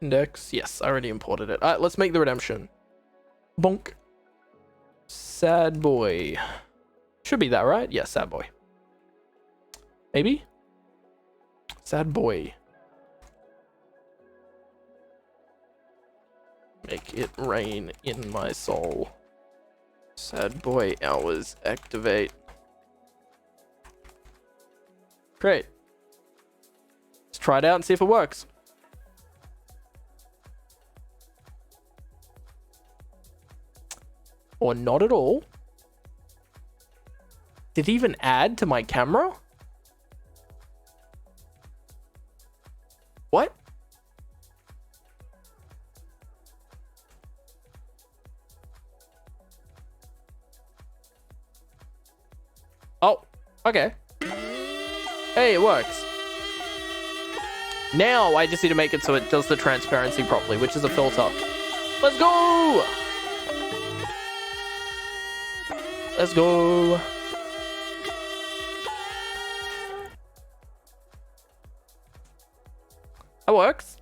Index. Yes, I already imported it. All right, let's make the redemption. Bonk. Sad boy. Should be that, right? Yeah, sad boy. Maybe? Sad boy. Make it rain in my soul. Sad boy hours activate. Great. Let's try it out and see if it works. Or not at all. Did it even add to my camera? What? Oh, okay. Hey, it works. Now I just need to make it so it does the transparency properly, which is a filter. Let's go! Let's go. That works.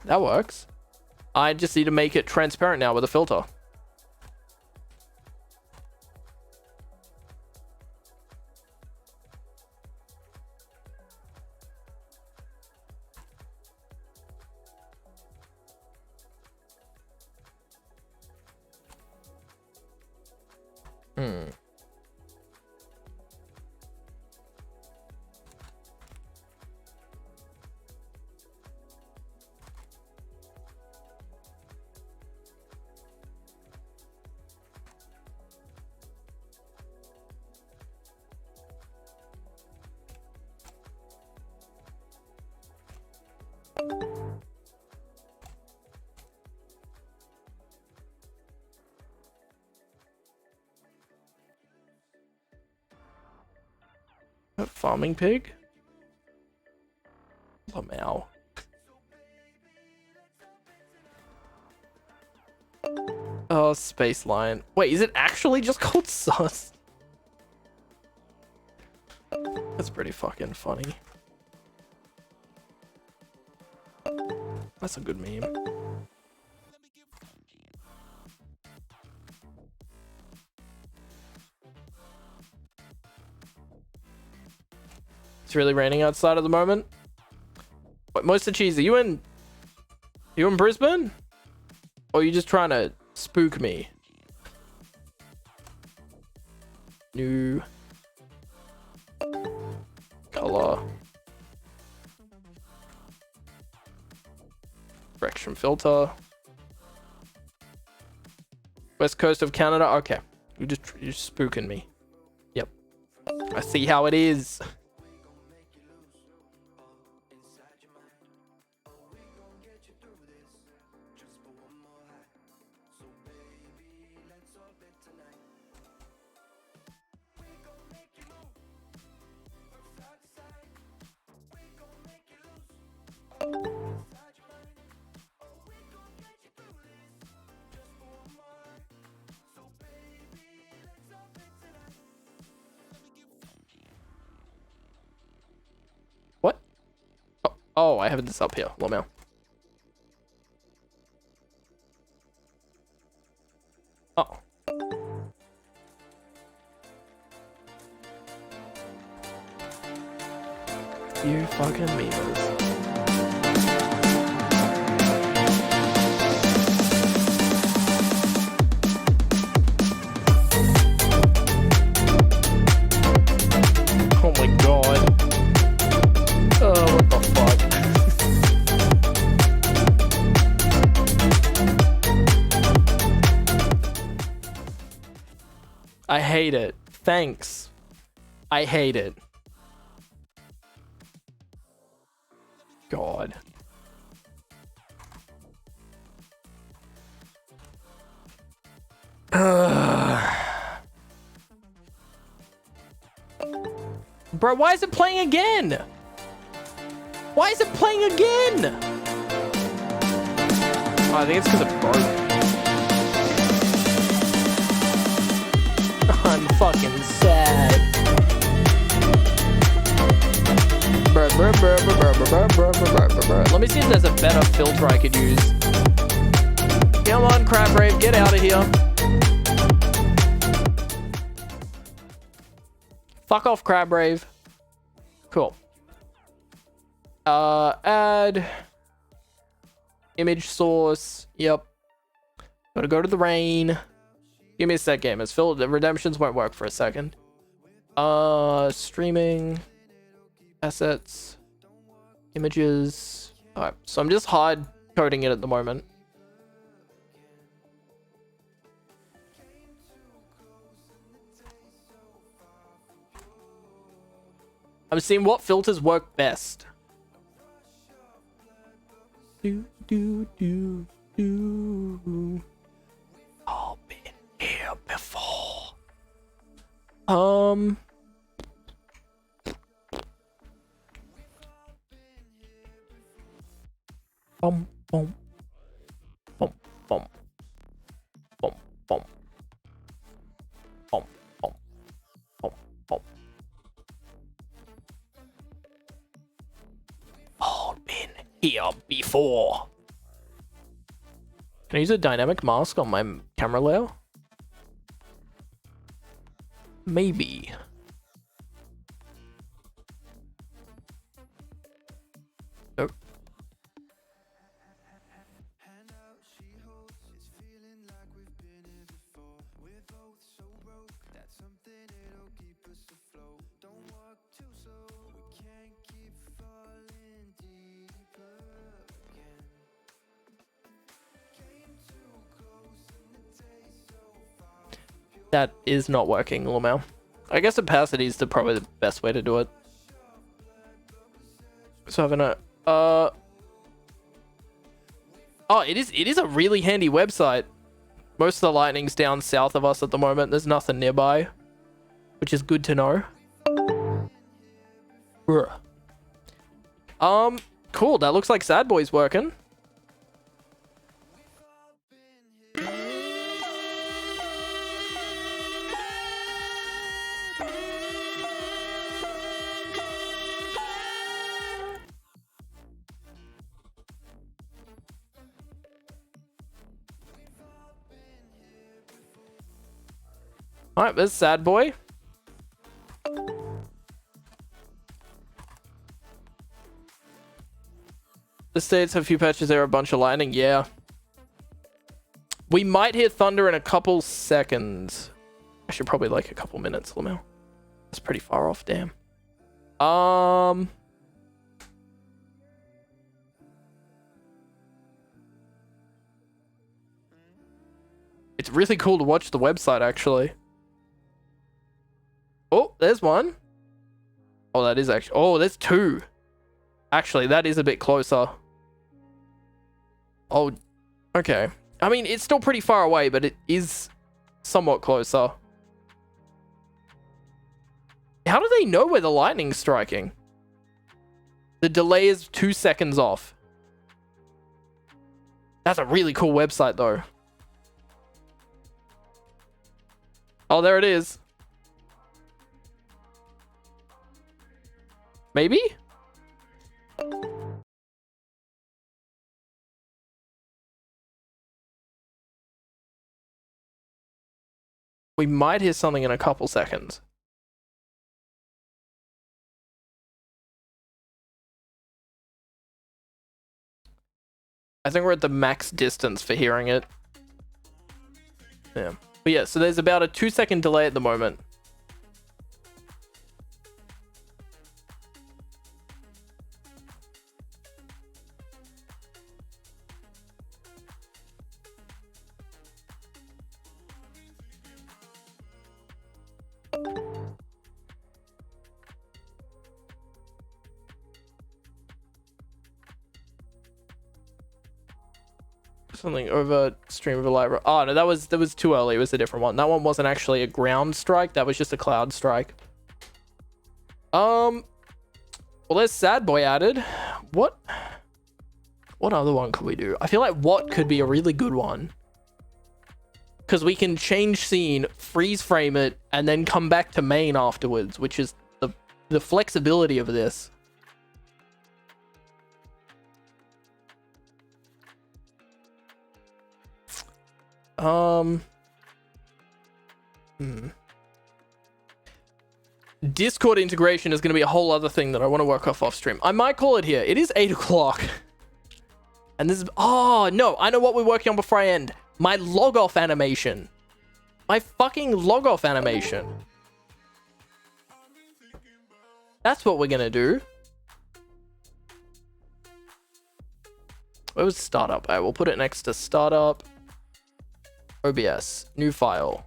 That works. I just need to make it transparent now with a filter. A farming pig? Lamau. Oh, Space Lion. Wait, is it actually just called Sus? That's pretty fucking funny. That's a good meme. It's really raining outside at the moment. What, Moisture Cheese, are you in Brisbane? Or are you just trying to spook me? New color. Correction filter. West coast of Canada. Okay. You're spooking me. Yep. I see how it is. What? Oh, I have this up here. Lol. Oh. You fucking memes. Oh my god. Oh, what the fuck? I hate it. Thanks. I hate it. God. Bro, why is it playing again? Why is it playing again? Oh, I think it's because it broke. I'm fucking sad. Bruh, bruh, bruh, bruh, bruh, bruh, bruh. Let me see if there's a better filter I could use. Come on, Crab Rave, get out of here. Fuck off, Crab Rave. Cool. Add image source. Yep. Gotta go to the rain. Give me a sec, gamers. The redemptions won't work for a second. Streaming. Assets. Images. Alright, so I'm just hard coding it at the moment. I'm seeing what filters work best. Do. I've been here before. Boom, boom, boom, boom, boom, boom, boom, boom, boom, boom. I've been here before. Can I use a dynamic mask on my camera layer? Maybe. Nope. That is not working, Lamau. I guess opacity is probably the best way to do it. So having a oh, it is a really handy website. Most of the lightning's down south of us at the moment. There's nothing nearby, which is good to know. Cool. That looks like Sad Boy's working. Alright, there's Sad Boy. The states have a few patches there, a bunch of lightning. Yeah. We might hit thunder in a couple seconds. Actually, probably like a couple minutes, Lamau. That's pretty far off, damn. It's really cool to watch the website, actually. Oh, there's one. Oh, that is actually... Oh, there's two. Actually, that is a bit closer. Oh, okay. I mean, it's still pretty far away, but it is somewhat closer. How do they know where the lightning's striking? The delay is 2 seconds off. That's a really cool website, though. Oh, there it is. Maybe? We might hear something in a couple seconds. I think we're at the max distance for hearing it. Yeah. But yeah, so there's about a 2-second delay at the moment. Something over stream of a light. Oh no, that was too early. It was a different one. That one wasn't actually a ground strike. That was just a cloud strike. Well, there's Sad Boy added. What other one could we do? I feel like what could be a really good one, because we can change scene, freeze frame it, and then come back to main afterwards, which is the flexibility of this. Discord integration is going to be a whole other thing that I want to work off stream. I might call it here. It is 8 o'clock. And this is... Oh, no. I know what we're working on before I end. My log off animation. My fucking log off animation. That's what we're going to do. Where was startup? All right, we'll put it next to startup. OBS. New file.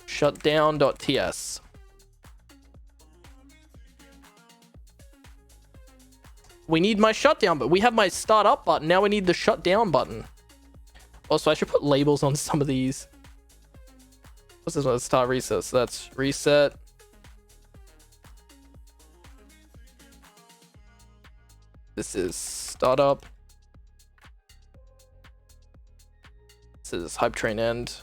Shutdown.ts. We need my shutdown, but we have my startup button. Now we need the shutdown button. Also, I should put labels on some of these. What's this one? Start reset. So that's reset. This is startup. This is hype train end.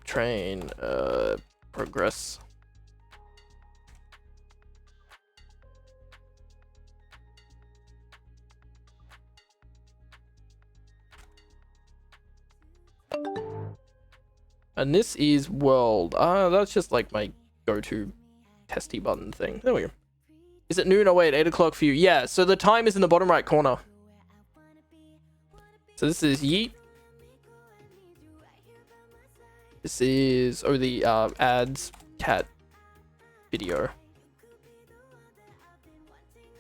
Train progress. And this is world. That's just like my go-to testy button thing. There we go. Is it noon? Oh wait, 8 o'clock for you. Yeah, so the time is in the bottom right corner. So this is yeet. This is, oh, the ads cat video.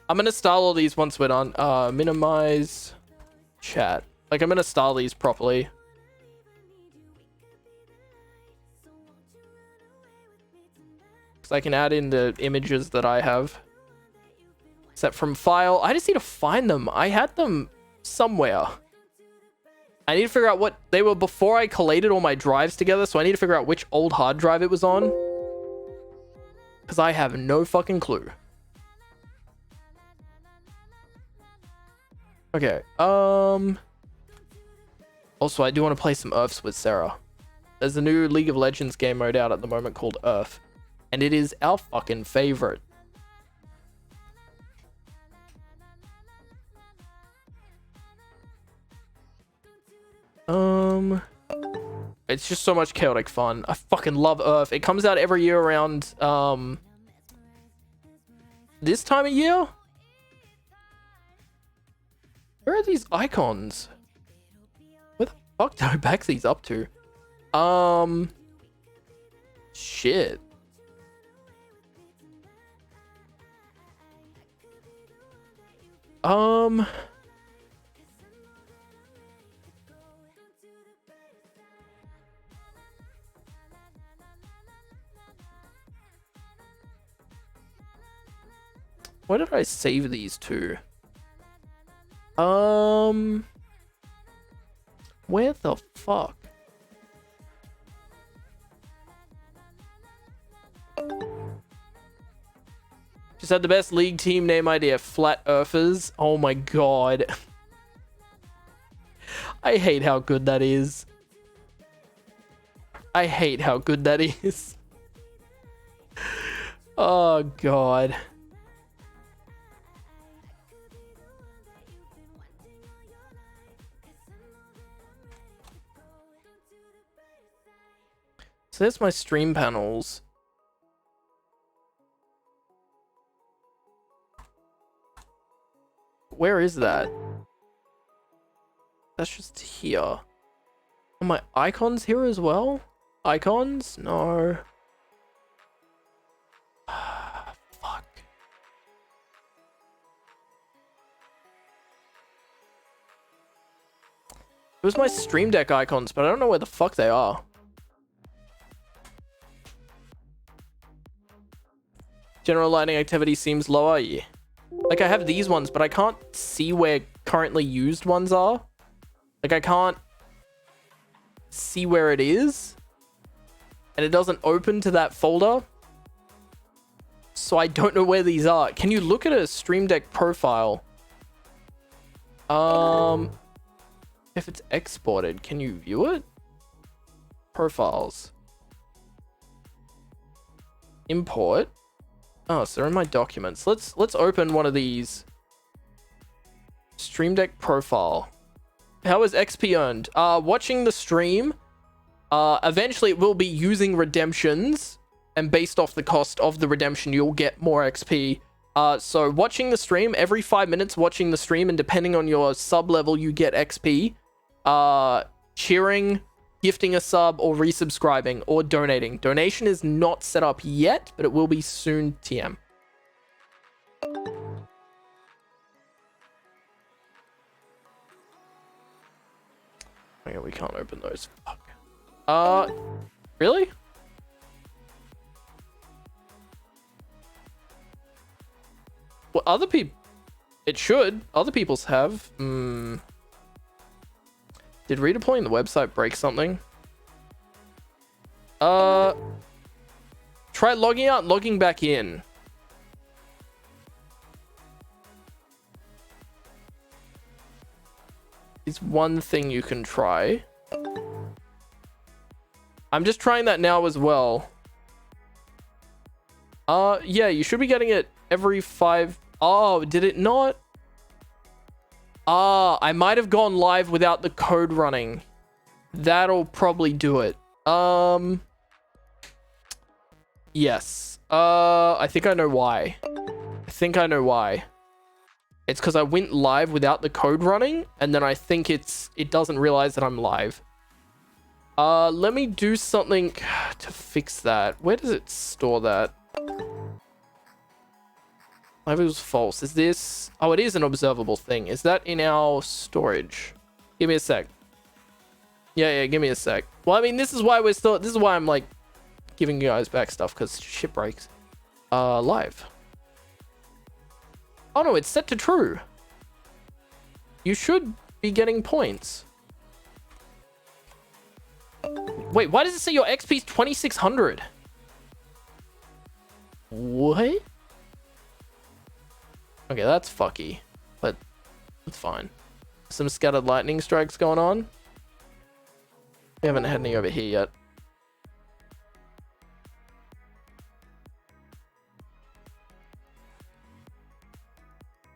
I'm gonna style all these once we're done. Minimize chat. Like, I'm gonna style these properly. So I can add in the images that I have. Except from file. I just need to find them. I had them somewhere. I need to figure out what they were before I collated all my drives together, so I need to figure out which old hard drive it was on. Because I have no fucking clue. Okay, also, I do want to play some Earths with Sarah. There's a new League of Legends game mode out at the moment called Earth. And it is our fucking favorite. It's just so much chaotic fun. I fucking love Earth. It comes out every year around, this time of year? Where are these icons? Where the fuck did I back these up to? Shit. Where did I save these to? Where the fuck? Just had the best league team name idea. Flat Earthers. Oh my god. I hate how good that is. I hate how good that is. Oh god. So there's my stream panels. Where is that? That's just here. Are my icons here as well? Icons? No. Fuck. It was my Stream Deck icons, but I don't know where the fuck they are. General lighting activity seems lower. Yeah. Like, I have these ones, but I can't see where currently used ones are. Like, I can't see where it is. And it doesn't open to that folder. So I don't know where these are. Can you look at a Stream Deck profile? If it's exported, can you view it? Profiles. Import. Oh, so they're in my documents. Let's open one of these Stream Deck profile. How is XP earned? Watching the stream. Eventually it will be using redemptions, and based off the cost of the redemption, you'll get more XP. So watching the stream, every 5 minutes watching the stream, and depending on your sub level, you get XP. Cheering, gifting a sub, or resubscribing, or donating. Donation is not set up yet, but it will be soon, TM. Okay, we can't open those. Fuck. Really? Well, other people... It should. Other people's have. Did redeploying the website break something? Try logging out and logging back in. Is one thing you can try. I'm just trying that now as well. Yeah, you should be getting it every 5... Oh, did it not? I might have gone live without the code running. That'll probably do it. Yes. I think I know why. It's because I went live without the code running, and then I think it doesn't realize that I'm live. Let me do something to fix that. Where does it store that? Live was false. Is this... Oh, it is an observable thing. Is that in our storage? Give me a sec. Yeah, give me a sec. Well, I mean, this is why we're still... This is why I'm, like, giving you guys back stuff, because shit breaks. Live. Oh, no, it's set to true. You should be getting points. Wait, why does it say your XP is 2600? What? Okay, that's fucky, but it's fine. Some scattered lightning strikes going on. We haven't had any over here yet.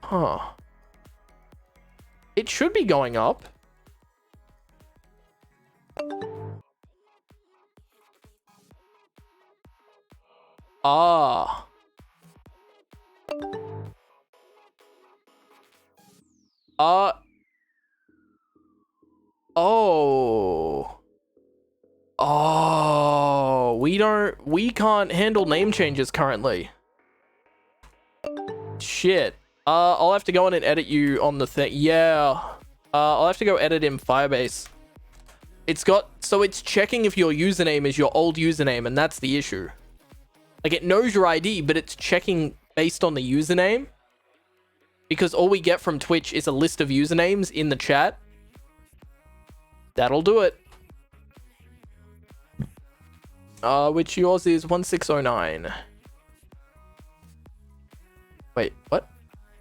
Huh. It should be going up. Ah. Oh, we can't handle name changes currently. Shit. I'll have to go in and edit you on the thing. Yeah. I'll have to go edit in Firebase. So it's checking if your username is your old username, and that's the issue. Like, it knows your ID, but it's checking based on the username. Because all we get from Twitch is a list of usernames in the chat. That'll do it. Which yours is 1609. Wait, what?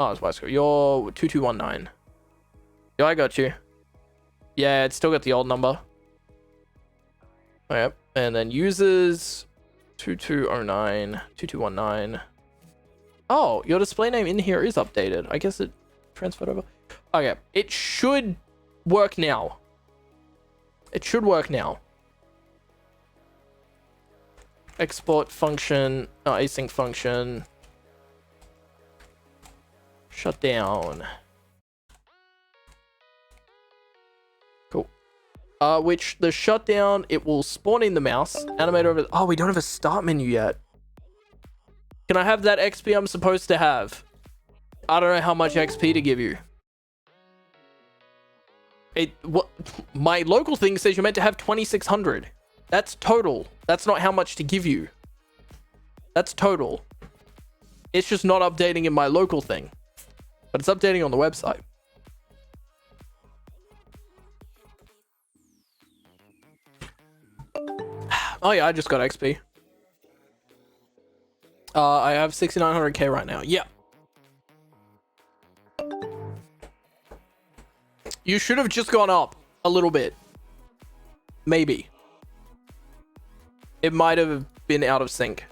Oh, it's Wesco. You're 2219. Yeah, I got you. Yeah, it's still got the old number. Yep. And then users 2209, 2219. Oh, your display name in here is updated. I guess it transferred over. Okay, it should work now. It should work now. Export function, async function. Shut down. Cool. Which the shutdown, it will spawn in the mouse, animate over. Oh, we don't have a start menu yet. Can I have that XP I'm supposed to have? I don't know how much XP to give you. My local thing says you're meant to have 2600. That's total. That's not how much to give you. That's total. It's just not updating in my local thing. But it's updating on the website. Oh yeah, I just got XP. I have 6900k right now. Yeah. You should have just gone up a little bit. Maybe. It might have been out of sync.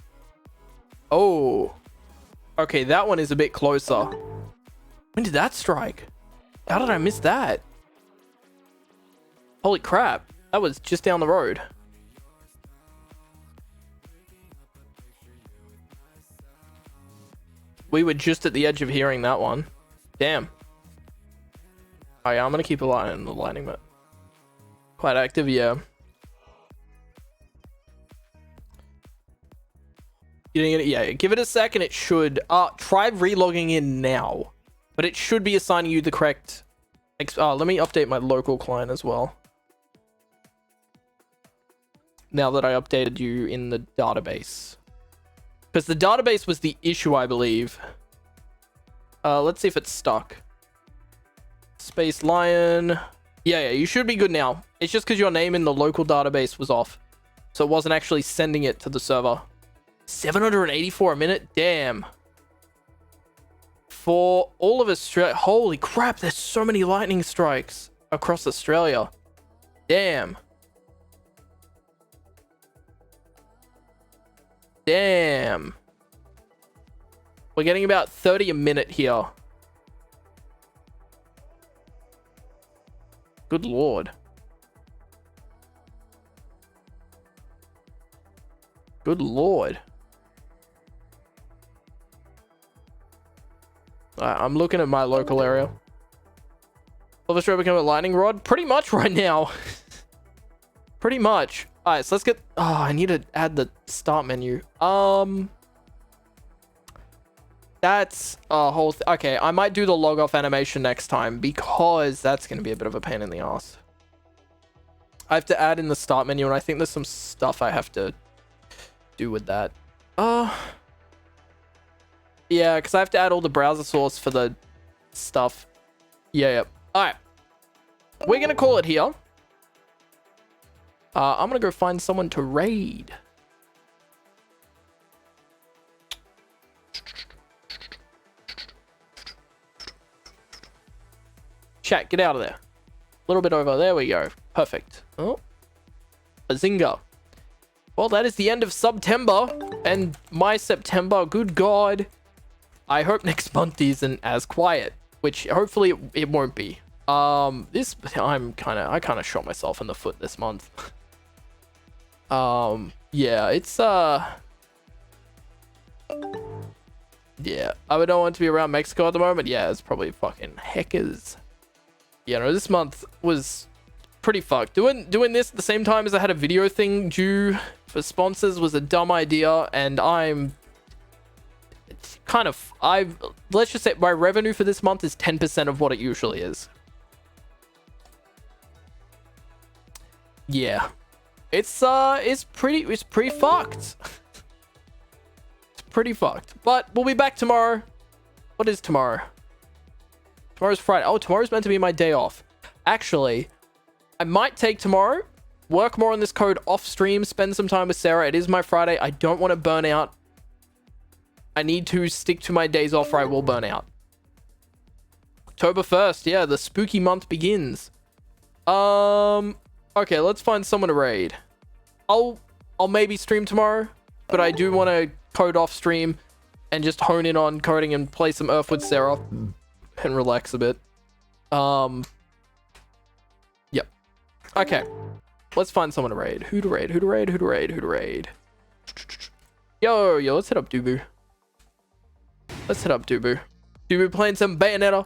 Oh. Okay, that one is a bit closer. When did that strike? How did I miss that? Holy crap. That was just down the road. We were just at the edge of hearing that one. Damn. Oh yeah, I'm gonna keep a eye on the lightning, but quite active, yeah. You didn't get it? Yeah, give it a second. It should. Try relogging in now, but it should be assigning you the correct. Let me update my local client as well. Now that I updated you in the database, because the database was the issue, I believe. Let's see if it's stuck. Space Lion. Yeah, you should be good now. It's just because your name in the local database was off, so it wasn't actually sending it to the server. 784 a minute? Damn. For all of Australia. Holy crap, there's so many lightning strikes across Australia. Damn. Damn. We're getting about 30 a minute here. Good lord. Good lord. I'm looking at my local area. Will this road become a lightning rod? Pretty much right now. Pretty much. Alright, so let's get... Oh, I need to add the start menu. That's a whole... Okay, I might do the log off animation next time, because that's going to be a bit of a pain in the ass. I have to add in the start menu, and I think there's some stuff I have to do with that. Yeah, because I have to add all the browser source for the stuff. Yeah. Alright. We're going to call it here. I'm going to go find someone to raid. Chat, get out of there. A little bit over. There we go. Perfect. Oh. Bazinga. Well, that is the end of September and my September. Good God. I hope next month isn't as quiet, which hopefully it won't be. I kind of shot myself in the foot this month. Yeah, it's yeah, I don't want to be around Mexico at the moment. Yeah, it's probably fucking heckers. Yeah, no, this month was pretty fucked. Doing this at the same time as I had a video thing due for sponsors was a dumb idea, and let's just say my revenue for this month is 10% of what it usually is. Yeah. It's pretty fucked. It's pretty fucked. But we'll be back tomorrow. What is tomorrow? Tomorrow's Friday. Oh, tomorrow's meant to be my day off. Actually, I might take tomorrow, work more on this code off stream, spend some time with Sarah. It is my Friday. I don't want to burn out. I need to stick to my days off or I will burn out. October 1st. Yeah, the spooky month begins. Okay, let's find someone to raid. I'll maybe stream tomorrow, but I do want to code off stream and just hone in on coding and play some Earth with Sarah and relax a bit. Yep. Okay. Let's find someone to raid. Who to raid? Yo, let's hit up Dubu. Dubu playing some Bayonetta.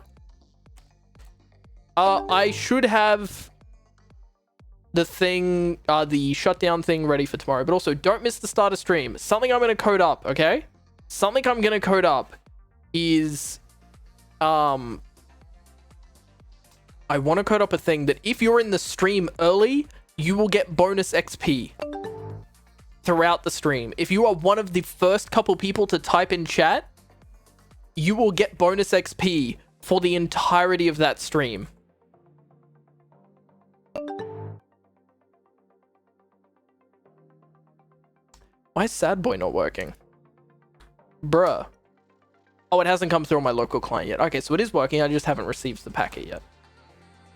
I should have the thing, the shutdown thing ready for tomorrow, but also don't miss the start of stream. Something I'm going to code up, okay? Something I'm going to code up is, I want to code up a thing that if you're in the stream early, you will get bonus XP throughout the stream. If you are one of the first couple people to type in chat, you will get bonus XP for the entirety of that stream. Why is Sad Boy not working? Bruh. Oh, it hasn't come through on my local client yet. Okay, so it is working. I just haven't received the packet yet.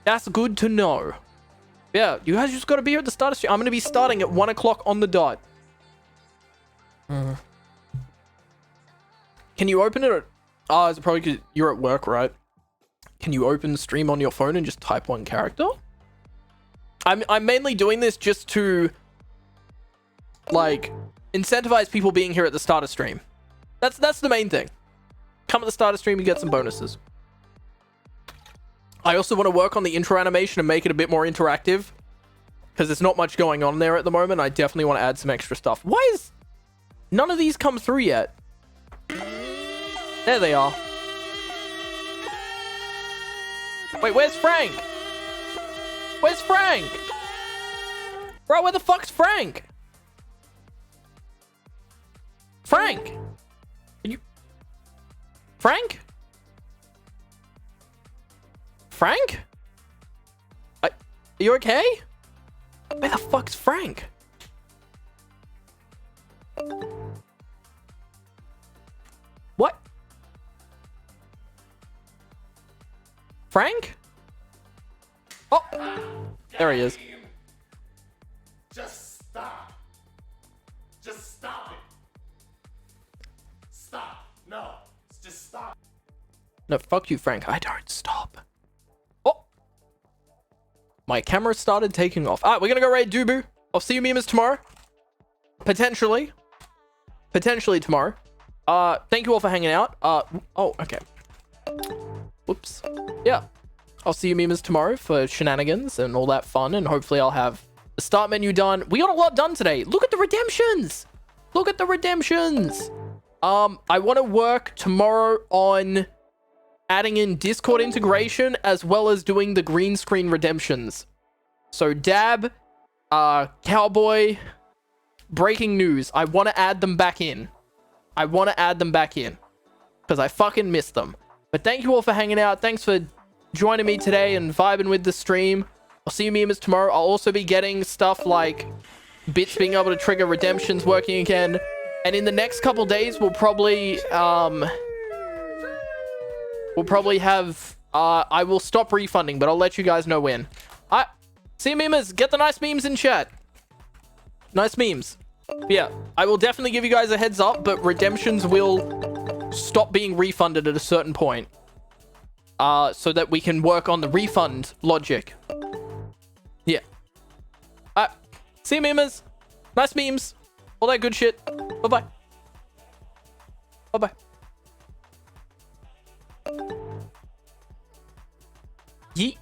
That's good to know. Yeah, you guys just got to be here at the start of stream. I'm going to be starting at 1 o'clock on the dot. Can you open it? Oh, it's probably because you're at work, right? Can you open stream on your phone and just type one character? I'm mainly doing this just to, like, incentivize people being here at the start of stream. That's the main thing. Come at the start of stream, you get some bonuses. I also want to work on the intro animation and make it a bit more interactive, because there's not much going on there at the moment. I definitely want to add some extra stuff. Why is none of these come through yet? There they are. Wait, where's Frank? Where's Frank? Bro, where the fuck's Frank? Frank? Are you... Frank? Frank? Are you okay? Where the fuck's Frank? What? Frank? Oh! There he is.
Just stop. Just stop it. Stop. No. Just stop.
No, fuck you, Frank. I don't stop. Oh! My camera started taking off. Alright, we're gonna go raid Dubu. I'll see you memes tomorrow. Potentially. Potentially tomorrow. Thank you all for hanging out. Oh, okay. Whoops. Yeah. I'll see you memes tomorrow for shenanigans and all that fun, and hopefully I'll have the start menu done. We got a lot done today. Look at the redemptions. Look at the redemptions. I want to work tomorrow on adding in Discord integration as well as doing the green screen redemptions. So Dab, Cowboy, breaking news. I want to add them back in. I want to add them back in because I fucking missed them. But thank you all for hanging out. Thanks for joining me today and vibing with the stream. I'll see you memes tomorrow. I'll also be getting stuff like bits being able to trigger redemptions working again. And in the next couple days, we'll probably have I will stop refunding, but I'll let you guys know when. See you memes. Get the nice memes in chat. Nice memes. But yeah, I will definitely give you guys a heads up, but redemptions will stop being refunded at a certain point. So that we can work on the refund logic. Yeah. See you, memes. Nice memes. All that good shit. Bye-bye. Bye-bye. Yeet.